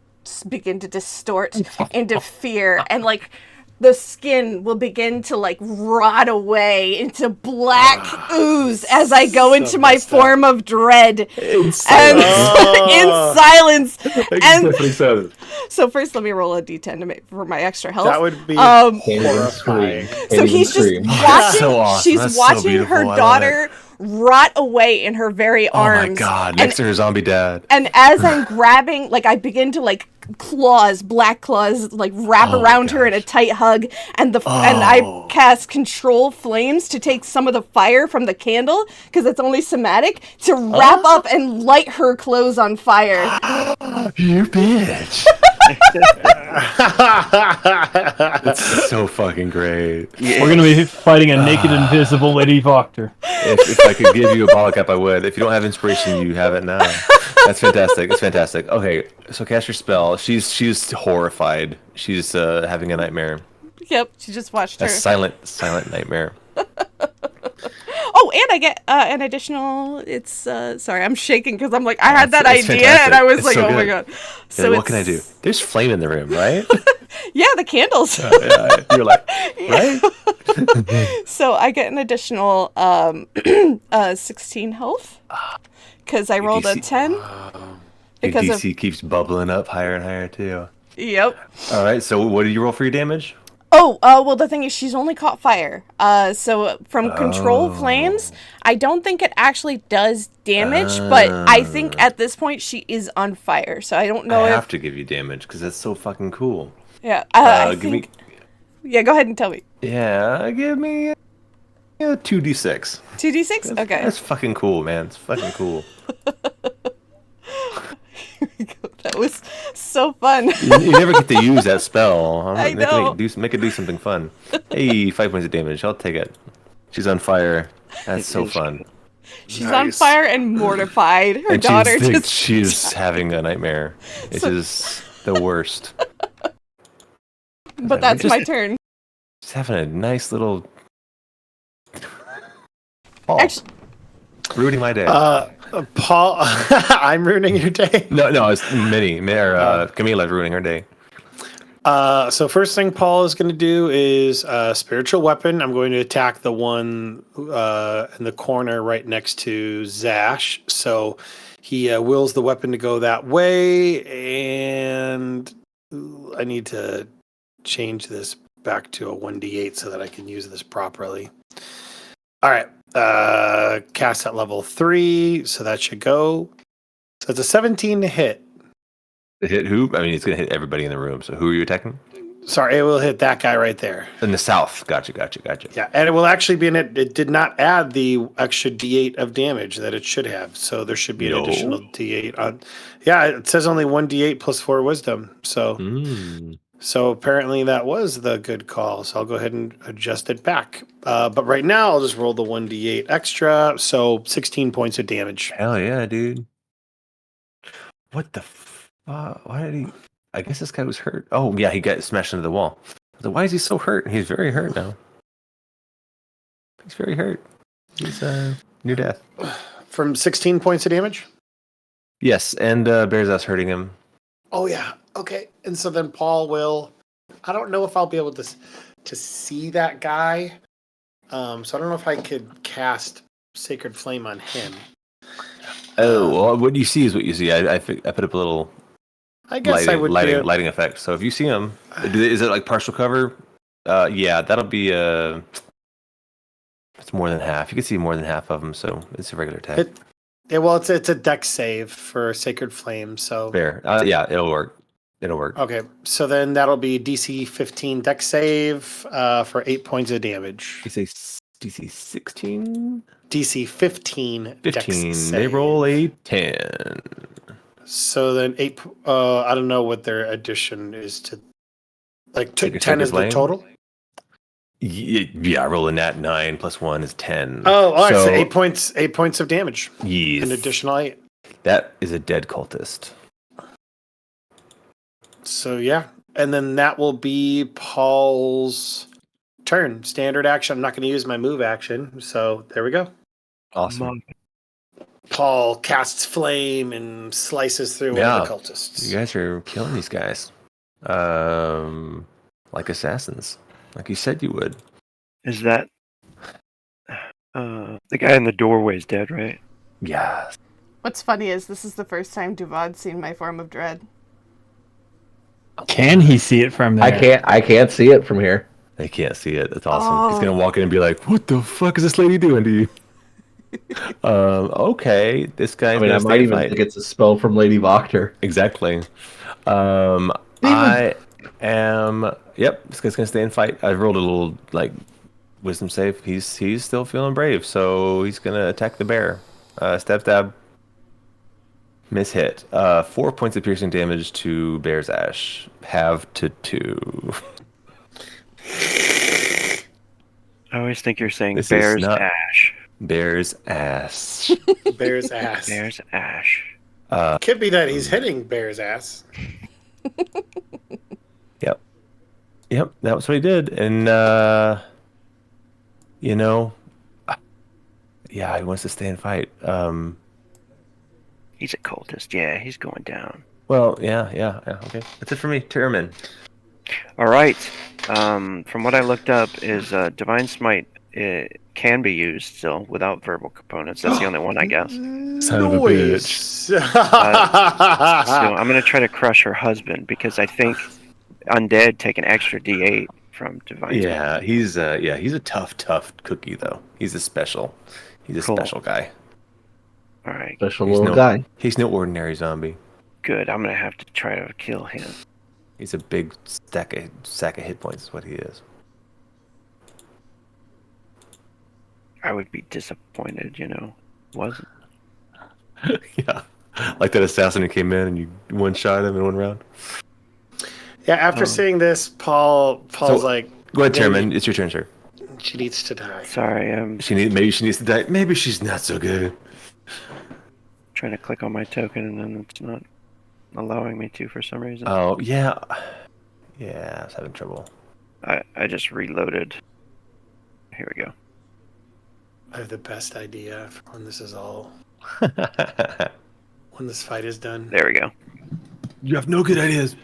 begin to distort into fear, and like the skin will begin to like rot away into black ooze as I go into my form of dread In and silence. in silence. And Definitely so. so first, let me roll a d10 to make for my extra health. That would be Horrifying. So he's just watching. That's so awesome. She's That's so watching beautiful. her I love daughter rot away in her very Oh arms. my god, And, next to her zombie dad. and as I'm grabbing, like I begin to like black claws, like wrap Oh my around her in a tight hug, and I cast control flames to take some of the fire from the candle because it's only somatic to wrap up and light her clothes on fire. You bitch. It's so fucking great. We're gonna be fighting a naked, invisible Lady Wachter. If I could give you a bottle cap, I would. If you don't have inspiration, you have it now. That's fantastic. It's fantastic. Okay, so cast your spell. She's horrified. She's having a nightmare. Yep, she just watched her. A silent nightmare. Oh, and I get an additional. It's sorry, I'm shaking because I'm like I had that It's idea fantastic. and I was It's like, so oh my good. god. So What can I do? There's flame in the room, right? Yeah, the candles. Yeah, you're like, right? So I get an additional 16 health because I rolled a DC 10. Your Because of DC keeps bubbling up higher and higher too. yep. All right, so what did you roll for your damage? Oh, well, the thing is, she's only caught fire. So from control flames, I don't think it actually does damage, but I think at this point she is on fire. So I don't know I if have to give you damage because that's so fucking cool. yeah. I Give think, me, yeah. Go ahead and tell me. yeah, give me 2d6. 2d6. Okay. That's fucking cool, man. It's fucking cool. That was so fun. You never get to use that spell. I know. Make it do something fun. Hey, 5 points of damage. I'll take it. She's on fire. That's so fun. She's on fire and mortified. Her daughter just. she's having a nightmare. It's just the worst. But that's my turn. She's having a nice little. Oh, Actually, ruining my day. Paul, I'm ruining your day. No, it's Camila's ruining her day. So first thing Paul is going to do is spiritual weapon. I'm going to attack the one in the corner right next to Zash. So he wills the weapon to go that way, and I need to change this back to a 1d8 so that I can use this properly. All right. Cast at level 3, so that should go. So it's a 17 to hit. To hit who? I mean, it's going to hit everybody in the room. So who are you attacking? Sorry, it will hit that guy right there. In the south. Gotcha. Yeah, and it will actually be in it. It did not add the extra D8 of damage that it should have. So there should be an additional D8 on. Yeah, it says only 1 D8 plus 4 wisdom. So, so apparently that was the good call. So I'll go ahead and adjust it back. But right now I'll just roll the 1 D8 extra. So 16 points of damage. Hell yeah, dude. What the why did he... I guess this guy was hurt. Oh, yeah, he got smashed into the wall. So why is he so hurt? He's very hurt now. He's very hurt. He's near death. From 16 points of damage? Yes, and Bear's ass hurting him. Oh, yeah. Okay. And so then Paul will... I don't know if I'll be able to see that guy. So I don't know if I could cast Sacred Flame on him. Oh, well, what you see is what you see. I put up a little... I guess I would lighting effect. So if you see him, is it like partial cover? Yeah, that'll be it's more than half. You can see more than half of them, so it's a regular attack. It's a dex save for Sacred Flame, so fair. Yeah, it'll work. Okay, so then that'll be DC 15 dex save for 8 points of damage. You say DC 16? DC 15 dex save. They roll a 10. So then 8. I don't know what their addition is to. Like 10 is the total. Yeah, rolling that 9 plus 1 is 10. Oh, all right. So 8 points. 8 points of damage. Yes. An additional 8. That is a dead cultist. So yeah, and then that will be Paul's turn. Standard action. I'm not going to use my move action. So there we go. Awesome. Paul casts flame and slices through one of the cultists. You guys are killing these guys. Like assassins. Like you said you would. Is that the guy in the doorway is dead, right? Yeah. What's funny is this is the first time Duvad's seen my form of dread. Can he see it from there? I can't see it from here. They can't see it. That's awesome. He's gonna walk in and be like, "What the fuck is this lady doing to you?" Okay, this guy. I mean, I might even think it's a spell from Lady Wachter. Exactly. I am. Yep, this guy's gonna stay and fight. I rolled a little wisdom save. He's still feeling brave, so he's gonna attack the bear. Stab. Miss hit. 4 points of piercing damage to Bear's Ash. Halve to 2. I always think you're saying Bear's Ash. Bear's ass. Bear's ass. Bear's Ash. Could be that he's hitting Bear's ass. Yep, that was what he did. And, yeah, he wants to stay and fight. He's a cultist. Yeah, he's going down. Well, yeah, okay. That's it for me. Tyrman. All right. From what I looked up is Divine Smite can be used still without verbal components. That's the only one, I guess. Son of a bitch. So I'm going to try to crush her husband because I think undead take an extra D8 from Divine Smite. He's a tough cookie, though. He's a special guy. All right. Special little guy. He's no ordinary zombie. Good. I'm going to have to try to kill him. He's a big sack of hit points is what he is. I would be disappointed, Wasn't. Yeah. Like that assassin who came in and you one-shot him in one round. Yeah, after seeing this, Paul's like... Go ahead, Chairman. It's your turn, sir. She needs to die. Sorry, maybe she needs to die. Maybe she's not so good. Trying to click on my token and then it's not allowing me to for some reason. Oh, yeah. Yeah, I was having trouble. I just reloaded. Here we go. I have the best idea for when this is all... when this fight is done. There we go. You have no good ideas.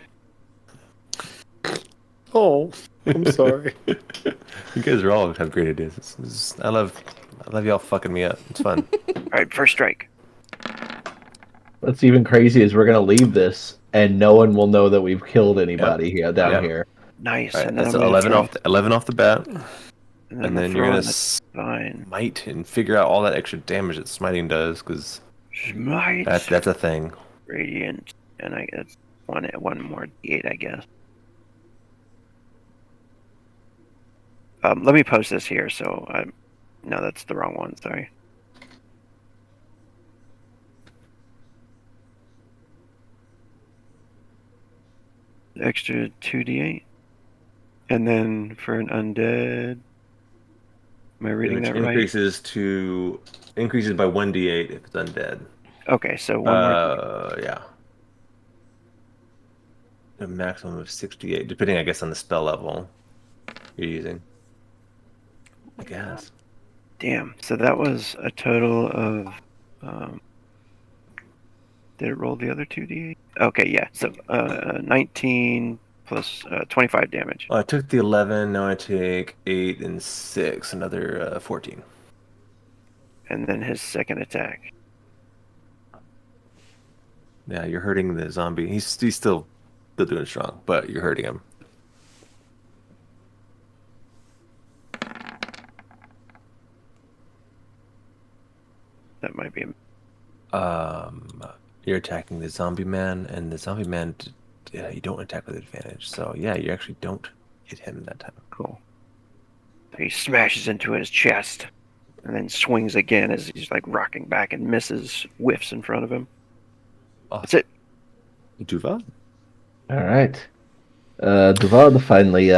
Oh, I'm sorry. You guys all have great ideas. I love y'all fucking me up. It's fun. All right, first strike. What's even crazy is we're gonna leave this, and no one will know that we've killed anybody down here. Nice. Right, and that's 11 off the bat. And then you're gonna smite and figure out all that extra damage that smiting does, because Smite. that's a thing. Radiant, and I guess one more D8, I guess. Let me post this here. So no, that's the wrong one. Sorry. Extra 2d8, and then for an undead, am I reading Which that right? increases by 1d8 if it's undead. Okay, so one more. Yeah. A maximum of 68, depending, I guess, on the spell level you're using. I guess. Damn. So that was a total of. Did it roll the other 2d8? Okay, yeah. So 19 plus 25 damage. Well, I took the 11. Now I take 8 and 6, another 14. And then his second attack. Yeah, you're hurting the zombie. He's still doing strong, but you're hurting him. That might be. You're attacking the zombie man, and the zombie man, you don't attack with advantage. So yeah, you actually don't hit him that time. Cool. So he smashes into his chest, and then swings again as he's like rocking back and misses, whiffs in front of him. That's it. Duvad? All right. Duvad finally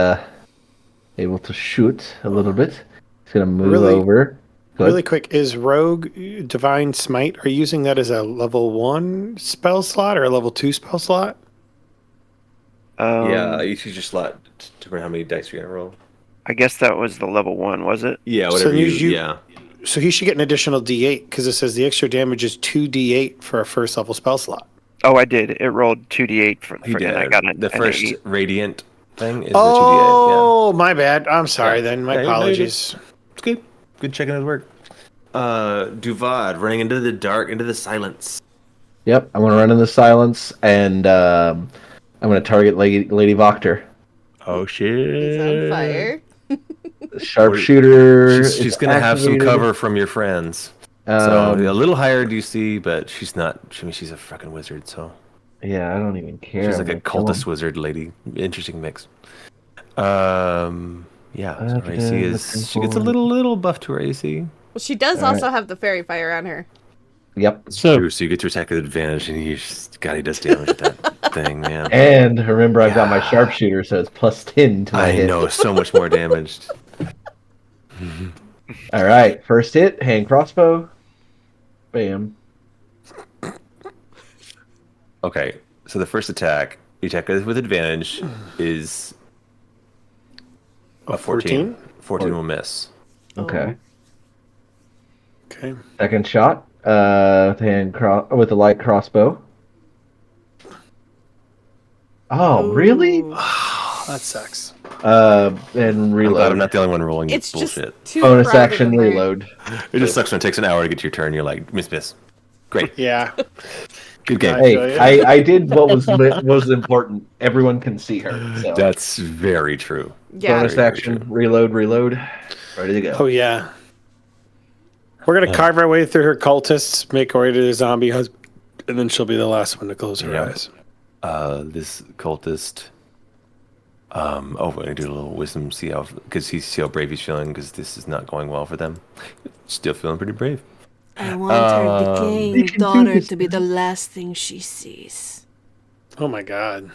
able to shoot a little bit. He's gonna move over. Really quick, is Rogue Divine Smite, are you using that as a level 1 spell slot or a level 2 spell slot? Yeah, you choose your slot to how many dice you're gonna roll. I guess that was the level 1, was it? Yeah, whatever yeah. So he should get an additional D8 because it says the extra damage is 2d8 for a first level spell slot. Oh, I did. It rolled 2d8 for and I got the first 8. radiant thing is the 2d8. Oh, yeah. my bad. I'm sorry then. My apologies. It's good. Good checking his work. Duvad running into the dark, into the silence. Yep, I'm gonna run in the silence, and I'm gonna target Lady Wachter. Oh shit! He's on fire. Sharpshooter. She's gonna have some cover from your friends. So a little higher DC, but she's not. I mean, she's a fucking wizard, so. Yeah, I don't even care. She's like a cultist wizard lady. Interesting mix. Yeah, so her AC is. She gets a little buff to her AC. Well, she does also have the fairy fire on her. Yep. So you get to attack with advantage, and he does damage with that thing, man. And remember, I've got my sharpshooter, so it's +10 to my hit. I know, so much more damaged. All right, first hit, hand crossbow. Bam. Okay, so the first attack, you attack with advantage, is a 14. 14 will miss. Okay. Okay. Second shot, with a light crossbow. Oh, really? That sucks. And reload. I'm glad I'm not the only one rolling It's this bullshit. just too Bonus crowded action in there. reload. It just sucks when it takes an hour to get to your turn. You're like, miss. Great. Yeah. Good game. Hey, I did what was important. Everyone can see her. So. That's very true. Yeah. Bonus action, reload. Ready to go. Oh, yeah. We're going to carve our way through her cultists, make our way to the zombie husband, and then she'll be the last one to close her eyes. This cultist. We're gonna do a little wisdom, see how brave he's feeling, because this is not going well for them. Still feeling pretty brave. I want her decaying daughter to be the last thing she sees. Oh my god.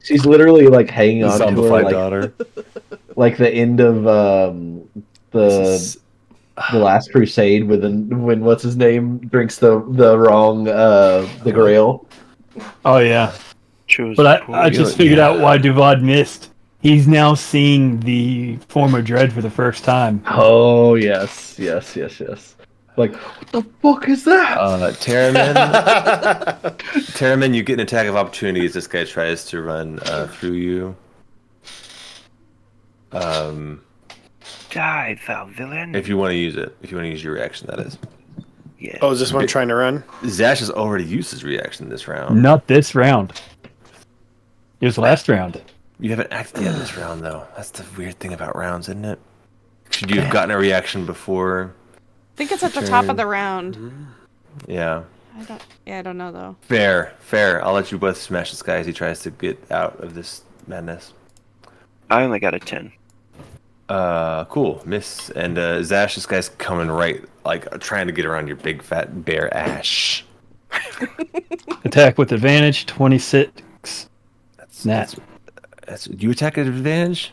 She's literally like hanging on to her, Zombified like, daughter. like the end of the Last Crusade when what's his name drinks the wrong the Grail. Oh yeah. But I just figured out why Duvad missed. He's now seeing the former Dread for the first time. Oh yes. Like, what the fuck is that? Terramin, you get an attack of opportunity as this guy tries to run through you. Die, thou villain. If you want to use it. If you want to use your reaction, that is. Yeah. Oh, is this one trying to run? Zash has already used his reaction this round. Not this round. It was last round. You haven't acted yet this round, though. That's the weird thing about rounds, isn't it? Should you have gotten a reaction before? I think it's at the top of the round. Yeah. I don't know though. Fair. I'll let you both smash this guy as he tries to get out of this madness. I only got a 10. Cool. Miss. And Zash, this guy's coming right, like, trying to get around your big fat bear ash. Attack with advantage, 26. That's you attack at advantage?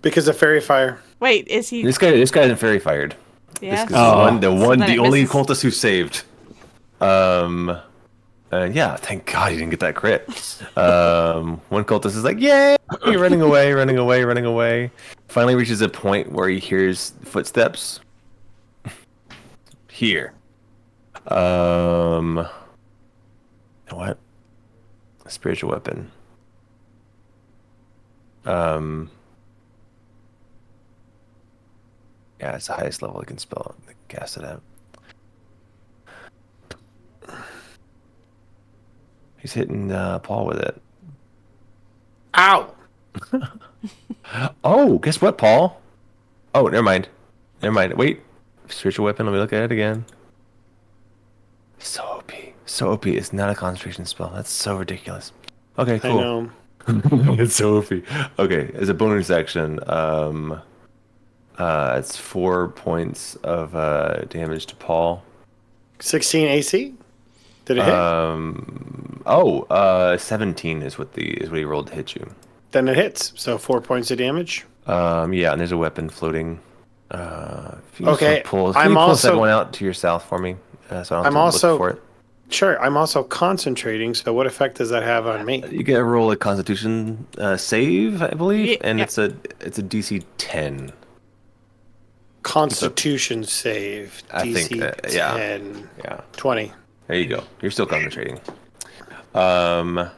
Because of fairy fire. Wait, is he? This guy isn't fairy fired. Yeah. The it only misses. cultist who saved. Yeah, thank God he didn't get that crit. One cultist is like, yay! Running away. Finally reaches a point where he hears footsteps. Here. You know what? A spiritual weapon. Yeah, it's the highest level I can cast it at. He's hitting Paul with it. Ow! Oh, guess what, Paul? Oh, never mind. Wait. Spiritual weapon, let me look at it again. So OP. It's not a concentration spell. That's so ridiculous. Okay, cool. I know. It's so OP. Okay, as a bonus action, it's 4 points of damage to Paul. 16 AC? Did it hit? 17 is what he rolled to hit you. Then it hits. So 4 points of damage. Yeah, and there's a weapon floating. If you Okay, pull I'm that also- one out to your south for me, so I don't have I'm to also- look for it. Sure, I'm also concentrating, so what effect does that have on me? You get a roll a Constitution save, I believe, and Yeah. it's a DC 10. Constitution save. I DC think, 10. Yeah, 20. there you go. You're still concentrating. And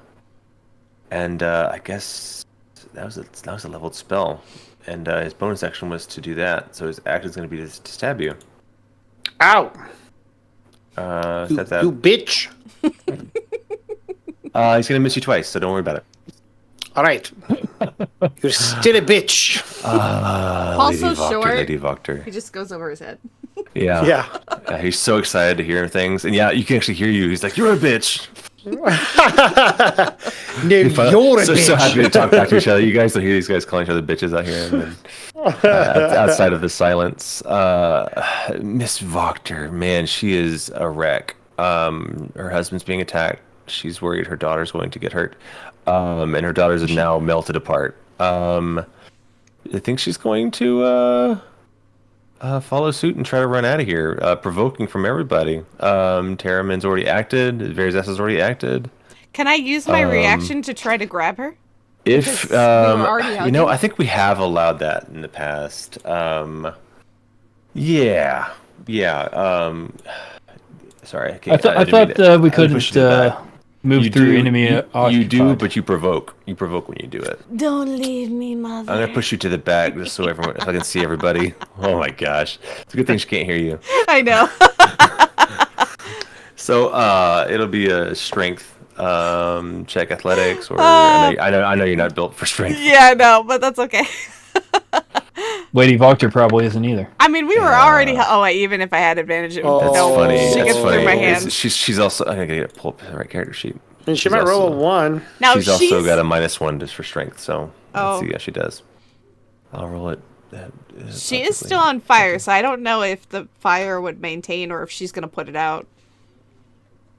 I guess that was a leveled spell, and his bonus action was to do that. So his action is going to be to stab you. Ow! You bitch! He's gonna miss you twice, so don't worry about it. Alright. You're still a bitch. Paul's so short. Lady Wachter. He just goes over his head. Yeah. Yeah. He's so excited to hear things, and yeah, you can actually hear you. He's like, "You're a bitch." No, you're a bitch. So happy to talk back to each other. You guys don't hear these guys calling each other bitches out here, and then, outside of the silence. Miss Wachter, man, she is a wreck. Her husband's being attacked. She's worried her daughter's going to get hurt, and her daughters have now melted apart. I think she's going to follow suit and try to run out of here, provoking from everybody. Terramin's already acted. Verzes has already acted. Can I use my reaction to try to grab her? If Because we were already out there. I think we have allowed that in the past. Yeah. Sorry, I can't. I thought we couldn't move through enemy You occupied. do, but you provoke. You provoke when you do it. Don't leave me, mother. I'm gonna push you to the back just so everyone, if I can see everybody. Oh my gosh, it's a good thing she can't hear you. I know. So it'll be a strength check, athletics, or I know you're not built for strength. Yeah, no, but that's okay. Lady Wachter probably isn't either. I mean, we were already. Oh, wait, even if I had advantage, it That's no, funny. She That's gets funny. through my It's- hands. She's also. I'm gonna get pull up the right character sheet. And she She's might roll a also- 1. Now she's also got a -1 just for strength. So Oh. let's see how she does. I'll roll it. She is still on fire, so I don't know if the fire would maintain or if she's gonna put it out.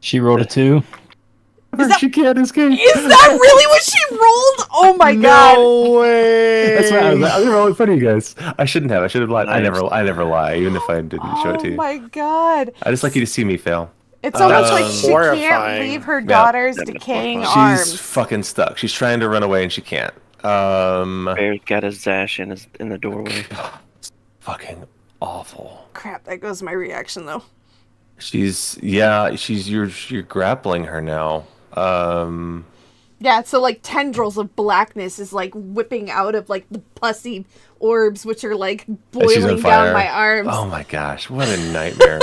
She rolled a 2. She can't escape. Is that really what she rolled? Oh my god! No way! That's why I was gonna roll it for you guys. I shouldn't have. I should have lied. Nice. I never lie, even if I didn't show it to Oh you. my god! I just like you to see me fail. It's almost like That's she can't horrifying. leave her Yeah. daughter's That's decaying horrifying. She's arms. fucking stuck. She's trying to run away and she can't. Bear's got his Zash in the doorway. Fucking awful. Crap, that goes my reaction though. You're grappling her now. Yeah, so like tendrils of blackness is like whipping out of like the pussy orbs, which are like and she's on boiling down fire. my arms. Oh my gosh, what a nightmare.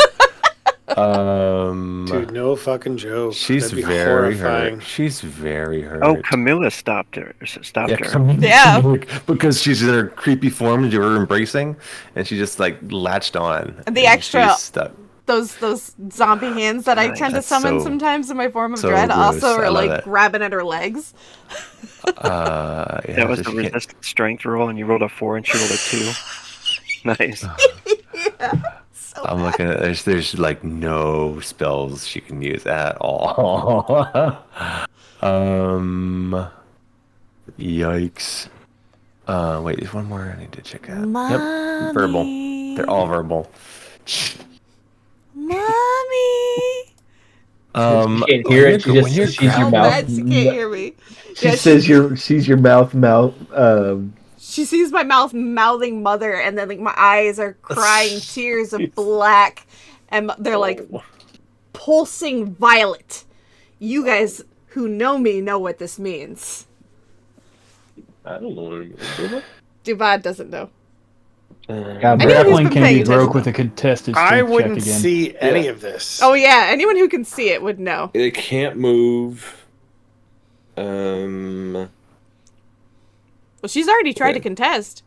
Dude, no fucking joke. She's That'd be very horrifying. hurt. She's very hurt. Oh, Camilla stopped her. Yeah. Because she's in her creepy form and you were embracing, and she just like latched on. And the extra- she's stuck. Those zombie hands that I tend to That's summon so- sometimes in my form of so dread gross. also I are love like that. grabbing at her legs. Yeah, That was so the she can't- resistance strength roll, and you rolled a 4 and she rolled a 2. Nice. So I'm bad. looking at there's like no spells she can use at all. Yikes. Wait, there's one more I need to check out. Yep, verbal. They're all verbal. Mommy. She can't hear it. She when just you're sees your Oh, mouth. Matt, she can't hear me. She Yeah, says sees your mouth. She sees my mouth mouthing mother, and then like my eyes are crying tears of black, and they're like pulsing violet. You guys who know me know what this means. I don't know. Duvad doesn't know. God, Anyone who's Grappling been can paying be broke attention, with a contested I strength check wouldn't again. see any of this. Oh yeah, anyone who can see it would know. It can't move. Um. Well, she's already tried to Okay. contest.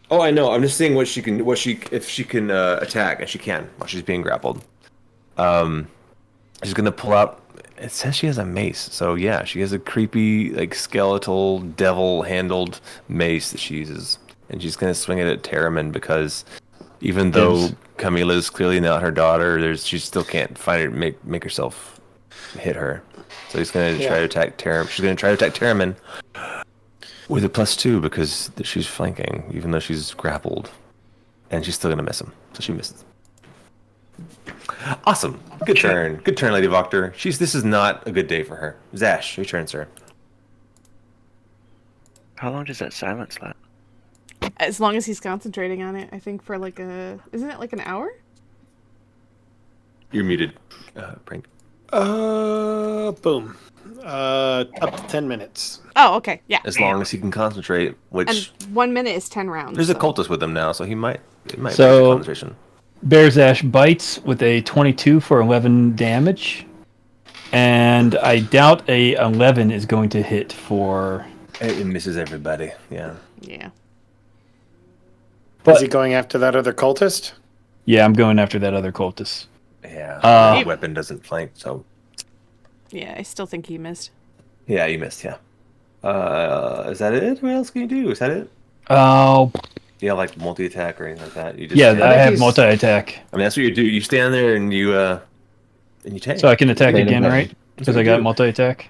Oh, I know. I'm just saying if she can Attack, and she can while she's being grappled. She's gonna pull out. It says she has a mace, so yeah, she has a creepy, like skeletal, devil-handled mace that she uses, and she's gonna swing it at Terramin because even though Yes. Camilla's clearly not her daughter, she still can't find her make herself hit her. So he's gonna try to attack Terramin. She's gonna try to attack Terramin with a +2 because she's flanking, even though she's grappled, and she's still gonna miss him. So she misses. Awesome. Good turn. Good turn, Lady Wachter. This is not a good day for her. Zash, your turn, sir. How long does that silence last? As long as he's concentrating on it, I think for like isn't it like an hour? You're muted, Prank. Boom. Up to 10 minutes. Oh, okay, yeah. As long as he can concentrate, which And 1 minute is 10 rounds. there's a so- cultist with him now, so it might break So- concentration. Bear's Ash bites with a 22 for 11 damage. And I doubt a 11 is going to hit for... It misses everybody. Yeah. Yeah. But, Is he going after that other cultist? yeah, I'm going after that other cultist. Yeah. Uh, Weapon doesn't flank, so Yeah, I still think he missed. yeah, you missed. Yeah. Is that it? What else can you do? Is that it? Oh, You have like multi-attack or anything like that? You just yeah, stand- I have he's- multi-attack. I mean, that's what you do. You stand there and you take. So I can attack Stand again, up. right? Because what I you got do. multi-attack.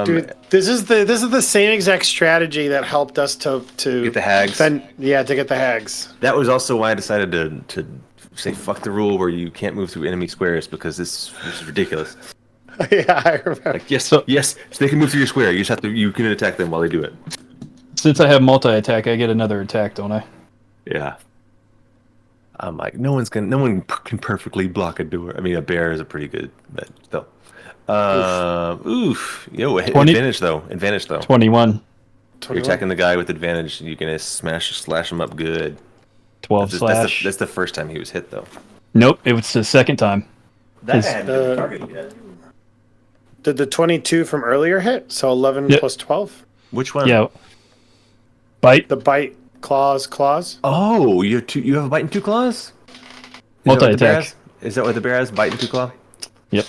Dude, this is the same exact strategy that helped us to Get the hags. to get the hags. That was also why I decided to say fuck the rule where you can't move through enemy squares because this is ridiculous. Yeah, I remember. Like yes, so they can move through your square. You just have to you can attack them while they do it. Since I have multi-attack, I get another attack, don't I? Yeah. I'm like no one can perfectly block a door. I mean a bear is a pretty good, but still. Oof. Yo, 20 advantage though. 21. You're attacking the guy with advantage. You can slash him up good. 12 slash. That's the first time he was hit though. Nope, it was the second time. That His- hadn't been targeted yet. Did the 22 from earlier hit? So 11 Yep. plus 12? Which one? Yeah. Bite, The bite, claws. Oh, you have a bite and 2 claws? multi-attack. Is that what the bear has? Bite and 2 claw? Yep.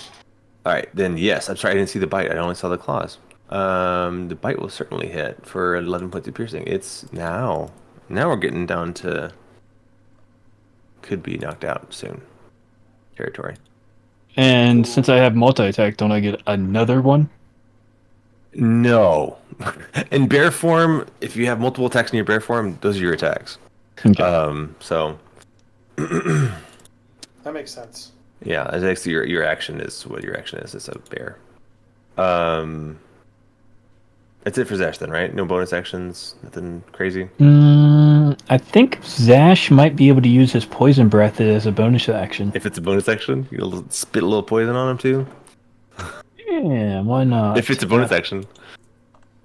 All right, then yes. I'm sorry, I didn't see the bite. I only saw the claws. The bite will certainly hit for 11 points of piercing. It's now. Now we're getting down to could be knocked out soon territory. And since I have multi-attack, don't I get another one? No. In bear form, if you have multiple attacks in your bear form, those are your attacks. Okay. So That makes sense. yeah, as actually your action is what your action is. It's a bear. That's it for Zash then, right? No bonus actions, nothing crazy. I think Zash might be able to use his poison breath as a bonus action. If it's a bonus action, you'll spit a little poison on him too. Yeah, why not? If it's a bonus action,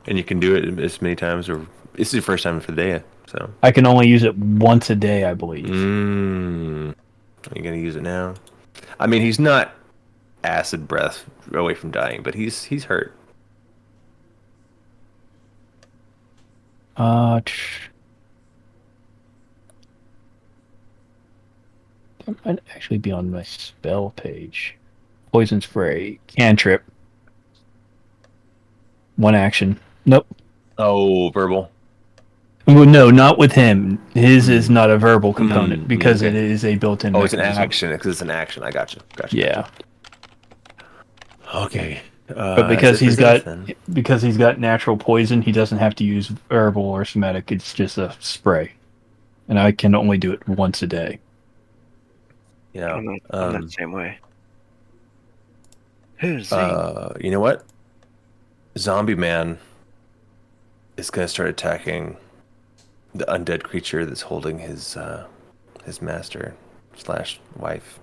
and you can do it as many times, or this is your first time for the day, so. I can only use it once a day, I believe. Are you gonna use it now? I mean, he's not acid breath away from dying, but he's hurt. That might actually be on my spell page. Poison spray, cantrip. 1 action. Nope. Oh, verbal. Well, no, not with him. His is not a verbal component because okay. it is a built-in. Oh, it's an mechanism. action because it's an action. I gotcha. Yeah. Okay. But because he's got natural poison, he doesn't have to use herbal or somatic. It's just a spray, and I can only do it once a day. Yeah. I'm the same way. You know what? Zombie Man is gonna start attacking the undead creature that's holding his master / wife.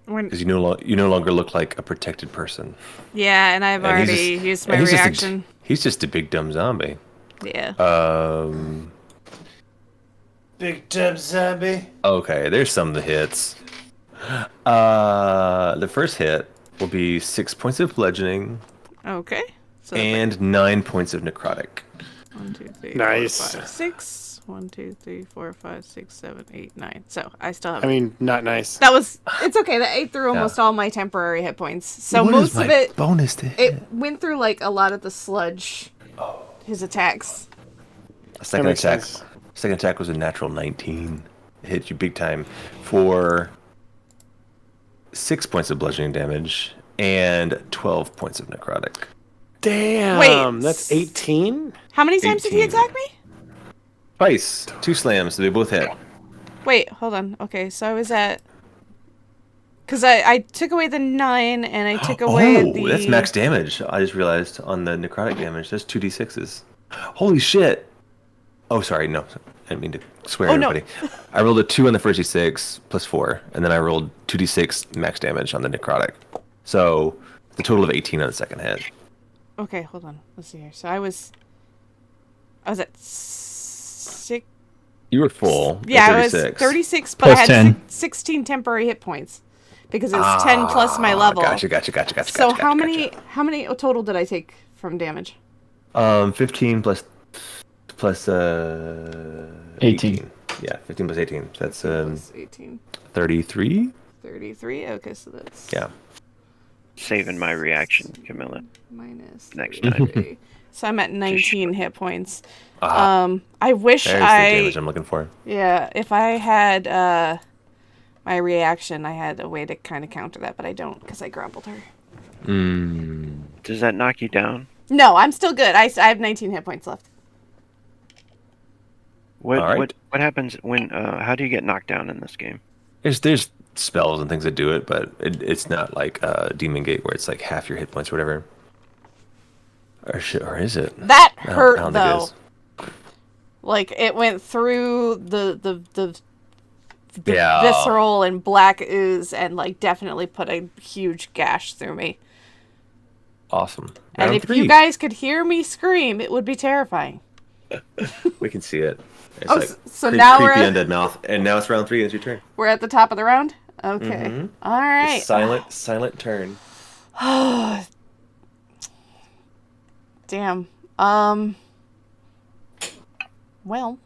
Because you no longer look like a protected person. Yeah, and I've already used my reaction. He's just a big dumb zombie. Yeah. Big dumb zombie. Okay, there's some of the hits. The first hit will be 6 points of bludgeoning. Okay. So and 9 points of necrotic. 1, 2, 3, Nice. 4, 5, 6. 1, 2, 3, 4, 5, 6, 7, 8, 9. So I still have. I mean, not nice. That was. It's okay. That ate through almost all my temporary hit points. So What most is of my it. bonus to hit? It went through like a lot of the sludge. His attacks. Second attack was a natural 19. It hit you big time for 6 points of bludgeoning damage and 12 points of necrotic. Damn. Wait. That's 18? How many times did he 18. attack me? Twice. 2 slams, so they both hit. Wait, hold on. Okay, so I was at. Because I took away the 9 and I took away the. That's max damage. I just realized on the necrotic damage. That's 2d6s. Holy shit. Oh, sorry. No. I didn't mean to swear at everybody. No. I rolled a 2 on the first d6 plus 4, and then I rolled 2d6 max damage on the necrotic. So the total of 18 on the second hit. Okay, hold on. Let's see here. So I was at 6. You were full. Yeah, I was 36, but plus I had 10. 16 temporary hit points because it's 10 plus my level. Gotcha. So how many total did I take from damage? 15 plus 18. Yeah, 15 plus 18. That's plus 18. 33. 33. Okay, so that's saving my reaction, Camilla. Minus Next time. 3. So I'm at 19 hit points. I wish There's the damage I'm looking for. Yeah, if I had my reaction, I had a way to kind of counter that, but I don't because I grappled her. Does that knock you down? No, I'm still good. I have 19 hit points left. What happens when? How do you get knocked down in this game? There's spells and things that do it, but it's not like Demon Gate where it's like half your hit points or whatever. Or is it? That hurt I don't though. think it is. Like it went through the visceral and black ooze and like definitely put a huge gash through me. Awesome. And if you guys could hear me scream, it would be terrifying. We can see it. It's so now creepy we're undead mouth, and now it's round 3. It's your turn. We're at the top of the round. Okay. All right. Silent turn. Damn. Well,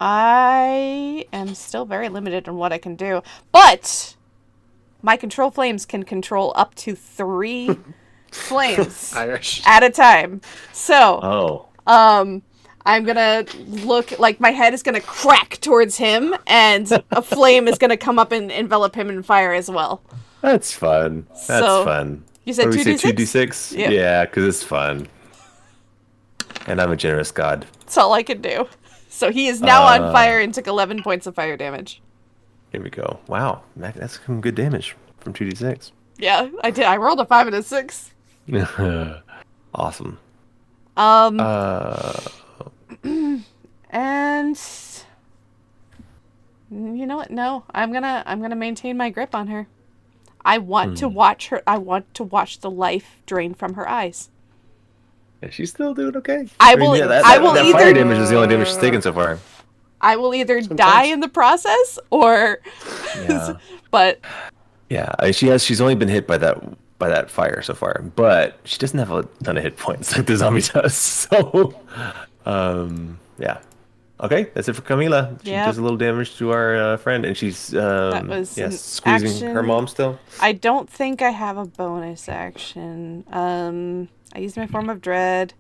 I am still very limited on what I can do, but my control flames can control up to 3 flames at a time. So, I'm gonna look like my head is gonna crack towards him, and a flame is gonna come up and envelop him in fire as well. That's fun. That's fun. You said 2d6? 2d6? Yep. Yeah, because it's fun. And I'm a generous god. That's all I can do. So he is now on fire and took 11 points of fire damage. Here we go. Wow, that's some good damage from 2d6. Yeah, I did. I rolled a 5 and a 6. Awesome. And you know what? No, I'm gonna maintain my grip on her. I want to watch her. I want to watch the life drain from her eyes. Yeah, she's still doing okay. I will that either fire damage is the only damage she's taken so far. I will either die in the process or. Yeah. But. Yeah, she's only been hit by that fire so far, but she doesn't have a ton of hit points like the zombie does. So, yeah. Okay, that's it for Camila. She does a little damage to our friend, and she's that was squeezing action. her mom still. I don't think I have a bonus action. I used my form of dread.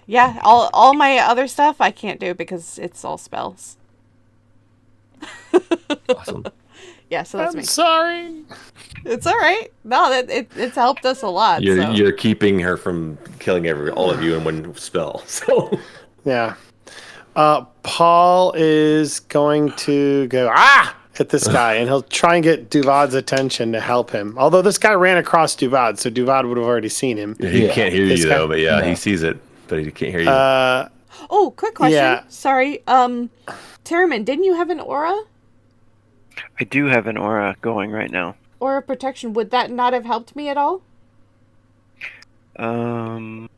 Yeah, all my other stuff I can't do because it's all spells. Awesome. Yeah, so that's me. Sorry. It's all right. No, it's helped us a lot. You're keeping her from killing all of you in one spell. So Yeah. Paul is going to go at this guy, and he'll try and get Duvad's attention to help him. Although this guy ran across Duvad, so Duvad would have already seen him. he can't hear you though. But yeah, he sees it, but he can't hear you. Oh, quick question. Yeah. Sorry. Terriman, didn't you have an aura? I do have an aura going right now. Aura protection. Would that not have helped me at all? Let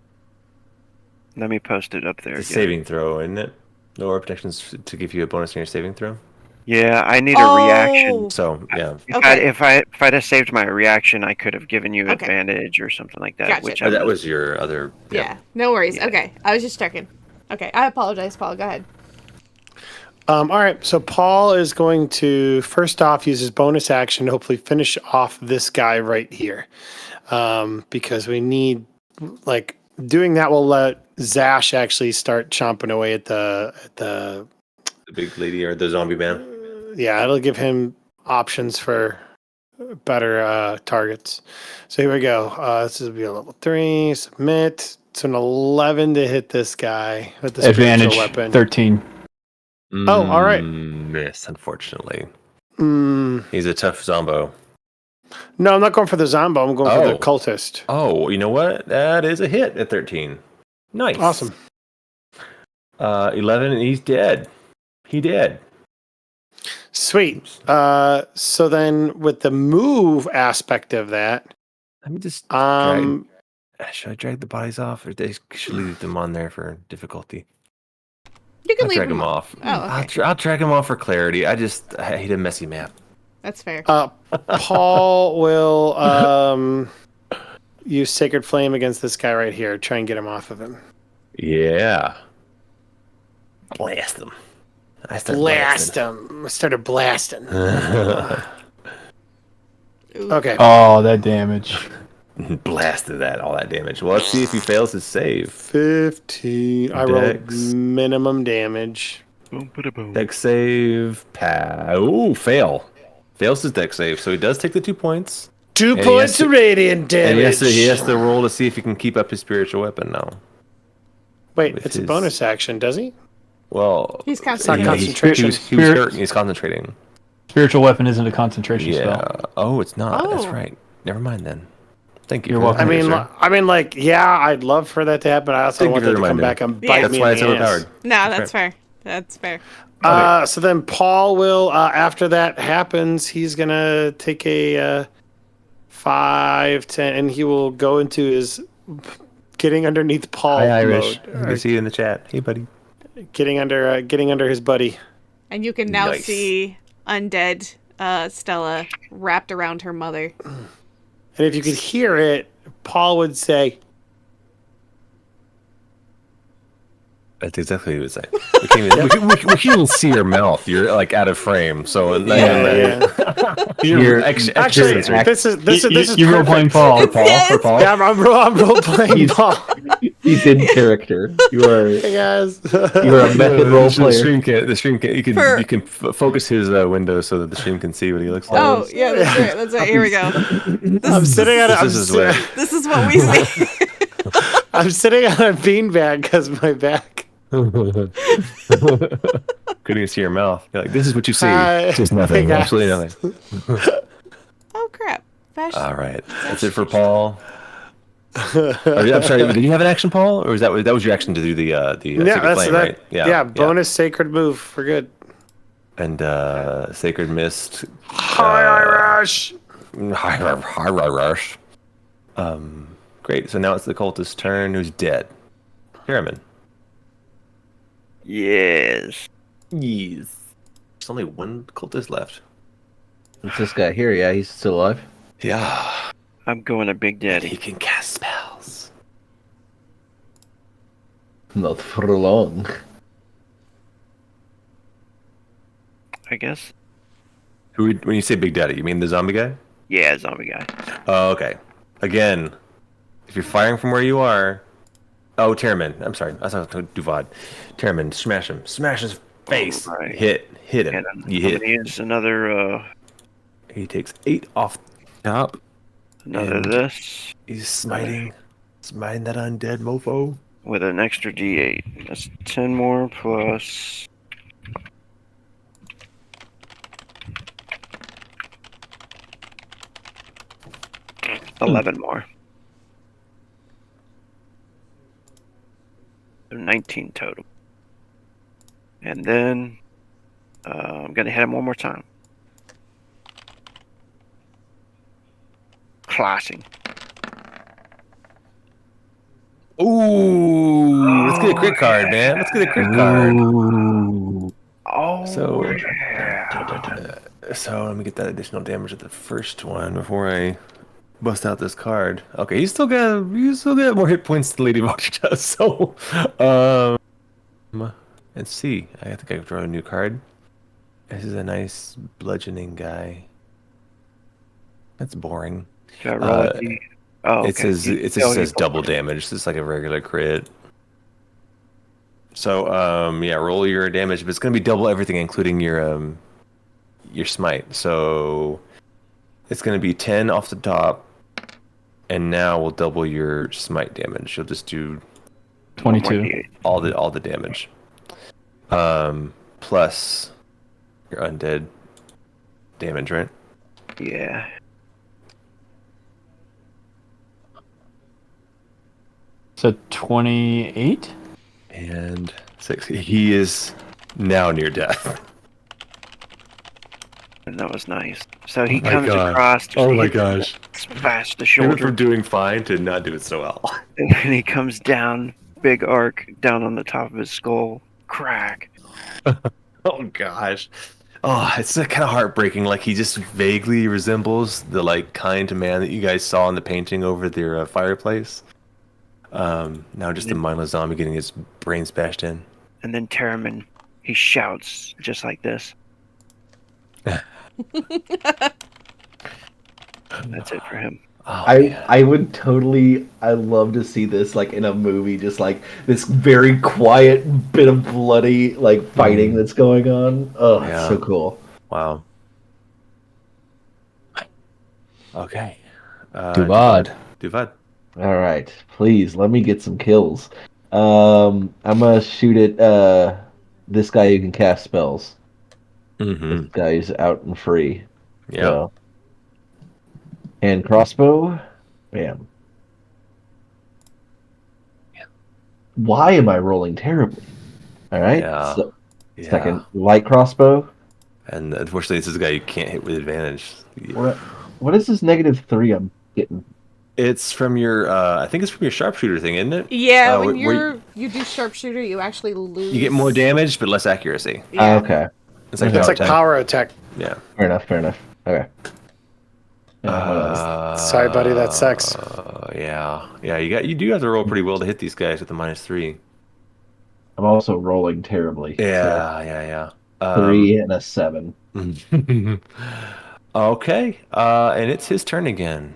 me post it up there. It's a saving throw, isn't it? The aura protection's to give you a bonus in your saving throw. Yeah, I need a reaction. So yeah. If I'd have saved my reaction, I could have given you advantage or something like that. Gotcha. Which that was your other. Yeah. No worries. Yeah. Okay, I was just checking. Okay, I apologize, Paul. Go ahead. All right, so Paul is going to first off use his bonus action to hopefully finish off this guy right here, because we need doing that will let Zash actually start chomping away at the big lady or the zombie man. Yeah, it'll give him options for better targets. So here we go. This will be a level 3. Submit. It's an 11 to hit this guy with the advantage spiritual weapon. 13. Oh, all right. Miss, unfortunately. He's a tough zombo. No, I'm not going for the zombo. I'm going for the cultist. Oh, you know what? That is a hit at 13. Nice. Awesome. 11, and he's dead. He dead. Sweet. So then with the move aspect of that, let me just should I drag the bodies off, or should leave them on there for difficulty? You can leave drag them off. Oh, okay. I'll drag them off for clarity. I hate a messy map. That's fair. Paul will use Sacred Flame against this guy right here. Try and get him off of him. Yeah. Blast them. I started blasting. Okay. Oh, that damage. Blasted all that damage. Well, let's see if he fails his save. 15. I rolled minimum damage. Dex save. Ooh, fail. Fails his dex save, so he does take the 2 points. 2 points of radiant damage. And he has to roll to see if he can keep up his spiritual weapon now. Wait, it's a bonus action, does he? Well, he's concentrating. Concentration. He was hurt and he's concentrating. Spiritual weapon isn't a concentration spell. Oh, it's not. That's right. Never mind then. Thank you. You're welcome. I'd love for that to happen. I also want that to come back and bite me in the ass. Overpowered. No, that's fair. That's fair. So then Paul will, after that happens, he's going to take a 5, 10, and he will go into his getting underneath Paul Hi, Irish. mode. Good to see you in the chat. Hey, buddy. Getting under his buddy. And you can now see undead Stella wrapped around her mother. And if you could hear it, Paul would say, that's exactly what he would say. We can't even see your mouth. You're like out of frame. So You're actually, this is you're role playing Paul. Yes. Paul. Yeah, I'm role playing Paul. He's in character. You are. Hey guys. You are a method role player. The stream can. You can focus his window so that the stream can see what he looks like. Oh yeah, that's right. That's right. Here we go. I'm sitting at. This is what we see. I'm sitting on a beanbag because my back. Couldn't even see your mouth. You're like, this is what you see. Just nothing. Hey Absolutely nothing. Oh crap! All right, that's it for Paul. I'm sorry. Did you have an action, Paul, or that was your action to do the sacred flame, right? Yeah. Bonus sacred move. We're good. And sacred mist. High Irish. High rush. Great. So now it's the cultist's turn. Who's dead? Harriman. Yes. Yes. There's only one cultist left. It's this guy here. Yeah, he's still alive. Yeah. I'm going to Big And he Daddy. can cast spells. Not for long. I guess. When you say Big Daddy, you mean the zombie guy? Yeah, zombie guy. Oh, okay. Again, if you're firing from where you are... Oh, Terramin. I'm sorry. I thought it was Duvad. Terramin, smash him. Smash his face. Right. Hit him. And You I'm hit. gonna use another He takes 8 off the top. And this he's smiting that undead mofo. with an extra D8. That's 10 more plus. Hmm. 11 more. So 19 total. And then I'm gonna hit him one more time. Clashing. Ooh, let's get a crit card, man. Let's get a crit card. Oh, So, yeah. So let me get that additional damage at the first one before I bust out this card. Okay, he's still got more hit points than Lady Wachter does. So, let's see. I think I can draw a new card. This is a nice bludgeoning guy. That's boring. Do I roll a D? Oh, okay. It says double damage. It's like a regular crit. So yeah, roll your damage, but it's gonna be double everything, including your smite. So it's gonna be 10 off the top, and now we'll double your smite damage. You'll just do 22. all the damage. Plus your undead damage, right? Yeah. So 28? And 6. He is now near death. And that was nice. So he my comes God. across. Oh he my hits gosh. Smash the He went shoulder. from doing fine to not doing so well. And then he comes down, big arc, down on the top of his skull. Crack. Oh gosh. Oh, it's kind of heartbreaking. Like he just vaguely resembles the like kind man that you guys saw in the painting over their fireplace. Now just a mindless zombie getting his brains bashed in. And then Terramin, he shouts just like this. That's it for him. Oh, I would totally. I love to see this like in a movie, just like this very quiet bit of bloody like fighting that's going on. Oh, Yeah. it's so cool. Wow. Okay. Duvad. Duvad. All right, please let me get some kills. I'm gonna shoot at this guy who can cast spells. Mm-hmm. This guy's out and free. Yeah. So. And crossbow, bam. Why am I rolling terribly? All right. Yeah. So, Yeah. second light crossbow. And unfortunately, this is a guy you can't hit with advantage. What is this -3 I'm getting? It's from your, I think it's from your sharpshooter thing, isn't it? Yeah, when where you do sharpshooter, you actually lose. you get more damage but less accuracy. Yeah. Okay. It's like, It's power like attack. power attack. Yeah. Fair enough. Okay. Sorry, buddy, that sucks. Yeah. You do have to roll pretty well to hit these guys with the -3. I'm also rolling terribly. Yeah. 3 and a 7. Okay. And it's his turn again.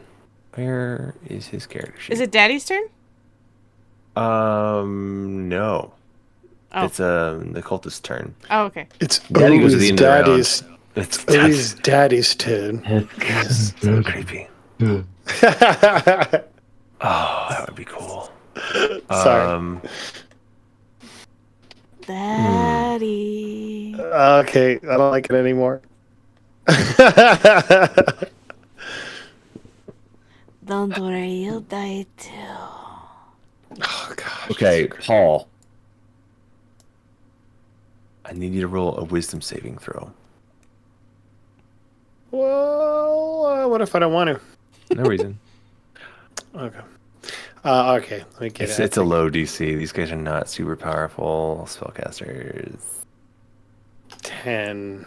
Where is his character sheet? Is it Daddy's turn? No. Oh. It's the cultist's turn. Oh, okay. It's Daddy goes at the always end of the round. daddy's. It's Always daddy's turn. Yes, so creepy. Sorry. Oh, that would be cool. Daddy. Okay, I don't like it anymore. Don't worry, you'll die too. Oh gosh. Okay, Paul. I need you to roll a wisdom saving throw. Well, what if I don't want to? No reason. Okay. Okay, let me get it. It's a low DC. These guys are not super powerful spellcasters. 10.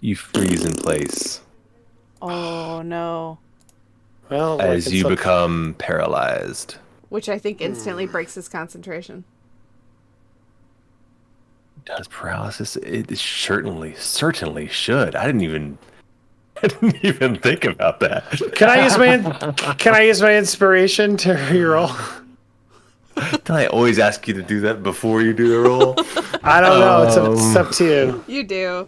You freeze in place Oh no. Well, I as can you still- become paralyzed. Which I think instantly breaks his concentration. Does paralysis? It certainly should. I didn't even think about that. Can I use my inspiration to reroll? Don't I always ask you to do that before you do the roll? I don't know. It's up to you. You do.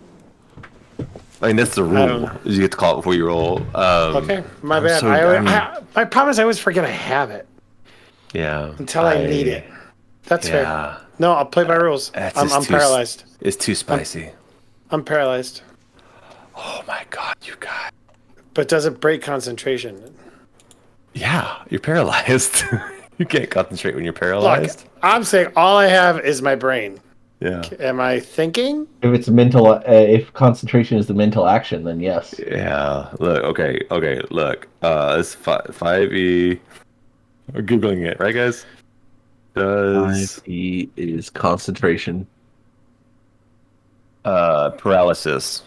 I mean, that's the rule. Is you get to call it before you roll. Okay, my bad. My problem is I always forget I have it Yeah. until I need it. That's fair. No, I'll play by rules. I'm paralyzed. It's too spicy. I'm paralyzed. Oh my god, you guys. But does it break concentration? Yeah, you're paralyzed. You can't concentrate when you're paralyzed. Look, I'm saying all I have is my brain. Yeah. Am I thinking? If it's mental, if concentration is the mental action, then yes. Yeah. Look. Okay. Look. It's 5e. We're googling it, right, guys? Does 5e is concentration. paralysis?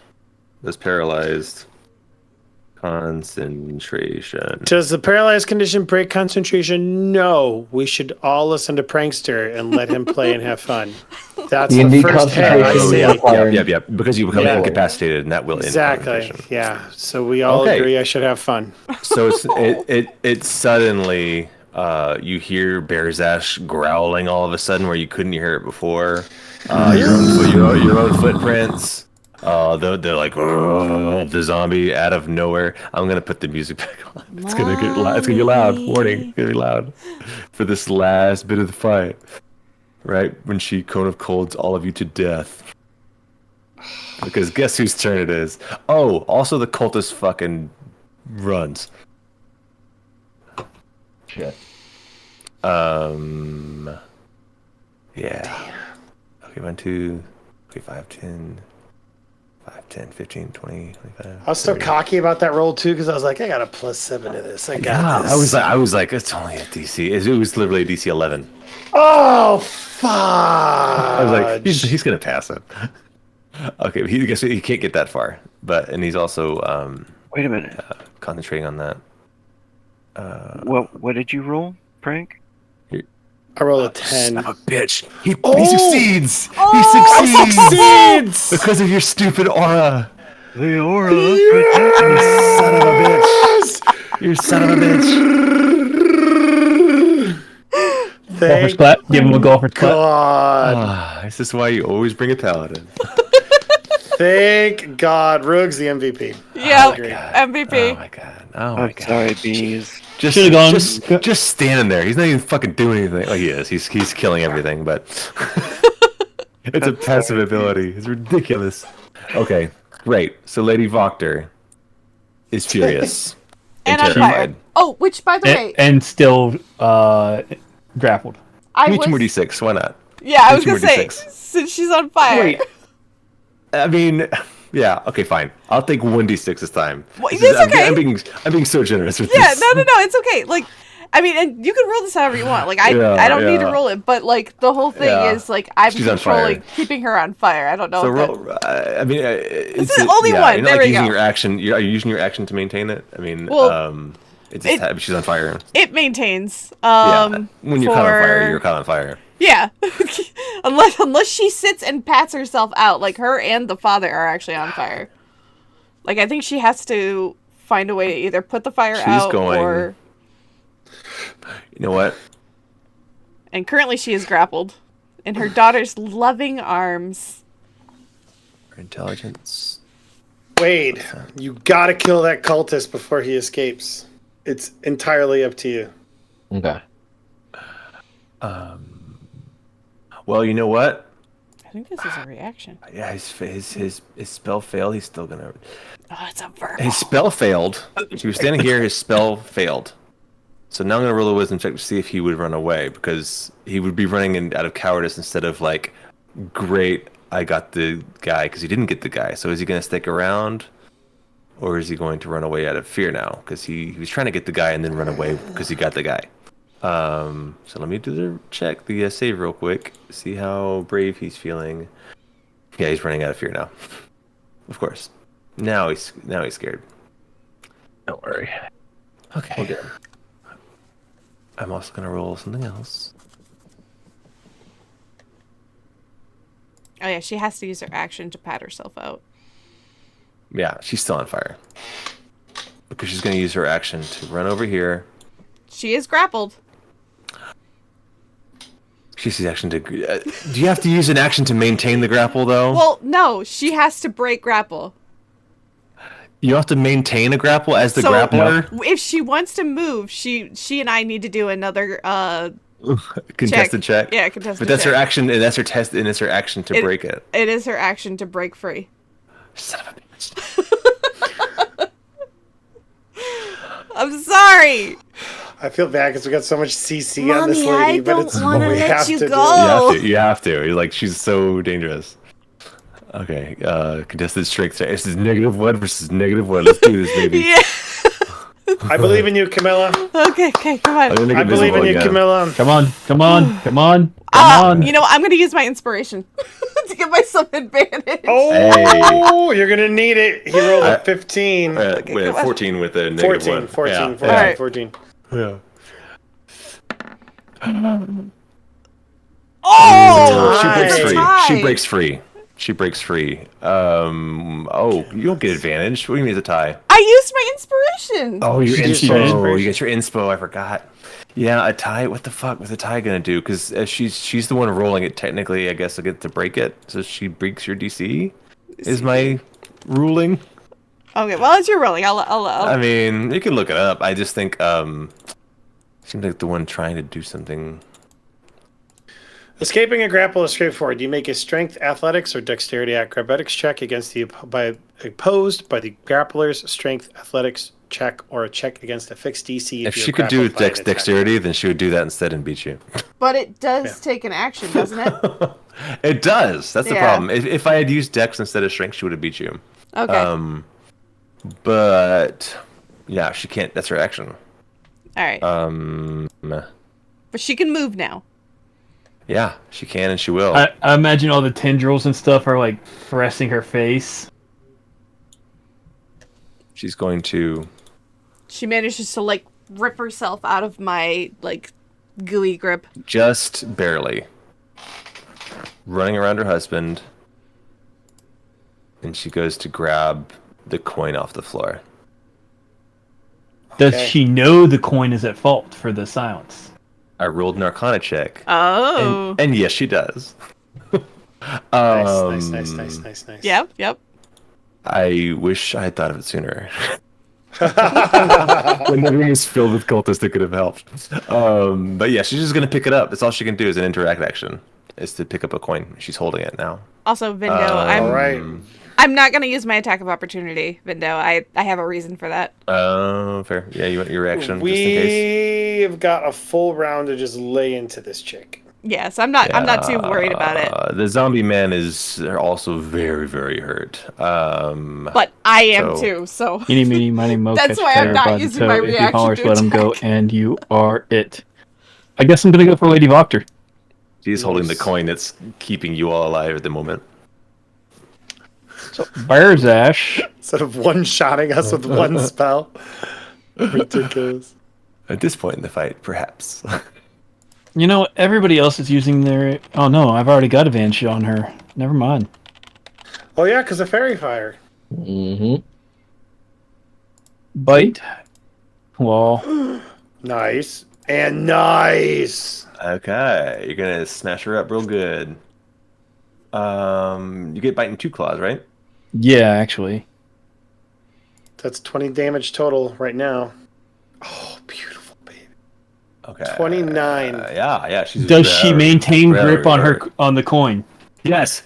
Does paralyzed concentration? Does the paralyzed condition break concentration? No. We should all listen to Prankster and let him play and have fun. That's the D&D first head I concentration see. Yeah. Because you become Yeah. incapacitated, and that will end Exactly. concentration. Yeah. So we all Okay. agree I should have fun. So it suddenly you hear Bearzash growling all of a sudden where you couldn't hear it before. Your own footprints. They're like the zombie out of nowhere. I'm gonna put the music back on. It's gonna get loud. It's gonna get loud. Warning, it's gonna be loud for this last bit of the fight. Right when she cone of colds all of you to death. Because guess whose turn it is? Oh, also the cultist fucking runs. Shit. Yeah. Okay, 1, 2, 3, 5, 10, 15, 20, 25. I was so 30. cocky about that roll too because I was like, I got a +7 to this. I got Yeah, this. I was like, it's only a DC. It was literally a DC 11. Oh, fuck. I was like, he's gonna pass it. Okay, but guess what? He can't get that far. And he's also Wait a minute. concentrating on that. What did you roll, Prank? I rolled a 10. Son of a bitch! He succeeds. He Succeeds! because of your stupid aura. The aura. Son of a bitch! You son of a bitch! Golfer Thank splat. Give him a golfer splat. God. This is why you always bring a paladin. Thank God. Rogue's the MVP. Yeah, agree. MVP. Oh my god! Oh my I'm god! sorry, bees. Should've gone- Just standing there. He's not even fucking doing anything. Oh, he is. He's killing everything, but it's a passive ability. It's ridiculous. Okay, great. So Lady Wachter is furious And on terrified. fire. Oh, which, by the way, And still grappled. I Give me was... 2 more d6. Why not? Yeah, I was Give gonna me say, 2d6. since she's on fire. Wait. I mean, yeah. Okay, fine. I'll take 1d6 this time. Well, This it's is- okay. I'm being so generous with Yeah, this. no, it's okay. Like, I mean, and you can roll this however you want. Like, I don't need to yeah. roll it, but like the whole thing Yeah. is like I'm She's on fire. controlling, keeping her on fire. I don't know. So if that- roll. I mean, it's the only one. You're not There like we using go. your action. Are you using your action to maintain it? I mean, Well, it's just she's on fire. It maintains. Yeah. When you're caught on fire, for- you're caught on fire. Yeah, unless she sits and pats herself out, like her and the father are actually on fire. Like I think she has to find a way to either put the fire out or. You know what? And currently she is grappled in her daughter's loving arms. Her intelligence. Wade, you gotta kill that cultist before he escapes. It's entirely up to you. Okay. Well, you know what? I think this is a reaction. Yeah, his spell failed. He's still gonna. Oh, it's a verb. His spell failed. He was standing here. His spell failed. So now I'm gonna roll a wisdom check to see if he would run away, because he would be running out of cowardice instead of like, great, I got the guy, because he didn't get the guy. So is he gonna stick around, or is he going to run away out of fear now? Because he was trying to get the guy and then run away because he got the guy. So let me do the save real quick. See how brave he's feeling. Yeah, he's running out of fear now. Of course. Now he's scared. Don't worry. Okay. We'll get him. I'm also gonna roll something else. Oh yeah, she has to use her action to pat herself out. Yeah, she's still on fire. Because she's gonna use her action to run over here. She is grappled. She uses action to. Do you have to use an action to maintain the grapple, though? Well, no, she has to break grapple. You have to maintain a grapple as the grappler? If she wants to move, she and I need to do another contested check. Yeah, contested check. But that's her action, and that's her test, and it's her action to break it. It is her action to break free. Son of a bitch. I'm sorry. I feel bad because we got so much CC Mommy, on this lady, I but don't it's wanna what we let have you to go. do. You have to. You're like, she's so dangerous. Okay, contested strength. This is -1 versus -1. Let's do this, baby. Yeah. I believe in you, Camilla. Okay, come on. I believe in you, Camilla. Come on. You know what? I'm gonna use my inspiration to give myself advantage. Oh, you're gonna need it. He rolled a 15. With 14 with a -1. 14. Yeah. Oh, She breaks it's a free. tie. She breaks free. Oh, you don't get advantage. What do you mean it's a tie? I used my inspiration. Oh, your She used inspo. inspiration. You get your inspo. I forgot. Yeah, a tie. What the fuck was a tie gonna do? Because she's the one rolling it. Technically, I guess I get to break it. So she breaks your DC. Is my ruling? Okay, well, it's your rolling. I'll I mean, you can look it up. I just think seems like the one trying to do something. Escaping a grapple is straightforward. You make a strength, athletics, or dexterity acrobatics check against opposed by the grappler's strength, athletics check, or a check against a fixed DC. If you're she could do grappled by an attacker. dexterity, then she would do that instead and beat you. But it does take an action, doesn't it? It does. That's the Yeah. problem. If I had used dex instead of strength, she would have beat you. Okay. But yeah, she can't. That's her action. All right. But she can move now. Yeah, she can and she will. I imagine all the tendrils and stuff are like pressing her face. She's going to. She manages to like rip herself out of my like gooey grip. Just barely. Running around her husband. And she goes to grab the coin off the floor. Does she know the coin is at fault for the silence? I rolled an Arcana check. Oh. And yes, she does. Nice. Yep. I wish I had thought of it sooner. When the room was filled with cultists, it could have helped. But yeah, she's just going to pick it up. That's all she can do is an interact action. Is to pick up a coin. She's holding it now. Also, Vindo, All right. I'm not gonna use my attack of opportunity, Vindo. I have a reason for that. Oh, fair. Yeah, you want your reaction just in case? We've got a full round to just lay into this chick. Yes, I'm not too worried about it. The zombie man is also very, very hurt. But I am too, so Eeny, meeny, miny, mo, That's catch why I'm bear not by the using toe. my If he reaction hollers, to let him go, attack. and you are it. I guess I'm gonna go for Lady Wachter. She's holding the coin that's keeping you all alive at the moment. So Bear's Ash. Instead of one-shotting us with one spell. Ridiculous. At this point in the fight, perhaps. You know, everybody else is using their. Oh no, I've already got advantage on her. Never mind. Oh yeah, because of fairy fire. Mm-hmm. Bite. Claw. Nice. And nice. Okay, you're gonna smash her up real good. You get biting 2 claws, right? Yeah, actually. That's 20 damage total right now. Oh, beautiful baby. Okay. 29. Yeah. She's Does she maintain very grip on hurt. her on the coin? Yes.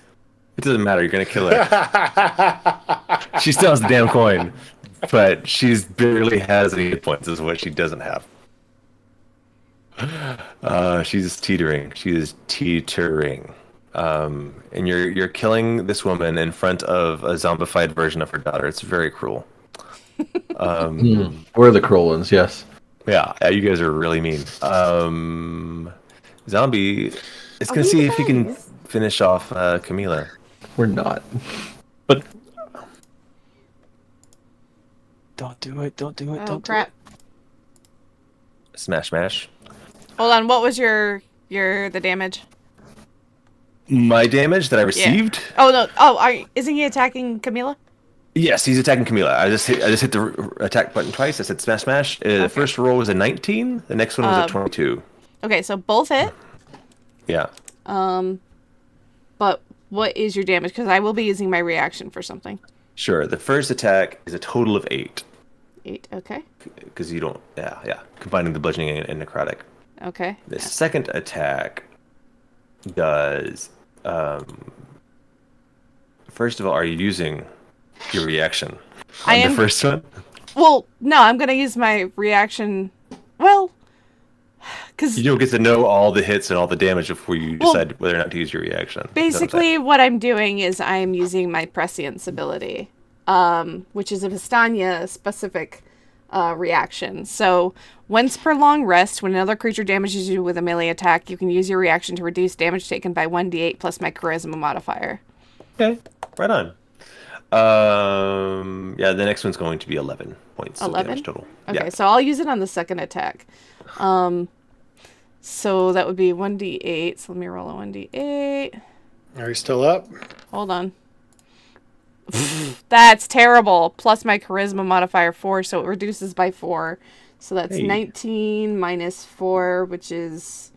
It doesn't matter. You're gonna kill her. She still has the damn coin, but she's barely has any hit points. Is what she doesn't have. She's teetering. She is teetering. And you're killing this woman in front of a zombified version of her daughter. It's very cruel. We're the Krolins, yes. Yeah, you guys are really mean. Zombie is Are gonna we see the if he can baddies? finish off Camila. We're not. But don't do it. Don't do it. Oh don't crap! Smash, smash. Hold on. What was the damage? My damage that I received. Oh no! Oh, isn't he attacking Camila? Yes, he's attacking Camila. I just hit the attack button twice. I said smash, smash. The first roll was a 19. The next one was a 22. Okay, so both hit. Yeah. But what is your damage? Because I will be using my reaction for something. Sure. The first attack is a total of 8. 8. Okay. Because you don't. Yeah. Combining the bludgeoning and necrotic. Okay. The second attack does. First of all, are you using your reaction on the first one? Well, no, I'm gonna use my reaction. Well, because You don't get to know all the hits and all the damage before you decide whether or not to use your reaction. basically what I'm doing is I'm using my prescience ability, which is a Vistania specific reaction. So once per long rest, when another creature damages you with a melee attack, you can use your reaction to reduce damage taken by 1d8 plus my charisma modifier. Okay, right on. Yeah, the next one's going to be 11 points. 11 damage total. Okay, Yeah. so I'll use it on the second attack. So that would be 1d8. So let me roll a 1d8. Are you still up? Hold on. That's terrible. Plus my charisma modifier 4, so it reduces by 4. So that's 19 minus 4, which is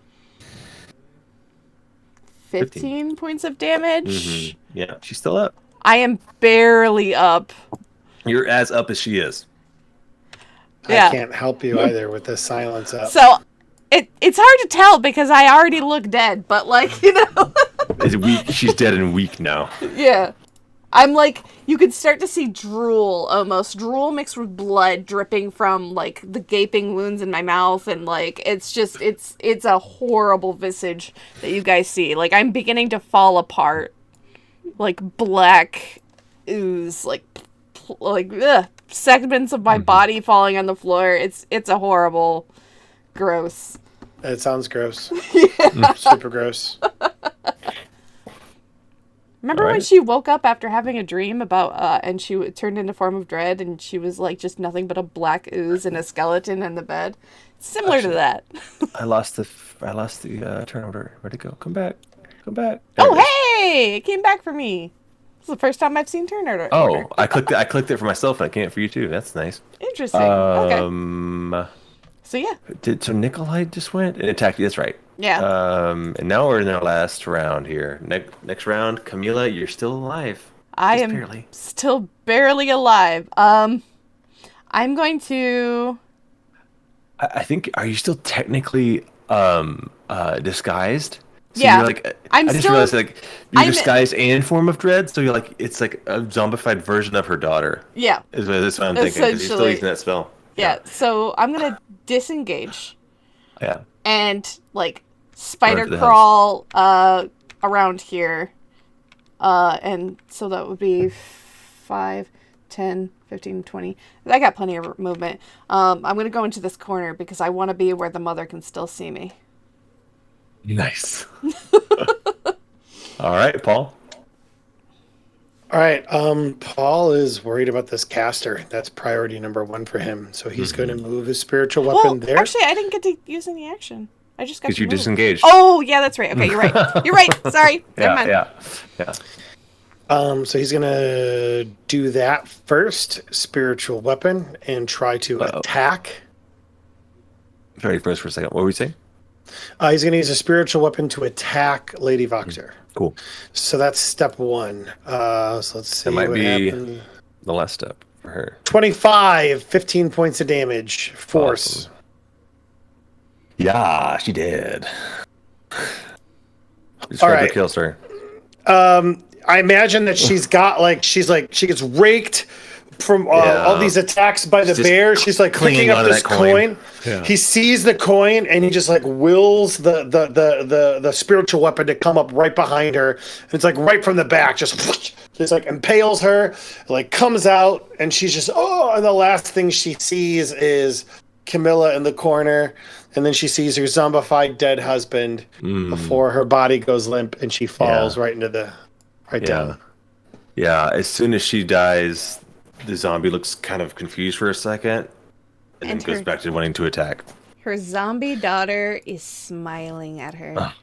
15 points of damage. Yeah, she's still up. I am barely up. You're as up as she is. Yeah. I can't help you either with this silence up. So it's hard to tell because I already look dead, but like, you know. Is weak. She's dead and weak now. Yeah. I'm like, you can start to see drool almost. Drool mixed with blood dripping from like the gaping wounds in my mouth. And like, it's just, it's a horrible visage that you guys see. Like, I'm beginning to fall apart. Like black ooze, like segments of my body falling on the floor. It's a horrible, gross. It sounds gross. Super gross. Remember when she woke up after having a dream about, and she turned into Form of Dread, and she was like just nothing but a black ooze and a skeleton in the bed? Similar to that. I lost the turnover. Where'd it go? Come back. There Oh, it is. hey! It came back for me. It's the first time I've seen turnover. Oh, I clicked it for myself, and it came for you too. That's nice. Interesting. Okay. So yeah. So Nikolai just went and attacked you. That's right. Yeah. And now we're in our last round here. Next round, Camila, you're still alive. I Just am barely. still barely alive. I'm going to. I think. Are you still technically disguised? So Yeah. You're like, I'm I just still- realized like you're I'm- disguised and Form of Dread, so you're like it's like a zombified version of her daughter. Yeah. That's what I'm thinking. 'Cause you're still Essentially. using that spell. Yeah. So I'm gonna disengage Yeah. and like spider Run to the crawl around here, and so that would be 5, 10, 15, 20. I got plenty of movement. I'm gonna go into this corner because I want to be where the mother can still see me. Nice. All right, Paul. All right. Paul is worried about this caster. That's priority number 1 for him. So he's going to move his spiritual weapon there. Actually, I didn't get to use any action. I just got Because to you move. disengaged. Oh, yeah, that's right. Okay, you're right. You're right. Sorry. Never mind. Yeah. So he's going to do that first, spiritual weapon, and try to attack. Sorry, first for a second. What were we saying? He's going to use a spiritual weapon to attack Lady Wachter. Cool. So that's step 1. So let's see That might what be happens. the last step for her. 25, 15 points of damage. Force. Awesome. Yeah, she did. Describe right. the kill story. I imagine that she gets raked, from all these attacks by the She's bear. She's like clinging picking up onto this that coin. coin. Yeah. He sees the coin and he just like wills the spiritual weapon to come up right behind her. It's like right from the back, just like impales her, like comes out, and she's just and the last thing she sees is Camilla in the corner, and then she sees her zombified dead husband before her body goes limp and she falls right into the down. Yeah, as soon as she dies, the zombie looks kind of confused for a second, and then goes back to wanting to attack. Her zombie daughter is smiling at her.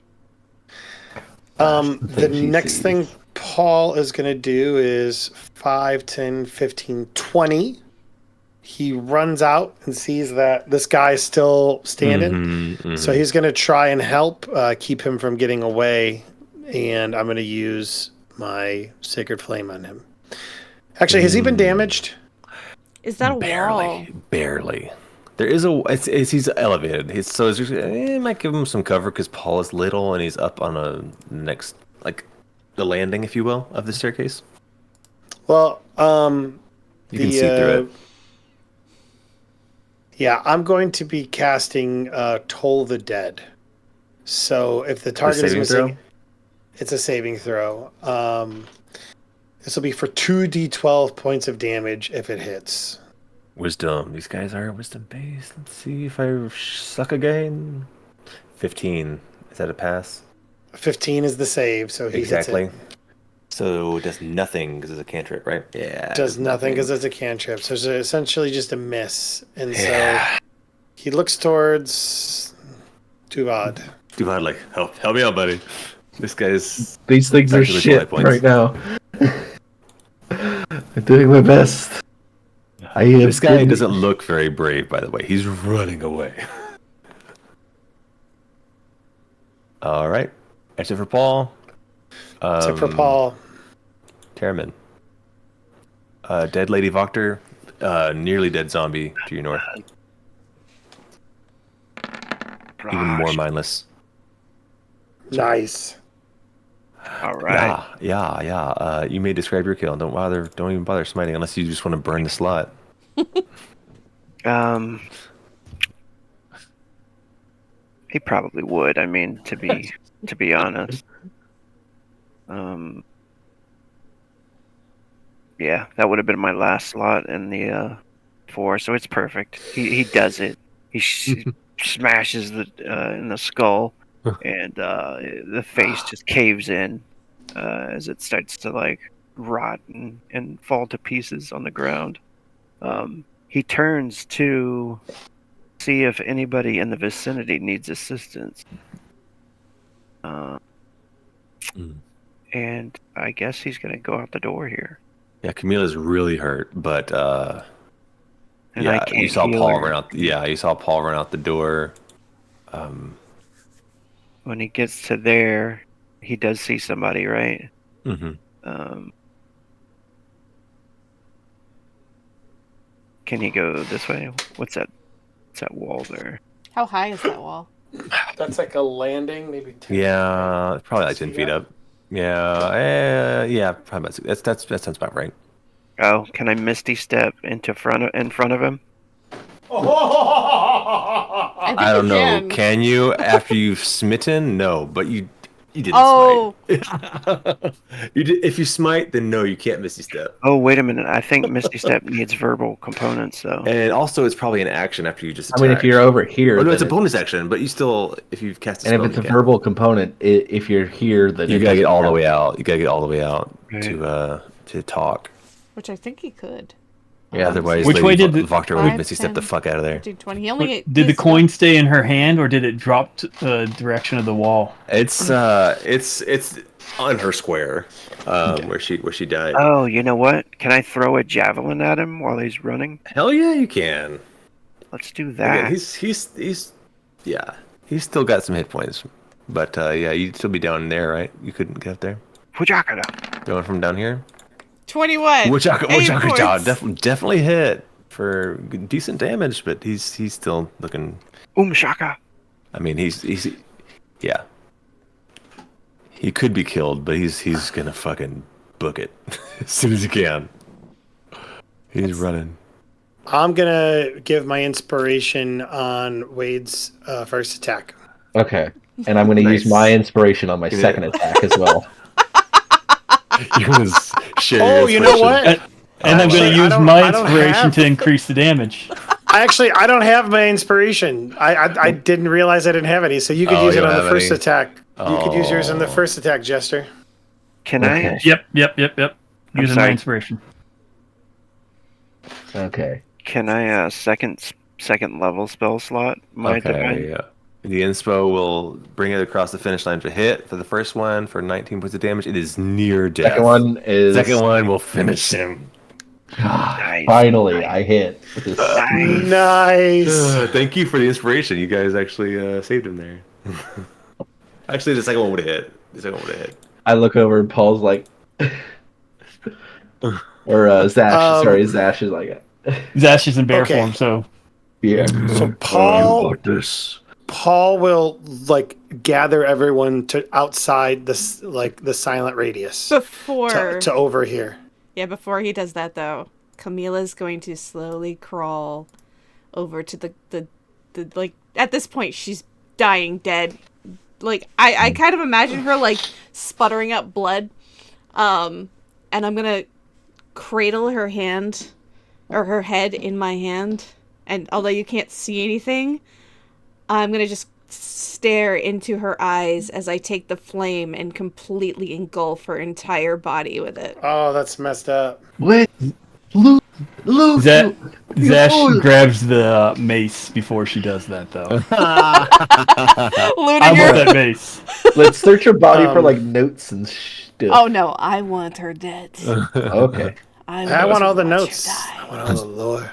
The next thing Paul is going to do is 5, 10, 15, 20. He runs out and sees that this guy is still standing. So he's going to try and help keep him from getting away. And I'm going to use my Sacred Flame on him. Actually, has he been damaged? Is that a wall? Barely. There is he's elevated. It might give him some cover because Paul is little and he's up on the landing, if you will, of the staircase. Well, you can see through it. Yeah, I'm going to be casting Toll the Dead. So if the target is missing, it's a saving throw. This will be for 2d12 points of damage if it hits. Wisdom. These guys are wisdom based. Let's see if I suck again. 15. Is that a pass? 15 is the save, so he exactly. hits it. So it does nothing because it's a cantrip, right? Yeah. Does nothing because it's a cantrip. So it's essentially just a miss. And so he looks towards Duvad. Duvad, like, help me out, buddy. This guy's... These things are shit right now. I'm doing my best. This guy doesn't look very brave, by the way. He's running away. All right. That's it for Paul. That's it for Paul. Teremin. Dead Lady Wachter. Nearly dead zombie to your north. Even more mindless. Nice. All right. Yeah. You may describe your kill. Don't even bother smiting unless you just want to burn the slot. He probably would. I mean, to be honest. Yeah, that would have been my last slot in the 4, so it's perfect. He does it. He smashes in the skull, and the face just caves in as it starts to like rot and fall to pieces on the ground. He turns to see if anybody in the vicinity needs assistance. And I guess he's going to go out the door here. Yeah, Camilla's really hurt, but And you saw Paul run out. Yeah, you saw Paul run out the door. When he gets to there, he does see somebody, right? Mm-hmm. Can he go this way? What's that wall there? How high is that wall? That's like a landing, maybe 10. Yeah, probably like 10 feet up. Yeah, probably about that sounds about right. Oh, can I Misty Step in front of him? I don't know. Can you after you've smitten? No, but you didn't smite. You did, if you smite, then no, you can't Misty Step. Oh, wait a minute. I think Misty Step needs verbal components, though. And also, it's probably an action after you just attack. I mean, if you're over here... no, it's a bonus action, but you still, if you've cast a spell, and if it's a verbal component, if you're here, then... You gotta get all the way out. You gotta get all the way out to talk. Which I think he could. Yeah, otherwise, which way did Wachter would Misty Step the fuck out of there? 20. He only did the coin stay in her hand, or did it drop to the direction of the wall? It's on her square, where she died. Oh, you know what? Can I throw a javelin at him while he's running? Hell yeah, you can. Let's do that. Again, he's still got some hit points, but you'd still be down there, right? You couldn't get up there. Fujakada. Going from down here. 21. Wachaka job definitely hit for decent damage, but he's still looking. Shaka. I mean, he's yeah. He could be killed, but he's gonna fucking book it as soon as he can. He's running. I'm gonna give my inspiration on Wade's first attack. Okay. And I'm going to use my inspiration on my second attack as well. You're gonna share Oh, your you know inspiration. what? And I'm going to use I my don't inspiration have- to increase the damage. I don't have my inspiration. I didn't realize I didn't have any, so you could Oh, use you it don't on the have first any? attack. You could use yours on the Oh. first attack, Jester. Can I? Yep. Using my sorry. inspiration. Okay. Can I second level spell slot my divine? Okay, yeah. The inspo will bring it across the finish line to hit for the first one for 19 points of damage. It is near death. Second one is. Second one will finish him. Nice. Finally, I hit. Nice. Thank you for the inspiration. You guys actually saved him there. Actually, the second one would have hit. I look over and Paul's like. Or Zash. Sorry, Zash is like. Zash is in bear Okay. form, so Yeah. So Paul will like gather everyone to outside this the silent radius Before to over here. Yeah, before he does that though, Camila's going to slowly crawl over to the like at this point she's dying dead. Like I kind of imagine her like sputtering up blood. And I'm gonna cradle her hand or her head in my hand, and although you can't see anything, I'm gonna just stare into her eyes as I take the flame and completely engulf her entire body with it. Oh, that's messed up. Wait. Luke. Zash grabs the mace before she does that, though. I want that mace. Let's search her body for like notes and stuff. Oh no, I want her dead. Okay. I want all the watch notes. her die. I want all the lore.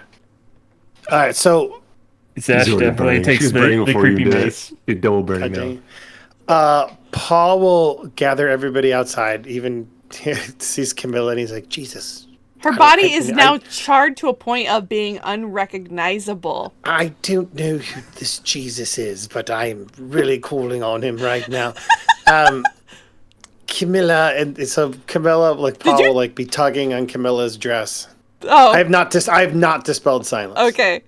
All right, so Zash definitely takes the creepy mace. You're double burning now. Paul will gather everybody outside, even sees Camilla, and he's like, Jesus. Her body is now charred to a point of being unrecognizable. I don't know who this Jesus is, but I'm really calling on him right now. Camilla, and so Camilla, like Paul will like be tugging on Camilla's dress. Oh, I have not dispelled silence. okay.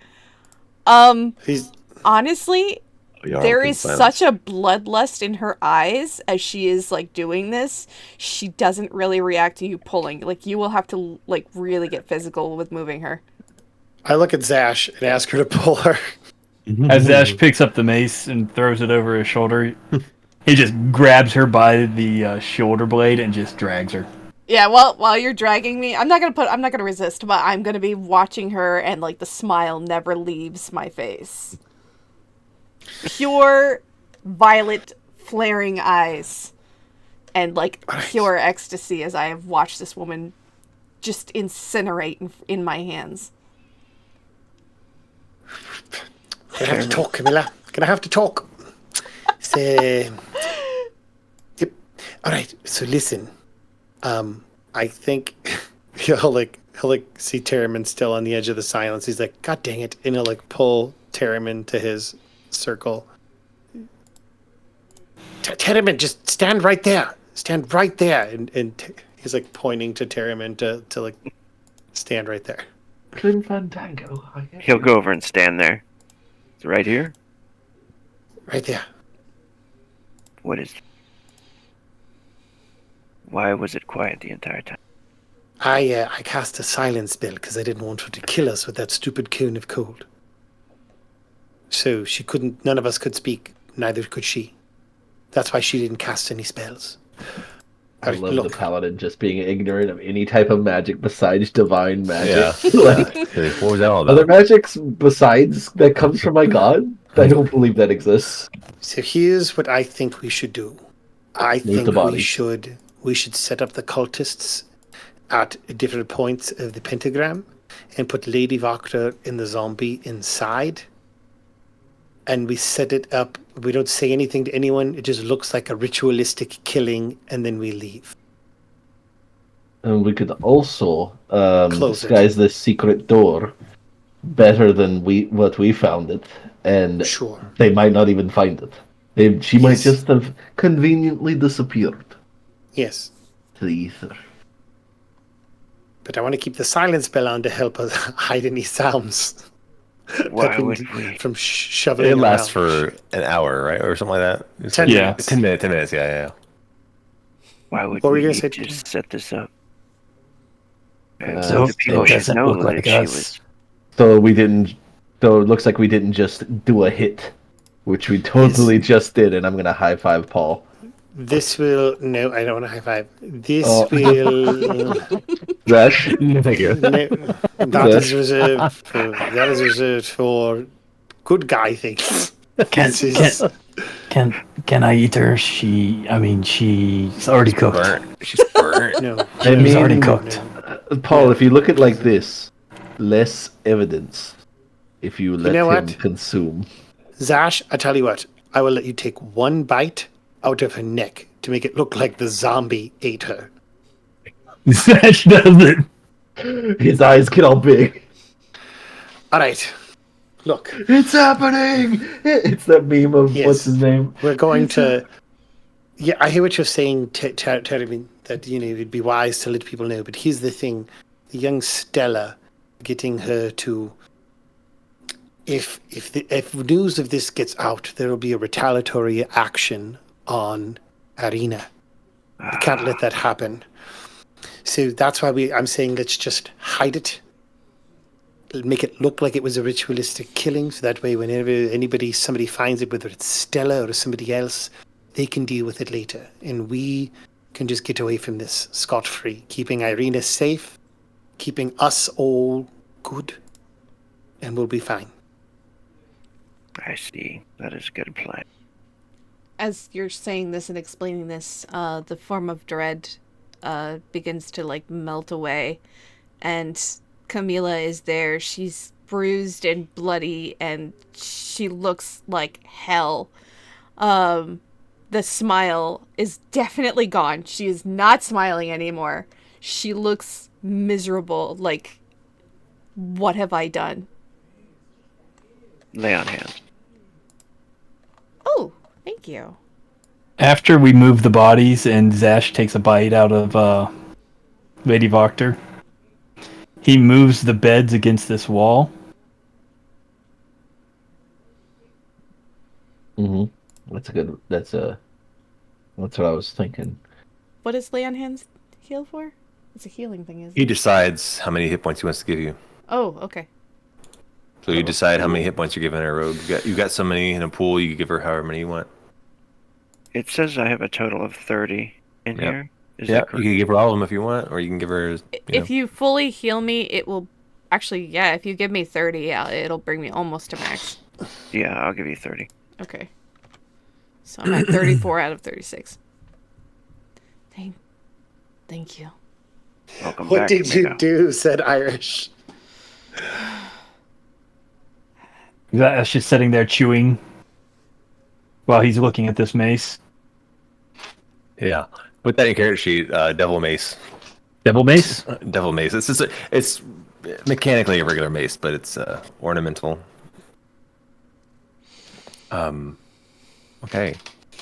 He's Honestly, Y'all there can is silence. such a bloodlust in her eyes as she is like doing this. She doesn't really react to you pulling. Like you will have to like really get physical with moving her. I look at Zash and ask her to pull her. As Zash picks up the mace and throws it over his shoulder, he just grabs her by the shoulder blade and just drags her. Yeah, well, while you're dragging me, I'm not gonna resist, but I'm gonna be watching her, and like the smile never leaves my face. Pure violet flaring eyes, and like pure ecstasy as I have watched this woman just incinerate in my hands. Gonna have to talk, Camilla. Gonna have to talk. So, yep. All right. So listen. I think he'll see Terriman still on the edge of the silence. He's like, God dang it, and he'll like pull Terriman to his circle. Terriman, just stand right there. Stand right there, and he's like pointing to Terriman to like stand right there. Grim Fandango. He'll go over and stand there. Right here? Right there. What is... Why was it quiet the entire time? I cast a silence spell because I didn't want her to kill us with that stupid cone of cold. So she couldn't. None of us could speak. Neither could she. That's why she didn't cast any spells. I love the paladin just being ignorant of any type of magic besides divine magic. Yeah. Like, What was that all about? other magics besides that comes from my god? I don't believe that exists. So here's what I think we should do. I think we should set up the cultists at different points of the pentagram and put Lady Wachter and the zombie inside. And we set it up. We don't say anything to anyone. It just looks like a ritualistic killing, and then we leave. And we could also Close it. disguise this secret door better than what we found it. And Sure. they might not even find it. She might Yes. just have conveniently disappeared Yes. to the ether. but I want to keep the silence spell on to help us hide any sounds. Why would we? From shoveling It lasts around. for an hour, right, or something like that. It's 10 like- minutes. 10 minutes. 10 minutes. Yeah. Why would What were we you gonna say? just set this up? So The people it should doesn't know look that like she us. was. So we didn't. So it looks like we didn't just do a hit, which we totally just did, and I'm gonna high five Paul. This will no, I don't want to high five. This Oh. will Zash, Thank you. no, that is reserved for good guy things. Can, This is- can I eat her? She's already cooked. Burnt. She's burnt. No, I She's mean, already cooked. Paul, if you look at it like this, less evidence if you let know him what? consume. Zash, I tell you what, I will let you take one bite out of her neck to make it look like the zombie ate her. Zash does it. His eyes get all big. All right, look, It's happening! It's that meme of Yes. what's his name? we're going to. Yeah, I hear what you're saying, Terry, that it'd be wise to let people know. But here's the thing: the young Stella, getting her to. If news of this gets out, there will be a retaliatory action on Arena. We can't let that happen. So that's why I'm saying let's just hide it. Make it look like it was a ritualistic killing, so that way whenever somebody finds it, whether it's Stella or somebody else, they can deal with it later. And we can just get away from this scot-free, keeping Irina safe, keeping us all good, and we'll be fine. I see. That is a good plan. As you're saying this and explaining this, the form of dread begins to like melt away, and Camila is there. She's bruised and bloody, and she looks like hell. The smile is definitely gone. She is not smiling anymore. She looks miserable. Like, what have I done? Lay on hands. Oh, thank you. After we move the bodies and Zash takes a bite out of Lady Wachter, he moves the beds against this wall. Mm-hmm. That's what I was thinking. What does lay on hands heal for? It's a healing thing, isn't He it? decides how many hit points he wants to give you. Oh, okay. So you decide how many hit points you're giving her, Rogue. You got so many in a pool. You can give her however many you want. It says I have a total of 30 in Yep. here. Is Yeah, that you correct? can give her all of them if you want, or you can give her. If you fully heal me, it will actually, yeah, if you give me 30, yeah, it'll bring me almost to max. Yeah, I'll give you 30. Okay. So I'm at 34 out of 36. Thank you. Welcome What back, did you Nico. do? Said Irish. Zash just sitting there chewing while he's looking at this mace. Yeah, put that in your character sheet. Devil mace. Devil mace? Devil mace. It's mechanically a regular mace, but it's ornamental. Okay,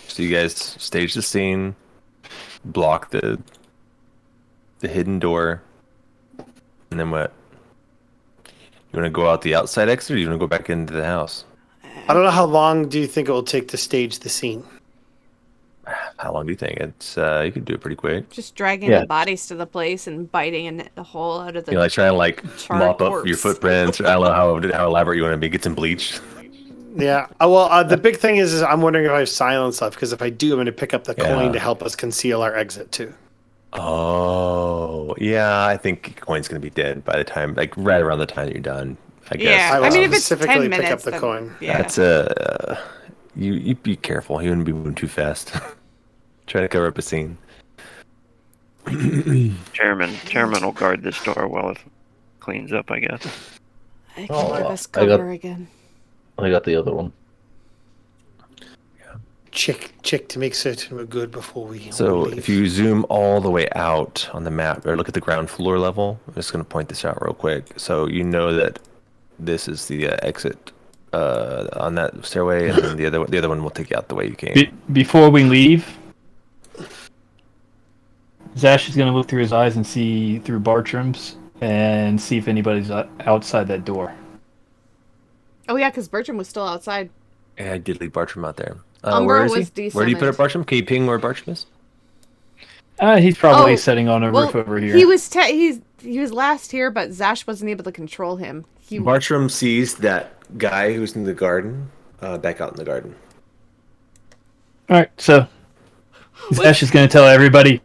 so you guys stage the scene, block the hidden door, and then what? You want to go out the outside exit, or you want to go back into the house? I don't know how long do you think it will take to stage the scene? How long do you think? It's you could do it pretty quick. Just dragging Yeah. the bodies to the place and biting a hole out of the You know, like trying to like charred mop up corpse. your footprints. I don't know how elaborate you want to be. Get some bleach. Yeah. Well, the big thing is I'm wondering if I have silence left, because if I do, I'm going to pick up the coin Yeah. to help us conceal our exit too. Oh, yeah. I think coin's gonna be dead by the time, like right around the time you're done. I guess. Yeah, I I will mean, if it's 10 specifically minutes, pick up the then- coin. Yeah. That's you be careful. You wouldn't be moving too fast. Trying to cover up a scene. Chairman will guard this door while it cleans up, I guess. I can Oh, give wow. us I got- cover again. I got the other one. Check to make certain we're good before we So leave. if you zoom all the way out on the map, or look at the ground floor level, I'm just gonna point this out real quick. So you know that this is the exit on that stairway, and then the other one will take you out the way you came. Before we leave, Zash is going to look through his eyes and see through Bartram's and see if anybody's outside that door. Oh yeah, because Bertram was still outside. Yeah, I did leave Bartram out there. Umbra Where is was he? Where do you put up desummoned. Bartram? Can you ping where Bartram is? He's probably Oh, sitting on a roof over here. He was he was last here, but Zash wasn't able to control him. Bartram sees that guy who's in the garden back out in the garden. All right, so Zash is going to tell everybody,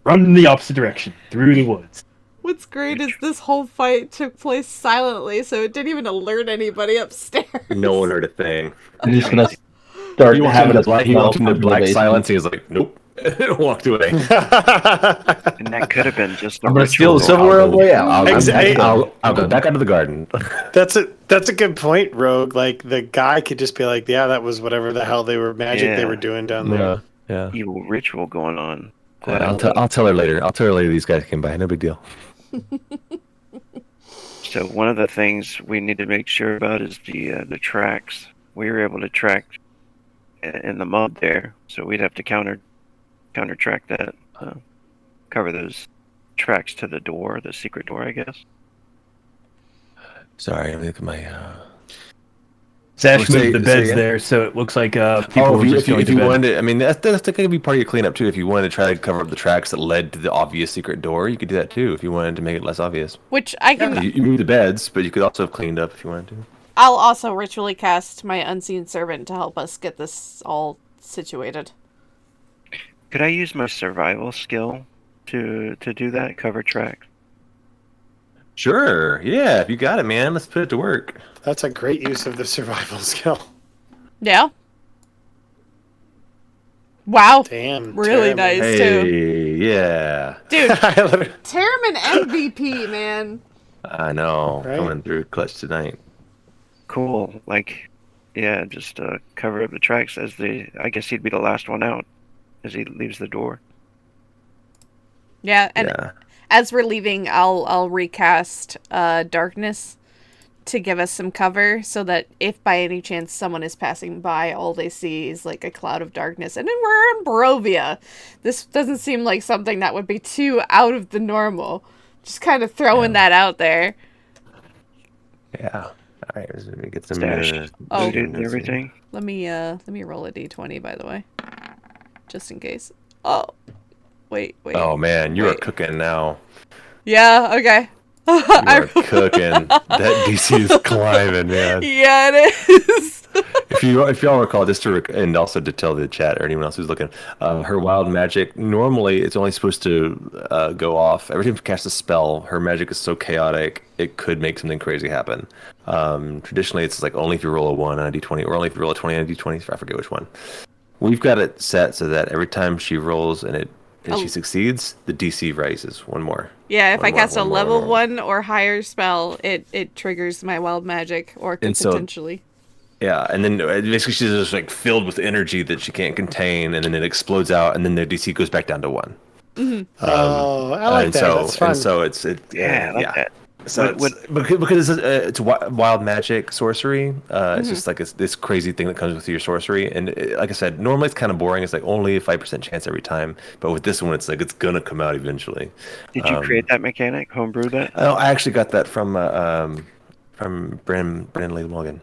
run in the opposite direction, through the woods. What's great is this whole fight took place silently, so it didn't even alert anybody upstairs. No one heard a thing. I'm just gonna start He having a walked into black silence. He was like, "Nope," and walked away. And that could have been just a I'm gonna steal ritual. the silverware on the way out. I'll go back out of the garden. That's a good point, Rogue. Like the guy could just be like, yeah, that was whatever the hell they were they were doing down there. Yeah. Evil ritual going on. I'll tell her later. I'll tell her later. These guys came by. No big deal. So one of the things we need to make sure about is the tracks. We were able to track in the mud there, so we'd have to counter track that, cover those tracks to the door, the secret door, I guess. Sorry, let me look at my. Zash Say- moved the say beds again? there, so it looks like people Oh, were just going if to you bed. wanted to, I mean, that's going to be part of your cleanup too. If you wanted to try to cover up the tracks that led to the obvious secret door, you could do that too. If you wanted to make it less obvious, Which I can. you moved the beds, but you could also have cleaned up if you wanted to. I'll also ritually cast my unseen servant to help us get this all situated. Could I use my survival skill to do that, cover tracks? Sure. Yeah, if you got it, man, let's put it to work. That's a great use of the survival skill. Yeah. Wow. Damn. Really nice too. Hey, yeah. Dude, Terrible. Terraman MVP, man. I know. Right? Coming through clutch tonight. Cool. Like, yeah, just cover up the tracks I guess he'd be the last one out as he leaves the door. Yeah, and Yeah. as we're leaving, I'll recast darkness to give us some cover, so that if by any chance someone is passing by, all they see is like a cloud of darkness. And then we're in Barovia. This doesn't seem like something that would be too out of the normal. Just kind of throwing that out there. Yeah. All right. Let me get some. Stashed. Oh. Looted and everything. Let me roll a d20, by the way, just in case. Oh, wait. Oh man, you are Wait. cooking now. Yeah. Okay. You are cooking. That DC is climbing, man. Yeah, it is. If y'all recall, just to and also to tell the chat or anyone else who's looking, her wild magic normally it's only supposed to go off every time she casts a spell. Her magic is so chaotic it could make something crazy happen. Traditionally, it's like only if you roll a 1 on a d20, or only if you roll a 20 on a d20. I forget which one. We've got it set so that every time she rolls and she succeeds, the DC rises one more. Yeah, if I cast a level more. 1 or higher spell, it triggers my wild magic, or could And so- potentially. Yeah, and then basically she's just like filled with energy that she can't contain, and then it explodes out, and then the DC goes back down to 1. Oh, I like and that. so, That's fun. And so it's Yeah, I like that. So because it's wild magic sorcery, it's just like this crazy thing that comes with your sorcery. And like I said, normally it's kind of boring. It's like only a 5% chance every time. But with this one, it's like it's gonna come out eventually. Did you create that mechanic? Homebrew that? Oh, I actually got that from Brandon Lady Morgan.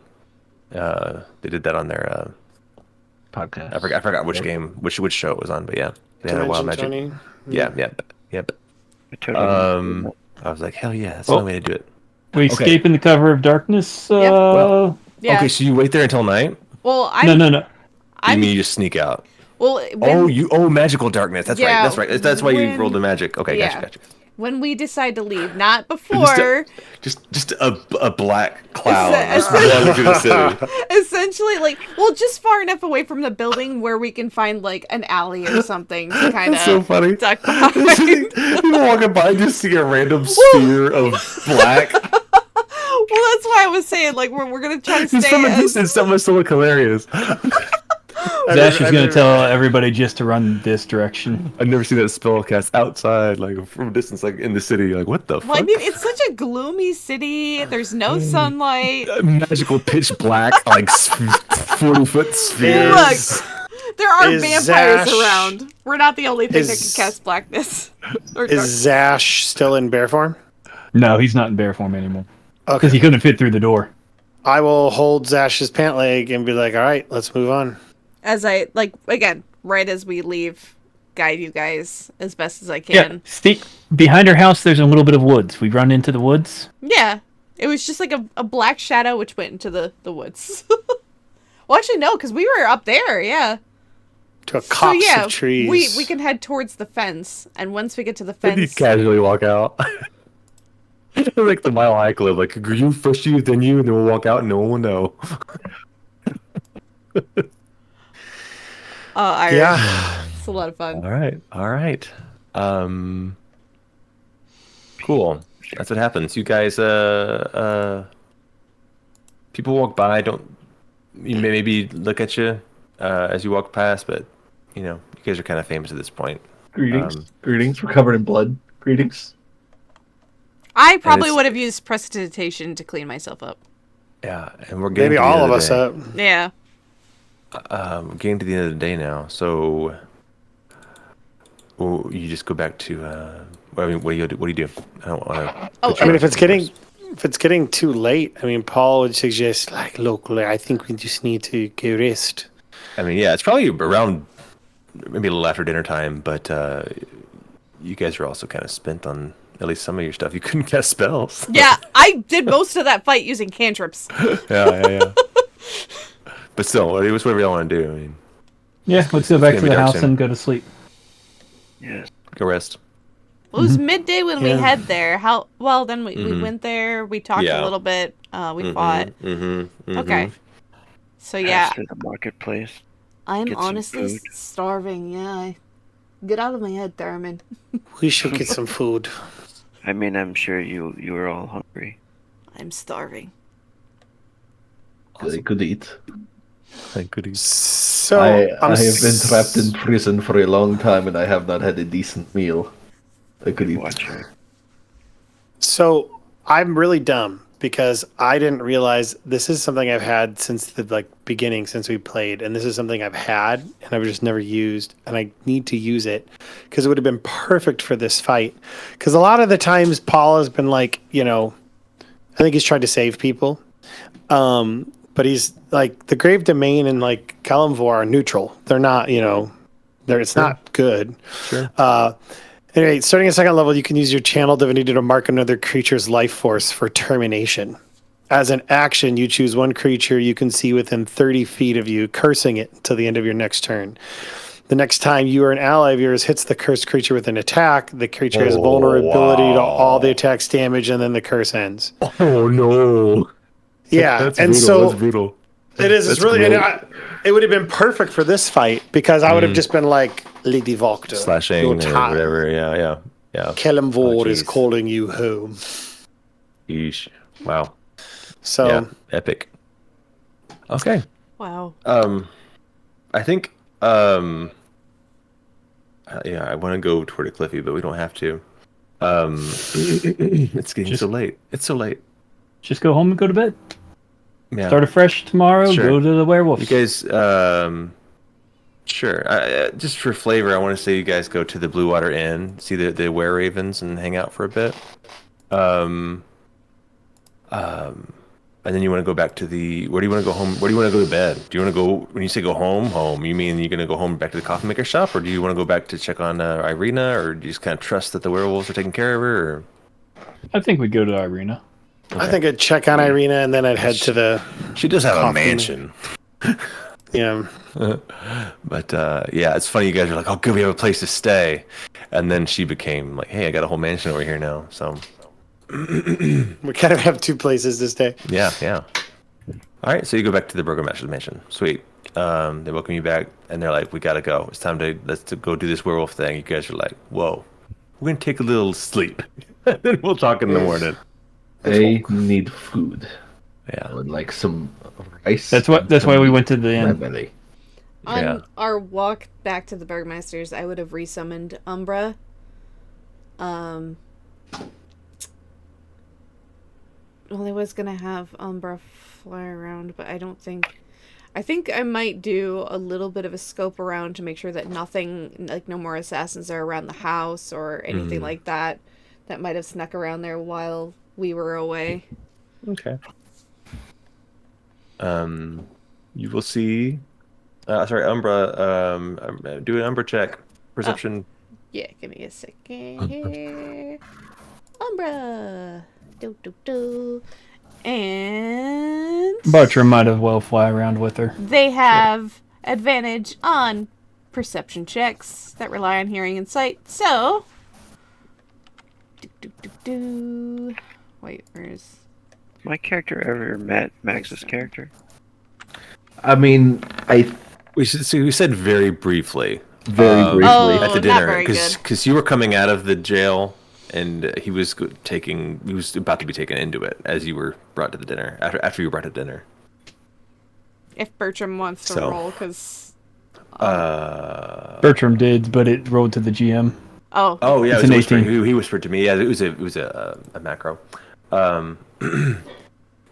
They did that on their podcast. I forgot which game, which show it was on. But yeah, they had a wild magic. Tony. Yep. I totally I was like, hell yeah, that's the way to do it. We escape in the cover of darkness. Well, Yeah. Okay, so you wait there until night? Well, No. You I'm mean you just sneak out? well. When, Magical darkness. That's Yeah, right. That's why you when- rolled the magic. Okay, yeah. gotcha. when we decide to leave, not before. Just a black cloud It's- just running through the city. Essentially, just far enough away from the building where we can find like an alley or something to kind of That's so funny. duck behind. People walking by and just see a random sphere of black. Well, that's why I was saying we're gonna try to From stay a as distance, someone still look hilarious. Zash is going to tell everybody just to run this direction. I've never seen that spell cast outside, like from a distance, like in the city. Like what the Well, I fuck? mean, it's such a gloomy city. There's no sunlight. Magical pitch black, like 40-foot spheres. Look, there are Is vampires Zash- around. We're not the only thing that Is- can cast blackness. Or Is dark. Zash still in bear form? No, he's not in bear form anymore. Because Okay. he couldn't fit through the door. I will hold Zash's pant leg and be like, all right, let's move on. As I, like, again, right as we leave, guide you guys as best as I Yeah, can. Steve, behind our house, there's a little bit of woods. We run into the woods. Yeah. It was just like a black shadow which went into the woods. Well, actually, no, because we were up there, yeah. To a copse so, yeah, of trees. we can head towards the fence, and once we get to the And you fence... casually walk out. Like the Mile High Club, like you first you, then you, and then we'll walk out and no one will know. Irish. Yeah. It's a lot of fun. All right. Cool. That's what happens. You guys, people walk by, you may maybe look at you as you walk past, but you know, you guys are kind of famous at this point. Greetings. Greetings. We're covered in blood. Greetings. I probably it's- would have used prestidigitation to clean myself up. Yeah, and we're getting Maybe to the all end of us the up. Yeah. We're getting to the end of the day now, so you just go back to. I mean, what do you do? I don't want to. Oh, I mean, if it's getting too late, I mean, Paul would suggest, like, look, I think we just need to go rest. I mean, yeah, it's probably around maybe a little after dinner time, but you guys are also kind of spent on at least some of your stuff. You couldn't cast spells. Yeah, I did most of that fight using cantrips. Yeah. But still, whatever y'all want to do. I mean, Yeah, let's go back gonna to be the dark house soon. and go to sleep. Yes. go rest. Well, it was midday when we Yeah. had there. Then we went there, we talked Yeah. a little bit, we fought. Okay. So yeah, Pass through the marketplace. I'm Get some honestly food. starving. Yeah. Get out of my head, Thurman. We should get some food. I mean, I'm sure you were all hungry. I'm starving. I could eat. Thank goodies. So I I'm have been trapped in prison for a long time and I have not had a decent meal. I could eat. Watch her. So I'm really dumb because I didn't realize this is something I've had since the beginning, since we played, and this is something I've had and I've just never used, and I need to use it because it would have been perfect for this fight. Because a lot of the times Paul has been like, I think he's tried to save people, but he's like the Grave Domain and like Kalimvor are neutral. They're not, it's not good. Sure. Anyway, starting at second level, you can use your channel divinity to mark another creature's life force for termination. As an action, you choose one creature you can see within 30 feet of you, cursing it until the end of your next turn. The next time you or an ally of yours hits the cursed creature with an attack, the creature has vulnerability to all the attack's damage, and then the curse ends. Oh no. Yeah, That's and brutal. so That's brutal. it is. It's That's really. great. It would have been perfect for this fight because I would have just been like Lady Wachter, Slashing your or time. whatever. Yeah. Kalimvor Oh, is jeez. calling you home. Yeesh. Wow. So Yeah. Epic. Okay. wow. I think yeah, I want to go toward a Cliffy, but we don't have to. It's getting Just- so late. It's so late. Just go home and go to bed. Yeah. Start afresh tomorrow. Sure. Go to the werewolf. You guys, sure. Just for flavor, I want to say you guys go to the Blue Water Inn, see the Were Ravens, and hang out for a bit. And then you want to go back to where do you want to go home? Where do you want to go to bed? Do you want to go, when you say go home, you mean you're going to go home back to the coffee maker shop? Or do you want to go back to check on Irina? Or do you just kind of trust that the werewolves are taking care of her? Or? I think we go to Irina. I think I'd check on Irina and then I'd head to the She does have a Coffee mansion. But yeah, it's funny you guys are like, oh good, we have a place to stay. And then she became like, hey, I got a whole mansion over here now. So we kind of have two places to stay. yeah. All right, so you go back to the Burgomaster's mansion. Sweet. They welcome you back, and they're like, we gotta go. It's time let's go do this werewolf thing. You guys are like, whoa, we're gonna take a little sleep. And then we'll talk in the morning. I need food. Yeah. I would like some rice. That's why we went to the my inn. belly. On Yeah. our walk back to the Burgmasters, I would have resummoned Umbra. Well, I was gonna have Umbra fly around, but I don't think. I think I might do a little bit of a scope around to make sure that nothing, like no more assassins are around the house or anything like that might have snuck around there while we were away. Okay. You will see. Sorry, Umbra. Do an Umbra check. Perception. Yeah, give me a second here. Umbra. Do. And Bartram might as well fly around with her. they have advantage on perception checks that rely on hearing and sight. So, wait, where's My character ever met Max's character? I mean, We said very briefly very briefly. Oh, at the not dinner very good. because you were coming out of the jail and he was about to be taken into it as you were brought to the dinner after you were brought to dinner. if Bertram wants to So, roll? Because Bertram did, but it rolled to the GM. Oh yeah, It's it an was 18. he whispered to me. Yeah, it was a macro.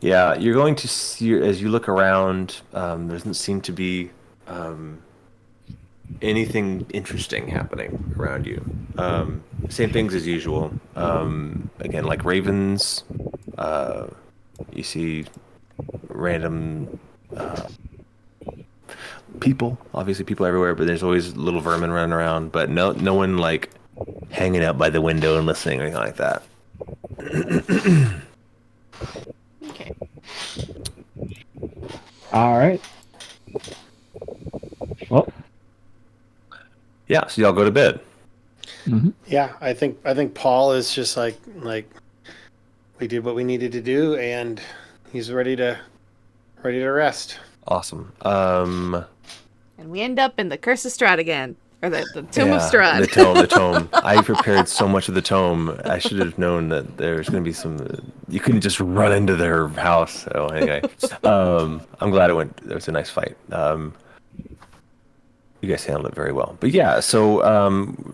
Yeah, you're going to see as you look around. There doesn't seem to be anything interesting happening around you. Same things as usual. Again, like ravens. You see random people. Obviously, people everywhere, but there's always little vermin running around. But no one like hanging out by the window and listening or anything like that. okay. All right. Well, Yeah, so y'all go to bed. Yeah, I think Paul is just like we did what we needed to do, and he's ready to rest. Awesome. And we end up in the Curse of Strahd again. Or the Tomb of Yeah, Strahd. The tome. I prepared so much of the tome. I should have known that there's going to be some. You couldn't just run into their house. So anyway, I'm glad it went. It was a nice fight. You guys handled it very well. But yeah, so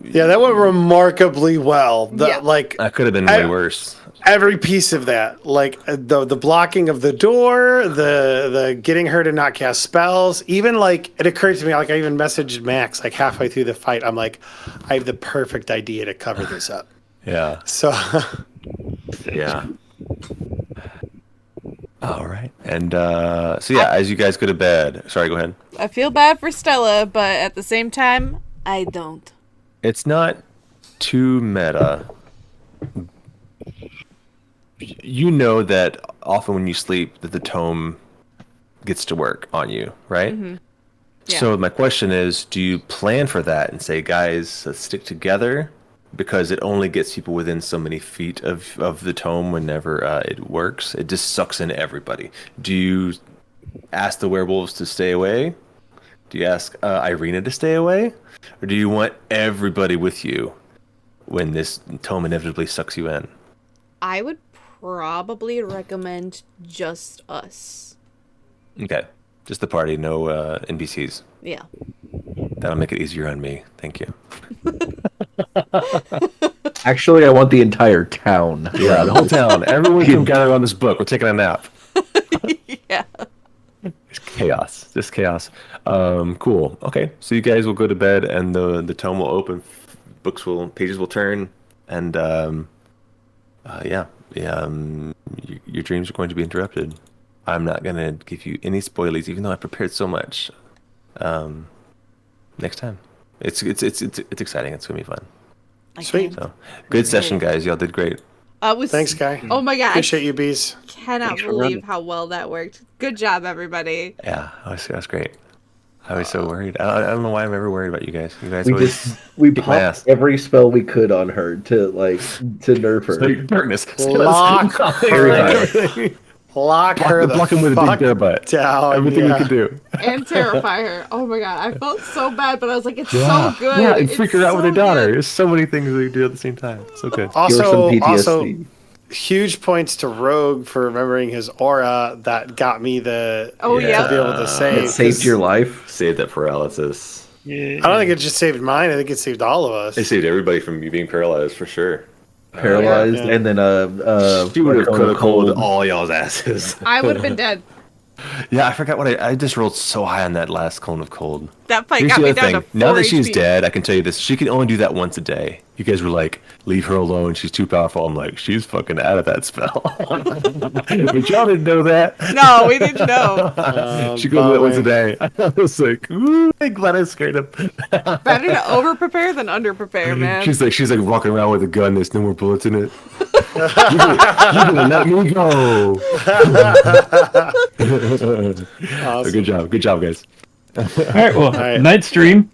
Yeah, that went remarkably well. Yeah. Like that could have been way worse. every piece of that, like the blocking of the door, the getting her to not cast spells, even like it occurred to me, like I even messaged Max like halfway through the fight. I'm like, I have the perfect idea to cover this up. Yeah. So Yeah. All right. And so yeah, as you guys go to bed. Sorry, go ahead. I feel bad for Stella, but at the same time, I don't. It's not too meta. You know that often when you sleep that the tome gets to work on you, right? Mm-hmm. Yeah. So my question is, do you plan for that and say, guys, let's stick together? Because it only gets people within so many feet of the tome whenever it works. It just sucks in everybody. Do you ask the werewolves to stay away? Do you ask Irina to stay away? Or do you want everybody with you when this tome inevitably sucks you in? I would probably recommend just us. Okay. Just the party, no NPCs. Yeah. That'll make it easier on me. Thank you. Actually, I want the entire town. Yeah, the whole town. Everyone can gather on this book. We're taking a nap. Yeah. It's chaos. Just chaos. Cool. Okay. So you guys will go to bed and the tome will open. Pages will turn. And your dreams are going to be interrupted. I'm not going to give you any spoilies, even though I prepared so much. Next time. It's exciting. It's going to be fun. Sweet. So good session, guys. Y'all did great. Thanks, Guy. Oh my god. Appreciate you, bees. Cannot Thanks for believe running. how well that worked. Good job, everybody. Yeah, that was great. I was so worried. I don't know why I'm ever worried about you guys. You guys always We kick my ass. popped every spell we could on her to nerf her. So darkness. Lock her. Lock her the Block him with a big fuck bear butt. down. Everything yeah. we could do. And terrify her. Oh my god. I felt so bad, but I was like, it's so good. Yeah, and It's freak her out with her so daughter. good. There's so many things we do at the same time. So good. Also, Give her some PTSD. huge points to Rogue for remembering his aura. That got me the Oh, yeah. to be able to save. It saved your life. Saved that paralysis. Yeah. I don't think it just saved mine. I think it saved all of us. It saved everybody from you being paralyzed for sure. Paralyzed, Yeah. and then She would have cold. cold all y'all's asses. I would have been dead. Yeah, I forgot what I just rolled so high on that last cone of cold. That fight Here's got the me other down thing. to 4 Now that she's HP. dead, I can tell you this. She can only do that once a day. You guys were like, leave her alone. She's too powerful. I'm like, she's fucking out of that spell. But y'all didn't know that. No, we didn't know. She can do that once a day. I was like, ooh, I'm glad I scared him. Better to over prepare than under prepare, man. She's like walking around with a gun. There's no more bullets in it. You're gonna let me go. Awesome. Good job, guys. All right, well, night stream.